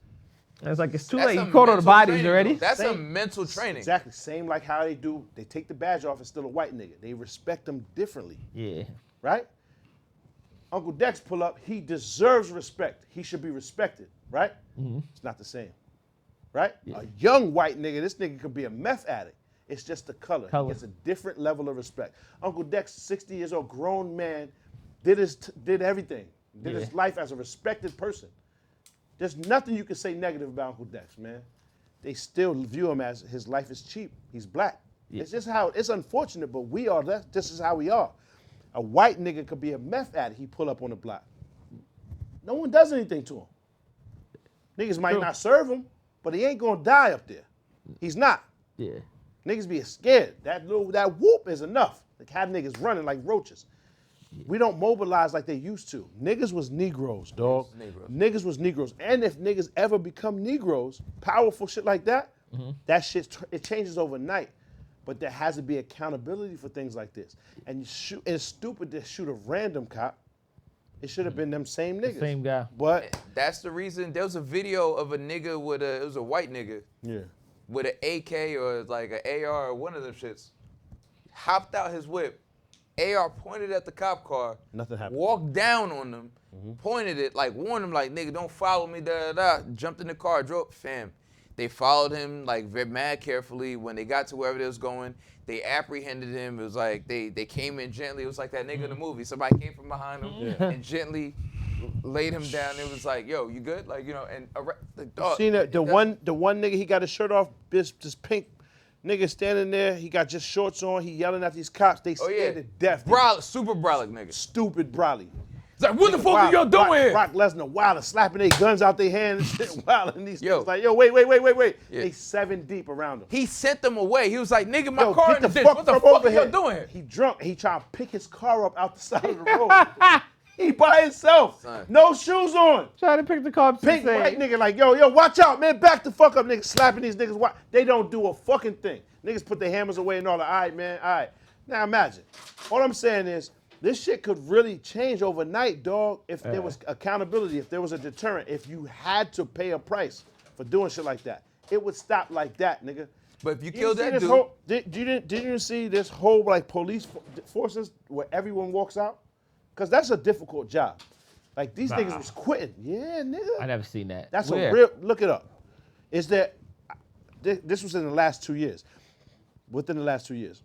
And it's like it's too That's late. You some caught all the mental bodies training, already. though. That's Same- some mental training. Exactly. Same like how they take the badge off and still a white nigga. They respect them differently, Yeah. right? Uncle Dex pull up. He deserves respect. He should be respected, right? It's not the same, right? A young white nigga, this nigga could be a meth addict. It's just the color. He gets a different level of respect. Uncle Dex, 60 years old, grown man, did everything. Did his life as a respected person. There's nothing you can say negative about Uncle Dex, man. They still view him as his life is cheap. He's black. It's just how, it's unfortunate, but this is how we are. A white nigga could be a meth addict. He pull up on the block. No one does anything to him. Niggas might not serve him, but he ain't gonna die up there. He's not. Yeah. Niggas be scared. That whoop is enough. Like have niggas running like roaches. We don't mobilize like they used to. Niggas was Negroes, dog. Niggas was Negroes. And if niggas ever become Negroes, powerful shit like that, that shit, it changes overnight. But there has to be accountability for things like this. And it's stupid to shoot a random cop. It should have been them same niggas. Same guy. But That's the reason. There was a video of a nigga with it was a white nigga yeah. with an AK or like an AR or one of them shits. Hopped out his whip, AR pointed at the cop car. Nothing happened. Walked down on them, pointed it, like warned him, like nigga, don't follow me, da da da. Jumped in the car, drove. Fam, they followed him like very mad carefully. When they got to wherever they was going, they apprehended him. It was like they came in gently. It was like that nigga in the movie. Somebody came from behind him and gently laid him down. It was like, yo, you good? Like, you know, and the dog. Seen the one nigga, he got his shirt off, this pink nigga standing there, he got just shorts on, he yelling at these cops, they scared to death. Super brolic nigga. Stupid brolic. It's like, what the fuck are y'all doing here? Brock Lesnar wild, slapping their guns out their hands and shit wild, and these Yo. niggas like, yo, wait. Yeah. They 7 deep around him. He sent them away. He was like, nigga, my Yo, car get in the the ditch. fuck What the from fuck over are y'all here. doing here? He drunk, he trying to pick his car up out the side of the road. He by himself, no shoes on. Trying to pick the cops. Pink white nigga like, yo, watch out, man, back the fuck up, niggas slapping these niggas. They don't do a fucking thing. Niggas put their hammers away and all that. All right, man, all right. Now imagine. All I'm saying is, this shit could really change overnight, dog, if there was accountability, if there was a deterrent, if you had to pay a price for doing shit like that. It would stop like that, nigga. But if you killed that dude. Did you see this whole like police forces where everyone walks out? Because that's a difficult job. Like these niggas was quitting. Yeah, nigga. I never seen that. That's Where? a real, look it up. Is that, this was in the last 2 years. Within the last 2 years.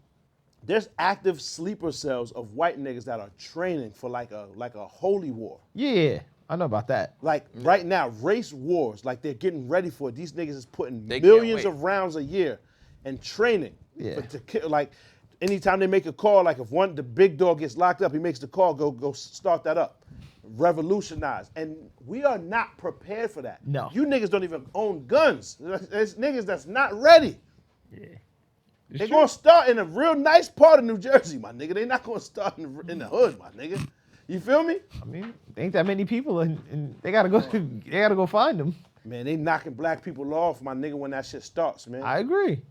There's active sleeper cells of white niggas that are training for like a holy war. Yeah, I know about that. Like right now, race wars, like they're getting ready for it. These niggas is putting They can't millions wait. of rounds a year and training. Yeah. To kill, like anytime they make a call, like if the big dog gets locked up, he makes the call, go start that up. Revolutionize. And we are not prepared for that. No. You niggas don't even own guns. There's niggas that's not ready. Yeah. They're gonna start in a real nice part of New Jersey, my nigga. They're not gonna start in the hood, my nigga. You feel me? I mean, there ain't that many people, and they gotta go find them. Man, they knocking black people off, my nigga, when that shit starts, man. I agree.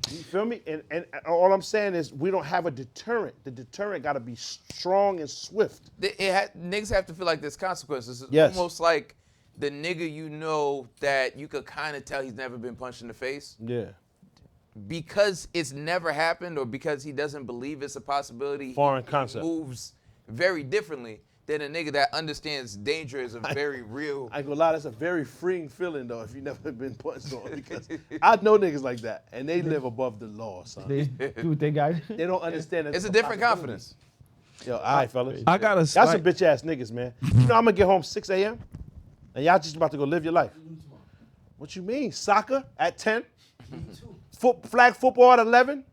You feel me? And all I'm saying is we don't have a deterrent. The deterrent gotta be strong and swift. Niggas have to feel like there's consequences. It's Yes. almost like the nigga you know that you could kind of tell he's never been punched in the face. Yeah. Because it's never happened or because he doesn't believe it's a possibility, Foreign he concept. moves very differently than a nigga that understands danger is a very real. I ain't gonna lie, that's a very freeing feeling though if you never been punched on because I know niggas like that and they live above the law, son. They do what they got. They don't understand that It's a different confidence. Yo, all right, fellas. I got a Y'all some bitch ass niggas, man. You know I'm gonna get home 6 a.m. and y'all just about to go live your life. What you mean? Soccer at 10? Flag football at 11?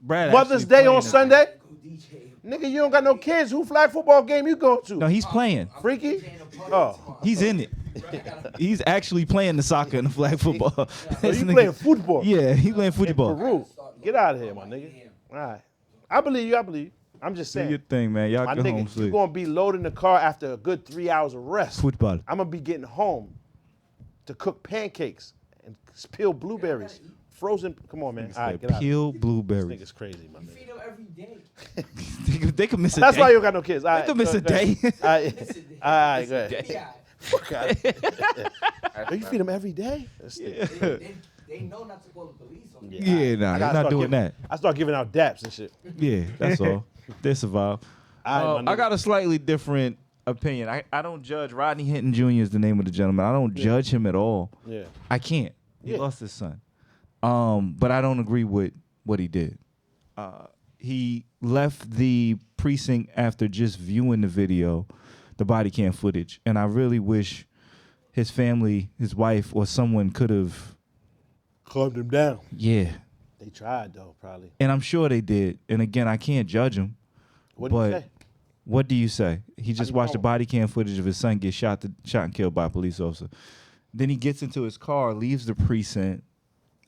Brad Mother's actually Day playing on it. Sunday? Nigga, you don't got no kids. Who flag football game you going to? No, he's playing. Freaky? Oh. He's in it. He's actually playing the soccer and the flag football. Oh, This you nigga- playing football? Yeah, he's playing football. Peru. Get out of here, my nigga. All right. I believe you. I'm just Do your saying. thing, man. Y'all My go home nigga, you sleep. going to be loading the car after a good 3 hours of rest. Football. I'm going to be getting home to cook pancakes and peel blueberries. Frozen. Come on, man. All right, get out. Peel This blueberries. nigga's crazy, my nigga. Feed them every day. They could miss a That's day. why you don't got no kids. All right, could miss go a day. ahead. All right, go ahead. Fuck out of here. You feed him every day? They know not to call the police on them. Yeah, nah, they're not doing that. I start giving out daps and shit. Yeah, that's all. They survive. My I nigga. got a slightly different opinion. I don't judge. Rodney Hinton Jr. is the name of the gentleman. I don't judge him at all. Yeah. I can't. He Yeah. lost his son. But I don't agree with what he did. He left the precinct after just viewing the video, the body cam footage, and I really wish his family, his wife, or someone could have Calmed him down. Yeah. They tried though, probably. And I'm sure they did. And again, I can't judge him. What do you say? What do you say? He just you watched the call body cam footage of his son get shot and killed by a police officer. Then he gets into his car, leaves the precinct,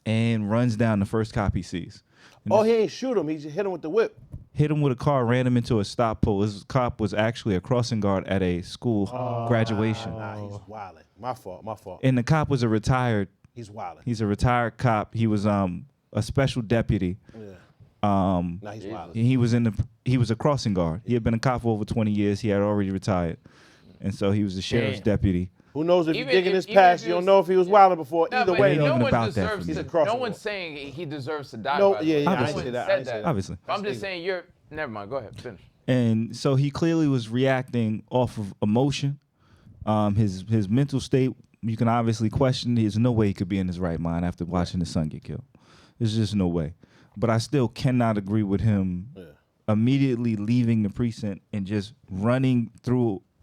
and runs down the first cop he sees. And He ain't shoot him. He just hit him with the whip. hit him with a car, ran him into a stop pole. This cop was actually a crossing guard at a school graduation. Nah, he's wilding. My fault. And the cop was a retired. He's wilding. He's a retired cop. He was a special deputy. Yeah. Nah, he's wilding. He was a crossing guard. He had been a cop for over 20 years. He had already retired, and so he was the sheriff's deputy. Who knows if Even you dig in if- his even past, if you he don't was- know if he was wilding before. No, Either but way, no even one about that for deserves me. to. He's a crossing No guard. one's saying he deserves to die. No, by the yeah, way. yeah, I No ain't one say that. said I ain't say that. Obviously. I'm just saying you're. Never mind. Go ahead. Finish. And so he clearly was reacting off of emotion. His mental state, you can obviously question. There's no way he could be in his right mind after watching his son get killed. There's just no way. But I still cannot agree with him immediately leaving the precinct and just running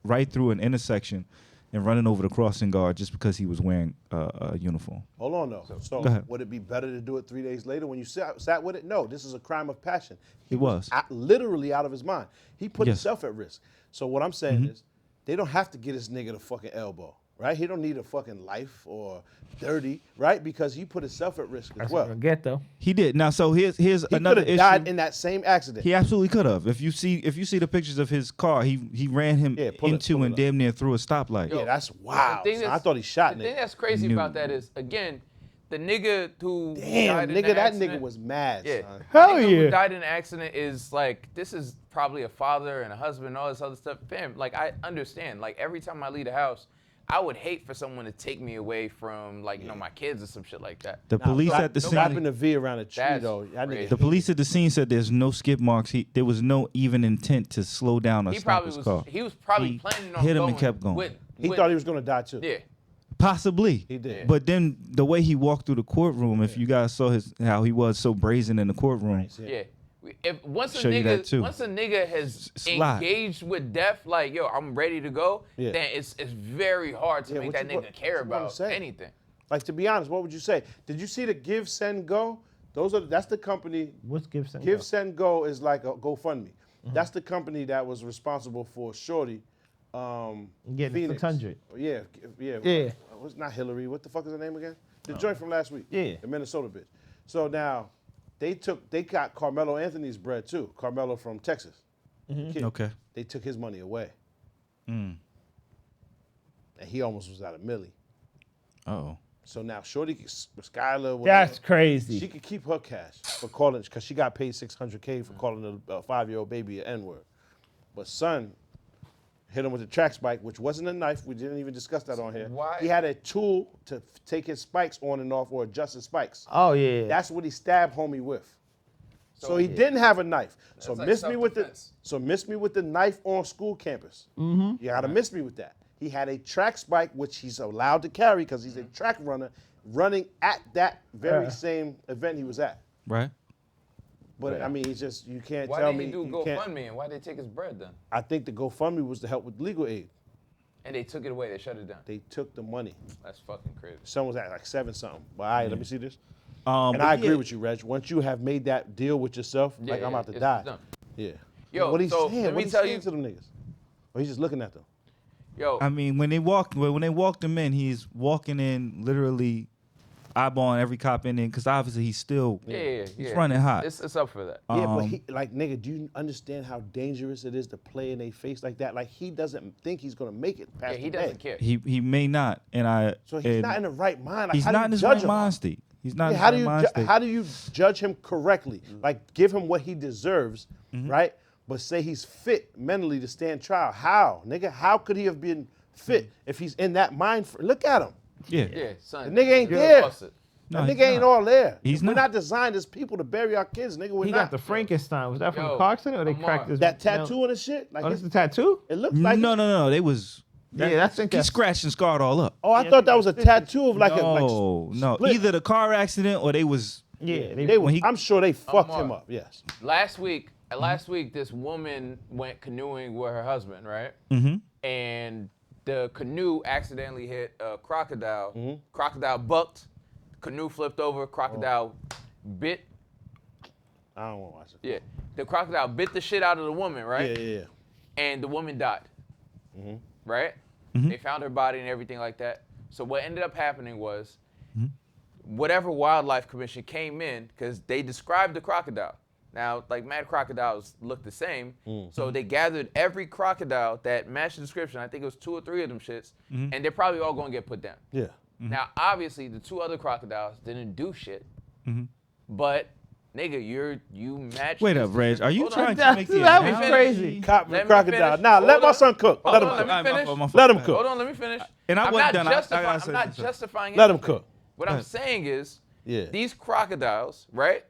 right through an intersection and running over the crossing guard just because he was wearing a uniform. Hold on, though. So Go ahead. would it be better to do it 3 days later when you sat with it? No, this is a crime of passion. It was. Literally out of his mind. He put Yes. himself at risk. So what I'm saying is they don't have to get this nigga the fucking elbow, right? He don't need a fucking life or 30, right? Because he put himself at risk as That's well. what I get though. He did. Now, so here's He another could issue. have died in that same accident. He absolutely could have. If you see the pictures of his car, he ran him pull into it and up. damn near through a stoplight. Yeah, that's wild. The thing son. I that's- thought he shot The thing nigga. that's crazy No. about that is, again, the nigga who Damn, died in nigga, the that accident, nigga was mad, Yeah. son. Hell nigga yeah. who died in an accident is like, this is probably a father and a husband and all this other stuff. Fam, like, I understand. Like, every time I leave the house, I would hate for someone to take me away from, like, you know, my kids or some shit like that. The police at the Slapping scene. the V around a tree, That's though. That crazy. nigga. The police at the scene said there's no skip marks. There was no even intent to slow down or He stop probably his was. car. He was probably He planning on hit him going and kept going. He with- thought he was going to die, too. Yeah. Possibly. He did. But then the way he walked through the courtroom, if you guys saw how he was so brazen in the courtroom. Yeah. If once a Show you that too. nigga has Slide. engaged with death, like, yo, I'm ready to go, Yeah. then it's very hard to Yeah, make what that you nigga what care you wanna about say? anything. Like, to be honest, what would you say? Did you see the Give, Send, Go? That's the company. What's Gibson? Give, Send, Go is like a GoFundMe. That's the company that was responsible for Shorty. Getting Phoenix. 600. Yeah. Yeah. What's not Hillary? What the fuck is her name again? The joint from last week. Yeah. The Minnesota bitch. So now, they got Carmelo Anthony's bread too. Carmelo from Texas. Kid. Okay. They took his money away. And he almost was out of Millie. Oh. So now Shorty, Skylar, whatever, That's crazy. she could keep her cash for calling, because she got paid $600K for calling a 5-year-old baby an N-word. But son hit him with a track spike, which wasn't a knife. We didn't even discuss that on here. Why? He had a tool to take his spikes on and off or adjust his spikes. Oh yeah. That's what he stabbed homie with. So he didn't have a knife. So like miss me with self-defense. the knife on school campus. You gotta miss me with that. He had a track spike, which he's allowed to carry because he's a track runner, running at that very same event he was at. Right. But I mean, it's just, you can't Why tell did me. he do you can't- GoFundMe and why did they take his bread then? I think the GoFundMe was to help with legal aid. And they took it away. They shut it down. They took the money. That's fucking crazy. Some was at like 7 something. But all right, let me see this. And And I agree with you, Reg. Once you have made that deal with yourself, like Yeah, I'm about to it's die. done. Yeah. Yo, what he's so saying? let What me he's tell saying you- to them niggas? Or he's just looking at them. Yo, I mean, when they walked him in, he's walking in literally eyeballing every cop in there because obviously he's still he's running hot. It's up for that. Yeah, but he, like, nigga, do you understand how dangerous it is to play in their face like that? Like, he doesn't think he's gonna make it past Yeah, he the doesn't day. care. He may not, So he's not in the right mind. Like, he's how do not you in his judge right him? mind state. He's not Yeah, in how his do right you mind state. how do you judge him correctly? Like, give him what he deserves, Mm-hmm. right? But say he's fit mentally to stand trial. How, nigga? How could he have been fit if he's in that mind. Look at him. Yeah. Yeah, son. The nigga ain't you there. lost it. No, That he's nigga ain't not. all there. He's We're not. not designed as people to bury our kids, nigga. We're He not. got the Frankenstein. Was that from Yo, a car accident or they Amar, cracked his that nail? tattoo and the shit. Like Oh, that's the tattoo? it looks like No. They was. Yeah, I think He that's scratched and scarred all up. Oh, I thought that was a tattoo of like no. split. Either the car accident or they was. yeah. They when was, he- I'm sure they fucked Amar. him up. Yes. Last week, this woman went canoeing with her husband, right? Mm-hmm. And the canoe accidentally hit a crocodile. Crocodile bucked. Canoe flipped over. Crocodile bit. I don't want to watch it. Yeah. The crocodile bit the shit out of the woman, right? Yeah. And the woman died. Right? They found her body and everything like that. So what ended up happening was whatever wildlife commission came in, because they described the crocodile. Now, like mad crocodiles look the same. So they gathered every crocodile that matched the description. I think it was 2 or 3 of them shits. And they're probably all going to get put down. Yeah. Now, obviously, the 2 other crocodiles didn't do shit. But, nigga, you matched. Wait this up, Reg. Are you Hold trying on. to make the That was analogy? crazy. Cop Let and me crocodile. finish. Nah, let Hold my on. son cook. Hold Let him on, cook. let me finish. Let him cook. Hold on, let me finish. And I I'm wasn't not done. I justifying. gotta I'm say not something. justifying. Let him anything. cook. What I'm saying is, Yeah. these crocodiles, right?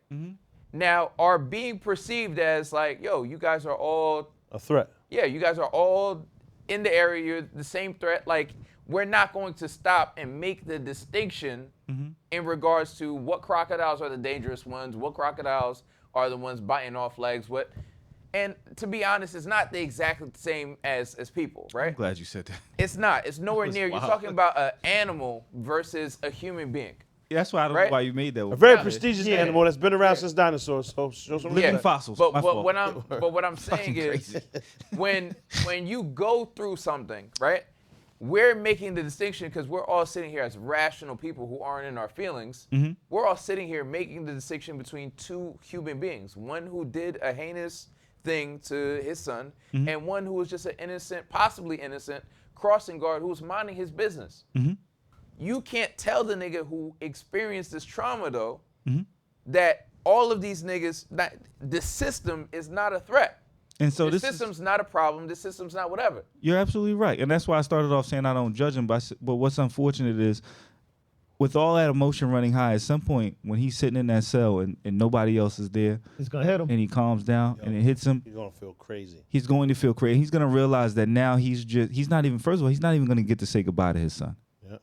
Now are being perceived as like, yo, you guys are all, A threat. yeah, you guys are all in the area. You're the same threat. Like, we're not going to stop and make the distinction in regards to what crocodiles are the dangerous ones, what crocodiles are the ones biting off legs, what. And to be honest, it's not the exactly the same as people, right? I'm glad you said that. It's not. It's nowhere That's near. You're wild. talking about an animal versus a human being. Yeah, that's why I don't Right? know why you made that. A very Yeah. prestigious Yeah. animal that's been around since dinosaurs. So show some Living respect. fossils. But My fault. what I'm saying is, when you go through something, right? We're making the distinction because we're all sitting here as rational people who aren't in our feelings. We're all sitting here making the distinction between 2 human beings, one who did a heinous thing to his son, and one who was just an innocent, possibly innocent, crossing guard who was minding his business. You can't tell the nigga who experienced this trauma, though, that all of these niggas, that the system is not a threat. And so The this is, system's not a problem. The system's not whatever. you're absolutely right. And that's why I started off saying I don't judge him. But what's unfortunate is with all that emotion running high, at some point when he's sitting in that cell and nobody else is there It's gonna hit him. and he calms down and it hits him, You're gonna feel crazy. he's going to feel crazy. He's going to realize that now he's not even going to get to say goodbye to his son. Yeah.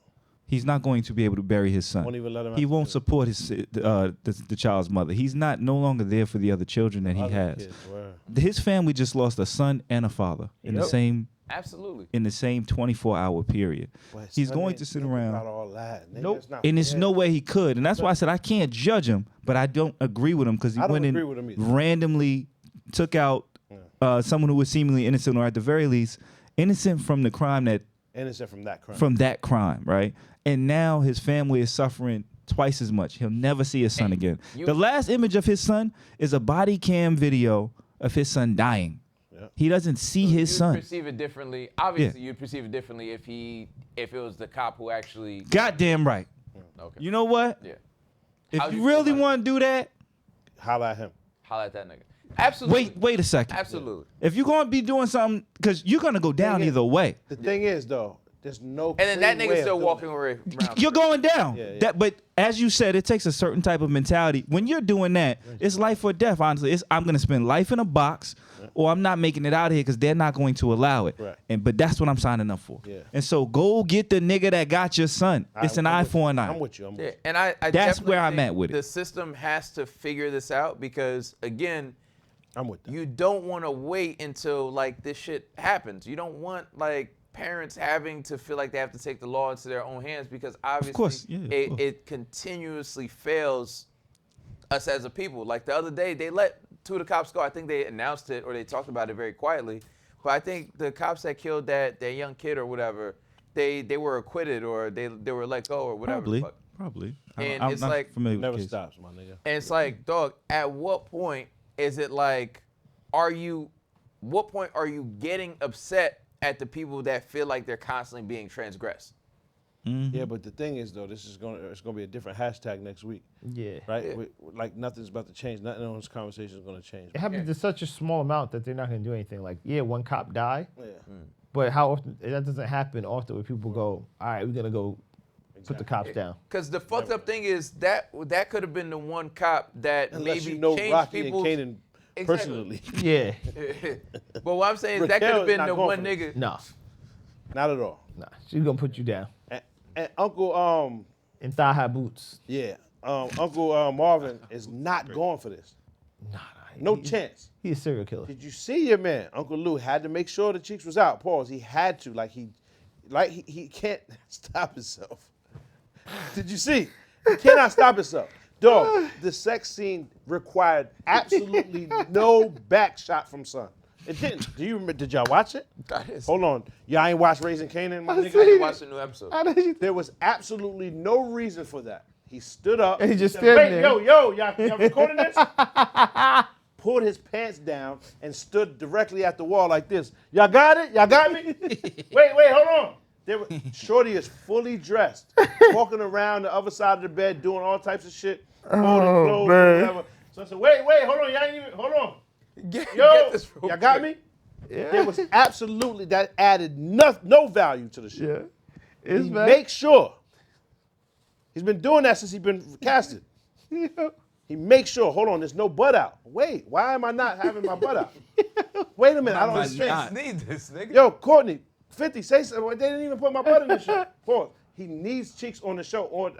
He's not going to be able to bury his son. Won't even let him He out won't the support the child's mother. He's no longer there for the other children that he other has. kids, word. His family just lost a son and a father in the same Absolutely. 24-hour period. Boy, He's son going ain't to sit think around. about all that. Nigga, Nope. it's not And there's fair. no way he could. And that's why I said I can't judge him, but I don't agree with him because he I don't went agree and with him either. randomly took out someone who was seemingly innocent, or at the very least, innocent from the crime innocent from that crime. from that crime, right? And now his family is suffering twice as much. He'll never see his son again. The last image of his son is a body cam video of his son dying. He doesn't see his You'd son. perceive it differently. Obviously, you'd perceive it differently if it was the cop who actually. Goddamn right. Okay. You know what? Yeah. If How'd you you feel really about it? want to do that, Holla at him. Holla at that nigga. Absolutely. wait a second. Absolutely. If you're going to be doing something, because you're going to go down either way. The thing is, though, there's no. And then that clean way nigga's of still doing walking it. around. You're going down. Yeah. But as you said, it takes a certain type of mentality. When you're doing that, it's life or death, honestly. I'm going to spend life in a box, or I'm not making it out of here because they're not going to allow it. Right. But that's what I'm signing up for. Yeah. And so go get the nigga that got your son. It's an eye for an eye. I'm with you. I'm with Yeah, you. and I That's definitely where I'm think at with it. The system has to figure this out because, again, I'm with that. you don't want to wait until like this shit happens. You don't want like parents having to feel like they have to take the law into their own hands because obviously course, yeah, of course. it continuously fails us as a people. Like the other day, they let 2 of the cops go. I think they announced it or they talked about it very quietly. But I think the cops that killed that young kid or whatever, they were acquitted or they were let go or whatever. Probably. And I'm it's not like- familiar with Never the case. stops, my nigga. And it's like, dog, at what point is it like, what point are you getting upset at the people that feel like they're constantly being transgressed? Yeah, but the thing is, though, it's gonna be a different hashtag next week, Yeah. right? Yeah. Like nothing's about to change. Nothing on this conversation is gonna change. It happens to such a small amount that they're not gonna do anything. Like, yeah, one cop died. Yeah. But how often that doesn't happen often where people go, all right, we're gonna go put the cops down. Because the fucked up thing is that could have been the one cop that Unless maybe you know changed Rocky people's. and Kanan personally. Yeah. But what I'm saying is that could Raquel have is been not the going one for nigga. No. Not at all. Nah. She's gonna put you down. And Uncle In thigh-high boots. Uncle Marvin is not going for this. Nah. No chance. He's a serial killer. Did you see your man? Uncle Lou had to make sure the cheeks was out. Pause. He had to. He can't stop himself. Did you see? He cannot stop himself. Dog, the sex scene required absolutely no back shot from Son. It didn't. Do you remember? Did y'all watch it? Hold on. Y'all ain't watched Raising Kanan, my nigga? I didn't watch the new episode. There was absolutely no reason for that. He stood up. And he just said, standing there. Y'all recording this? Pulled his pants down and stood directly at the wall like this. Y'all got it? Y'all got me? wait, hold on. Shorty is fully dressed, walking around the other side of the bed, doing all types of shit, holding clothes, man. whatever. So I said, wait, hold on, y'all ain't even, hold on. Get this real Y'all got quick. me? Yeah. There was absolutely, that added no value to the shit. Yeah. It's He bad. makes sure. He's been doing that since he's been casted. Yeah. He makes sure, hold on, there's no butt out. Wait, why am I not having my butt out? Wait a minute, I don't understand. Need this, nigga. Yo, Courtney, 50, say something. They didn't even put my butt in the show. Pause. He needs cheeks on the show.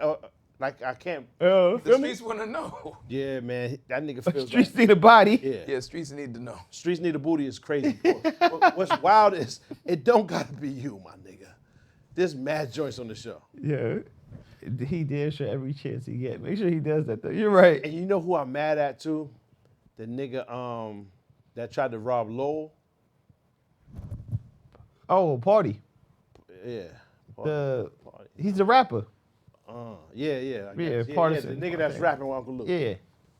I can't. The streets want to know. Yeah, man, that nigga feels Streets like. need a body. Yeah, streets need to know. Streets need a booty is crazy. What's wild is, it don't gotta be you, my nigga. There's mad joints on the show. Yeah. He damn sure every chance he get. Make sure he does that though. You're right. And you know who I'm mad at too? The nigga that tried to rob Lowell. Oh, Party. Yeah. He's the rapper. Yeah. Partisan. The nigga that's rapping with Uncle Luke. Yeah.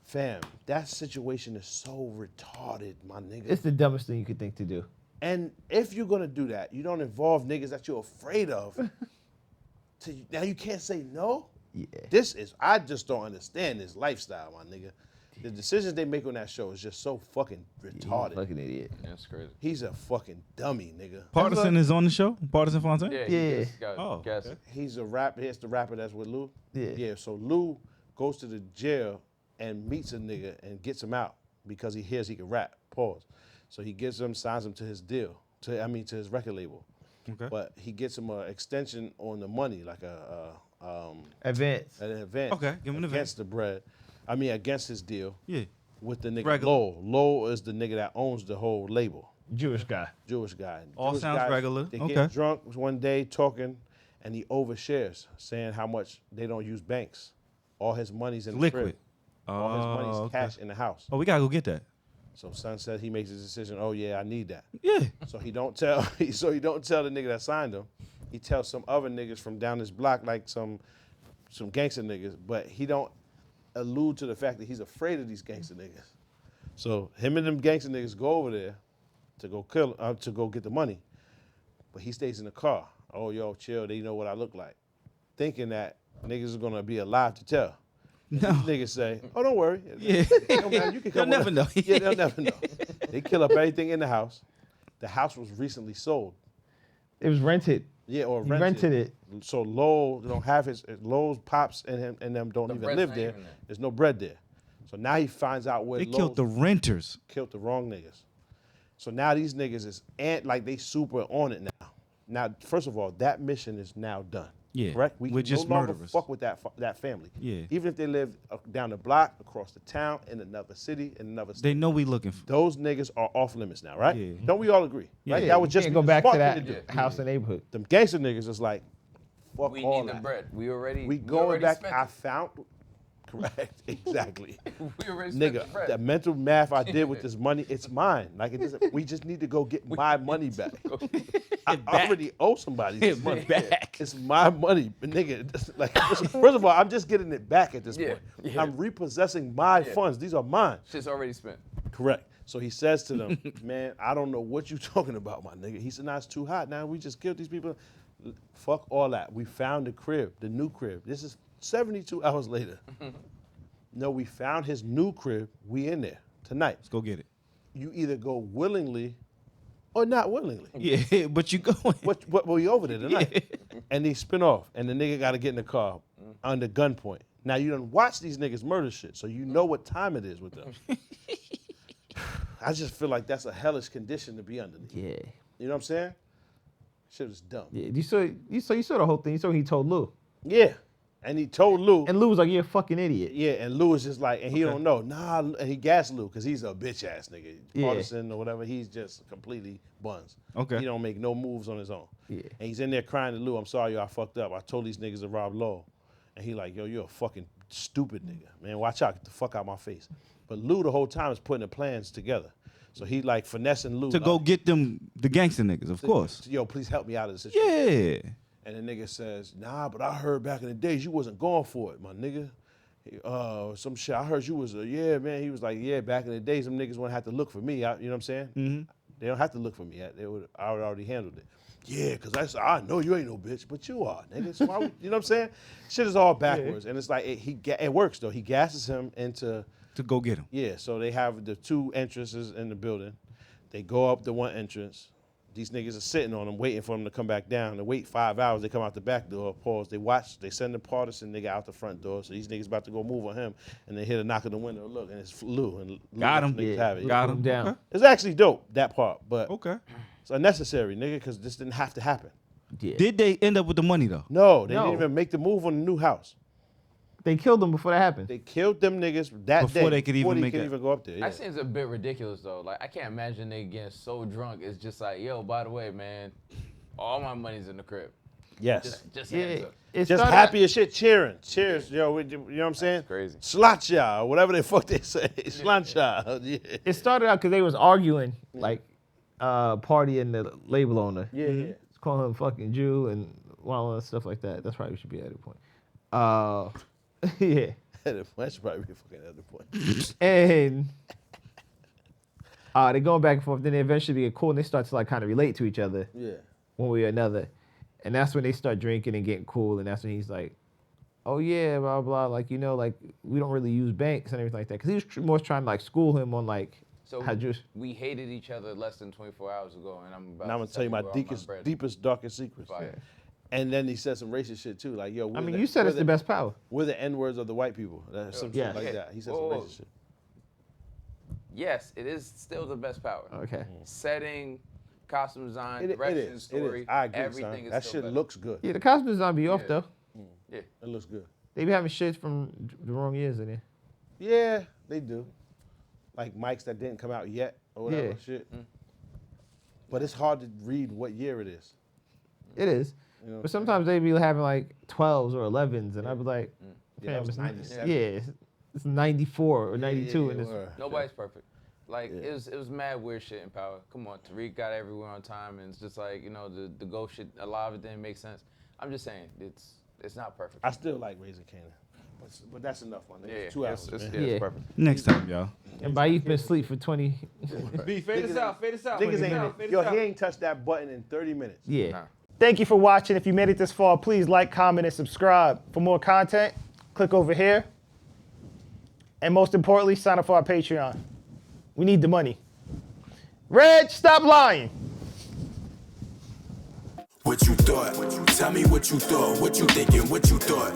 Fam, that situation is so retarded, my nigga. It's the dumbest thing you could think to do. And if you're gonna do that, you don't involve niggas that you're afraid of. Now you can't say no? Yeah. I just don't understand this lifestyle, my nigga. The decisions they make on that show is just so fucking retarded. He's a fucking idiot. That's crazy. He's a fucking dummy, nigga. Partisan is on the show? Partisan Fontaine? Yeah. Yeah. Okay. He's a rapper. He's the rapper that's with Lou. Yeah. Yeah, so Lou goes to the jail and meets a nigga and gets him out because he hears he can rap. Pause. So he gets him, signs him to his deal, to his record label. Okay. But he gets him an extension on the money, like Advance. an advance. Okay, give him an against the bread. Against his deal. Yeah. With the nigga Regular. Lowell. Lowell is the nigga that owns the whole label. Jewish guy. Jewish guy. All Jewish sounds guys, regular. They Okay. get drunk one day talking, and he overshares, saying how much they don't use banks. All his money's in the Liquid. crib. All his money's okay. cash in the house. Oh, we gotta go get that. So Son said he makes his decision. Oh yeah, I need that. Yeah. So he don't tell. the nigga that signed him. He tells some other niggas from down this block, like some gangster niggas, but he don't allude to the fact that he's afraid of these gangster niggas. So him and them gangster niggas go over there to go get the money, but he stays in the car. Oh yo, chill. They know what I look like, thinking that niggas are gonna be alive to tell. No. Niggas say, oh, don't worry. Yeah. No, man, you can They'll come never with know. us. Yeah, they'll never know. They kill up everything in the house. The house was recently sold. It was rented. Yeah, or He rented. rented it. So Lowell don't have Lowell's pops and him and them don't even bread's live not there. even there. There's no bread there. So now he finds out where They Lowell's killed the renters. killed the wrong niggas. So now these niggas is like they super on it now. Now, first of all, that mission is now done. Yeah, Correct? We we're can just no longer murderers. fuck with that family. Yeah. Even if they live down the block, across the town, in another city, in another state. They know we looking for. Those niggas are off limits now, right? Yeah. Don't we all agree? Yeah. Right? Yeah, That would You just can't be go the back to smart that thing to do. house and neighborhood. Them gangster niggas is like, fuck We all need the that. bread. We We going already back. spent I it. found. Correct. Exactly. We already spent the Nigga, bread. the mental math I did with this money, it's mine. Like it doesn't. We just need to go get my money back. I already owe somebody this money. back. It's my money, but nigga. Like first of all, I'm just getting it back at this Yeah, point. yeah. I'm repossessing my funds. These are mine. Shit's already spent. Correct. So he says to them, man, I don't know what you talking about, my nigga. He said, nah, it's too hot. Now we just killed these people. Fuck all that. We found the crib, the new crib. This is 72 hours later. No, we found his new crib. We in there tonight. Let's go get it. You either go willingly or not willingly. Yeah, but you going. What we over there tonight? And they spin off, and the nigga got to get in the car under gunpoint. Now you done watch these niggas murder shit, so you know what time it is with them. I just feel like that's a hellish condition to be under. Yeah. You know what I'm saying? Shit is dumb. Yeah. You saw the whole thing. You saw what he told Lou. Yeah. And he told Lou. And Lou was like, "You're a fucking idiot." Yeah, and Lou was just like, and he don't know. Nah, and he gassed Lou because he's a bitch ass nigga. Partisan or whatever. He's just completely buns. Okay. He don't make no moves on his own. Yeah. And he's in there crying to Lou, "I'm sorry, yo, I fucked up. I told these niggas to rob Law." And he like, "Yo, you're a fucking stupid nigga. Man, watch out. Get the fuck out my face." But Lou the whole time is putting the plans together. So he like finessing Lou. To go get them, the gangster niggas, of course. Yo, please help me out of this situation. Yeah. And the nigga says, "Nah, but I heard back in the days you wasn't going for it, my nigga. Some shit. I heard you was yeah, man." He was like, "Yeah, back in the days, them niggas wouldn't have to look for me." You know what I'm saying? Mm-hmm. They don't have to look for me. I would already handled it. Yeah, because I know you ain't no bitch, but you are, nigga. So you know what I'm saying? Shit is all backwards. And it's like, it works, though. He gasses him into... To go get him. Yeah, so they have the two entrances in the building. They go up the one entrance. These niggas are sitting on them, waiting for them to come back down. They wait 5 hours. They come out the back door, pause. They watch. They send the partisan nigga out the front door. So these niggas about to go move on him. And they hear a knock on the window. Look, and it's Lou. And Lou got him. Niggas have it. Got him down. Okay. It's actually dope, that part. But Okay. it's unnecessary, nigga, because this didn't have to happen. Yeah. Did they end up with the money though? No, they didn't even make the move on the new house. They killed him before that happened. They killed them niggas that Before day. they could even make it. even go up there. Yeah. That seems a bit ridiculous though. Like I can't imagine they getting so drunk. It's just like, yo, by the way, man, all my money's in the crib. Yes. Just hands up. It Just started- happy as shit, cheering. Cheers, yo. You know what I'm saying? That's crazy. Sláinte, or whatever the fuck they say. Sláinte. Yeah. It started out because they was arguing, like, Party and the label owner. Yeah, yeah. It's calling him a fucking Jew and all that stuff like that. That's probably should be at the point. Yeah. That should probably be a fucking other point. And they're going back and forth. Then they eventually get cool and they start to like kind of relate to each other. Yeah. One way or another. And that's when they start drinking and getting cool. And that's when he's like, "Oh yeah, blah, blah. Like, you know, like we don't really use banks and everything like that." Because he was more trying to like school him on like So how just. we hated each other less than 24 hours ago, and I'm about And I'm going to tell you my where all deepest, darkest secrets. Fire. And then he said some racist shit too. Like, yo, I mean, you said it's the best power. We're the N-words of the white people. Some Yeah. shit like that. He said Whoa. some racist shit. Yes, it is still the best power. Okay. Setting, costume design, It direction, is. story, It is. I agree, everything son. is That still shit better. looks good. Yeah, the costume design be off Yeah. though. Yeah. It looks good. They be having shit from the wrong years in there. Yeah, they do. Like mics that didn't come out yet or whatever Yeah. shit. But it's hard to read what year it is. It is. You know what But sometimes they be having like 12s or 11s, and I'd be like, Yeah, that "Fam, was it's 97. yeah, it's 94 or 92, and it's Nobody's perfect. Like it was mad weird shit in Power. Come on, Tariq got everywhere on time, and it's just like, you know, the ghost shit. A lot of it didn't make sense. I'm just saying it's not perfect. I still like Raising Kanan. But that's enough, man. Yeah, 2 hours, it's, man. yeah, it's Yeah. perfect. Next time, y'all. and by you've been asleep for 20. B, fade us out. Fade us out. Niggas Fade us out, ain't, fade yo, us he out. ain't touched that button in 30 minutes. Yeah. Nah. Thank you for watching. If you made it this far, please like, comment, and subscribe. For more content, click over here. And most importantly, sign up for our Patreon. We need the money. Reg, stop lying. What you thought? Tell me what you thought. What you thinking? What you thought?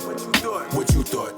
What you thought?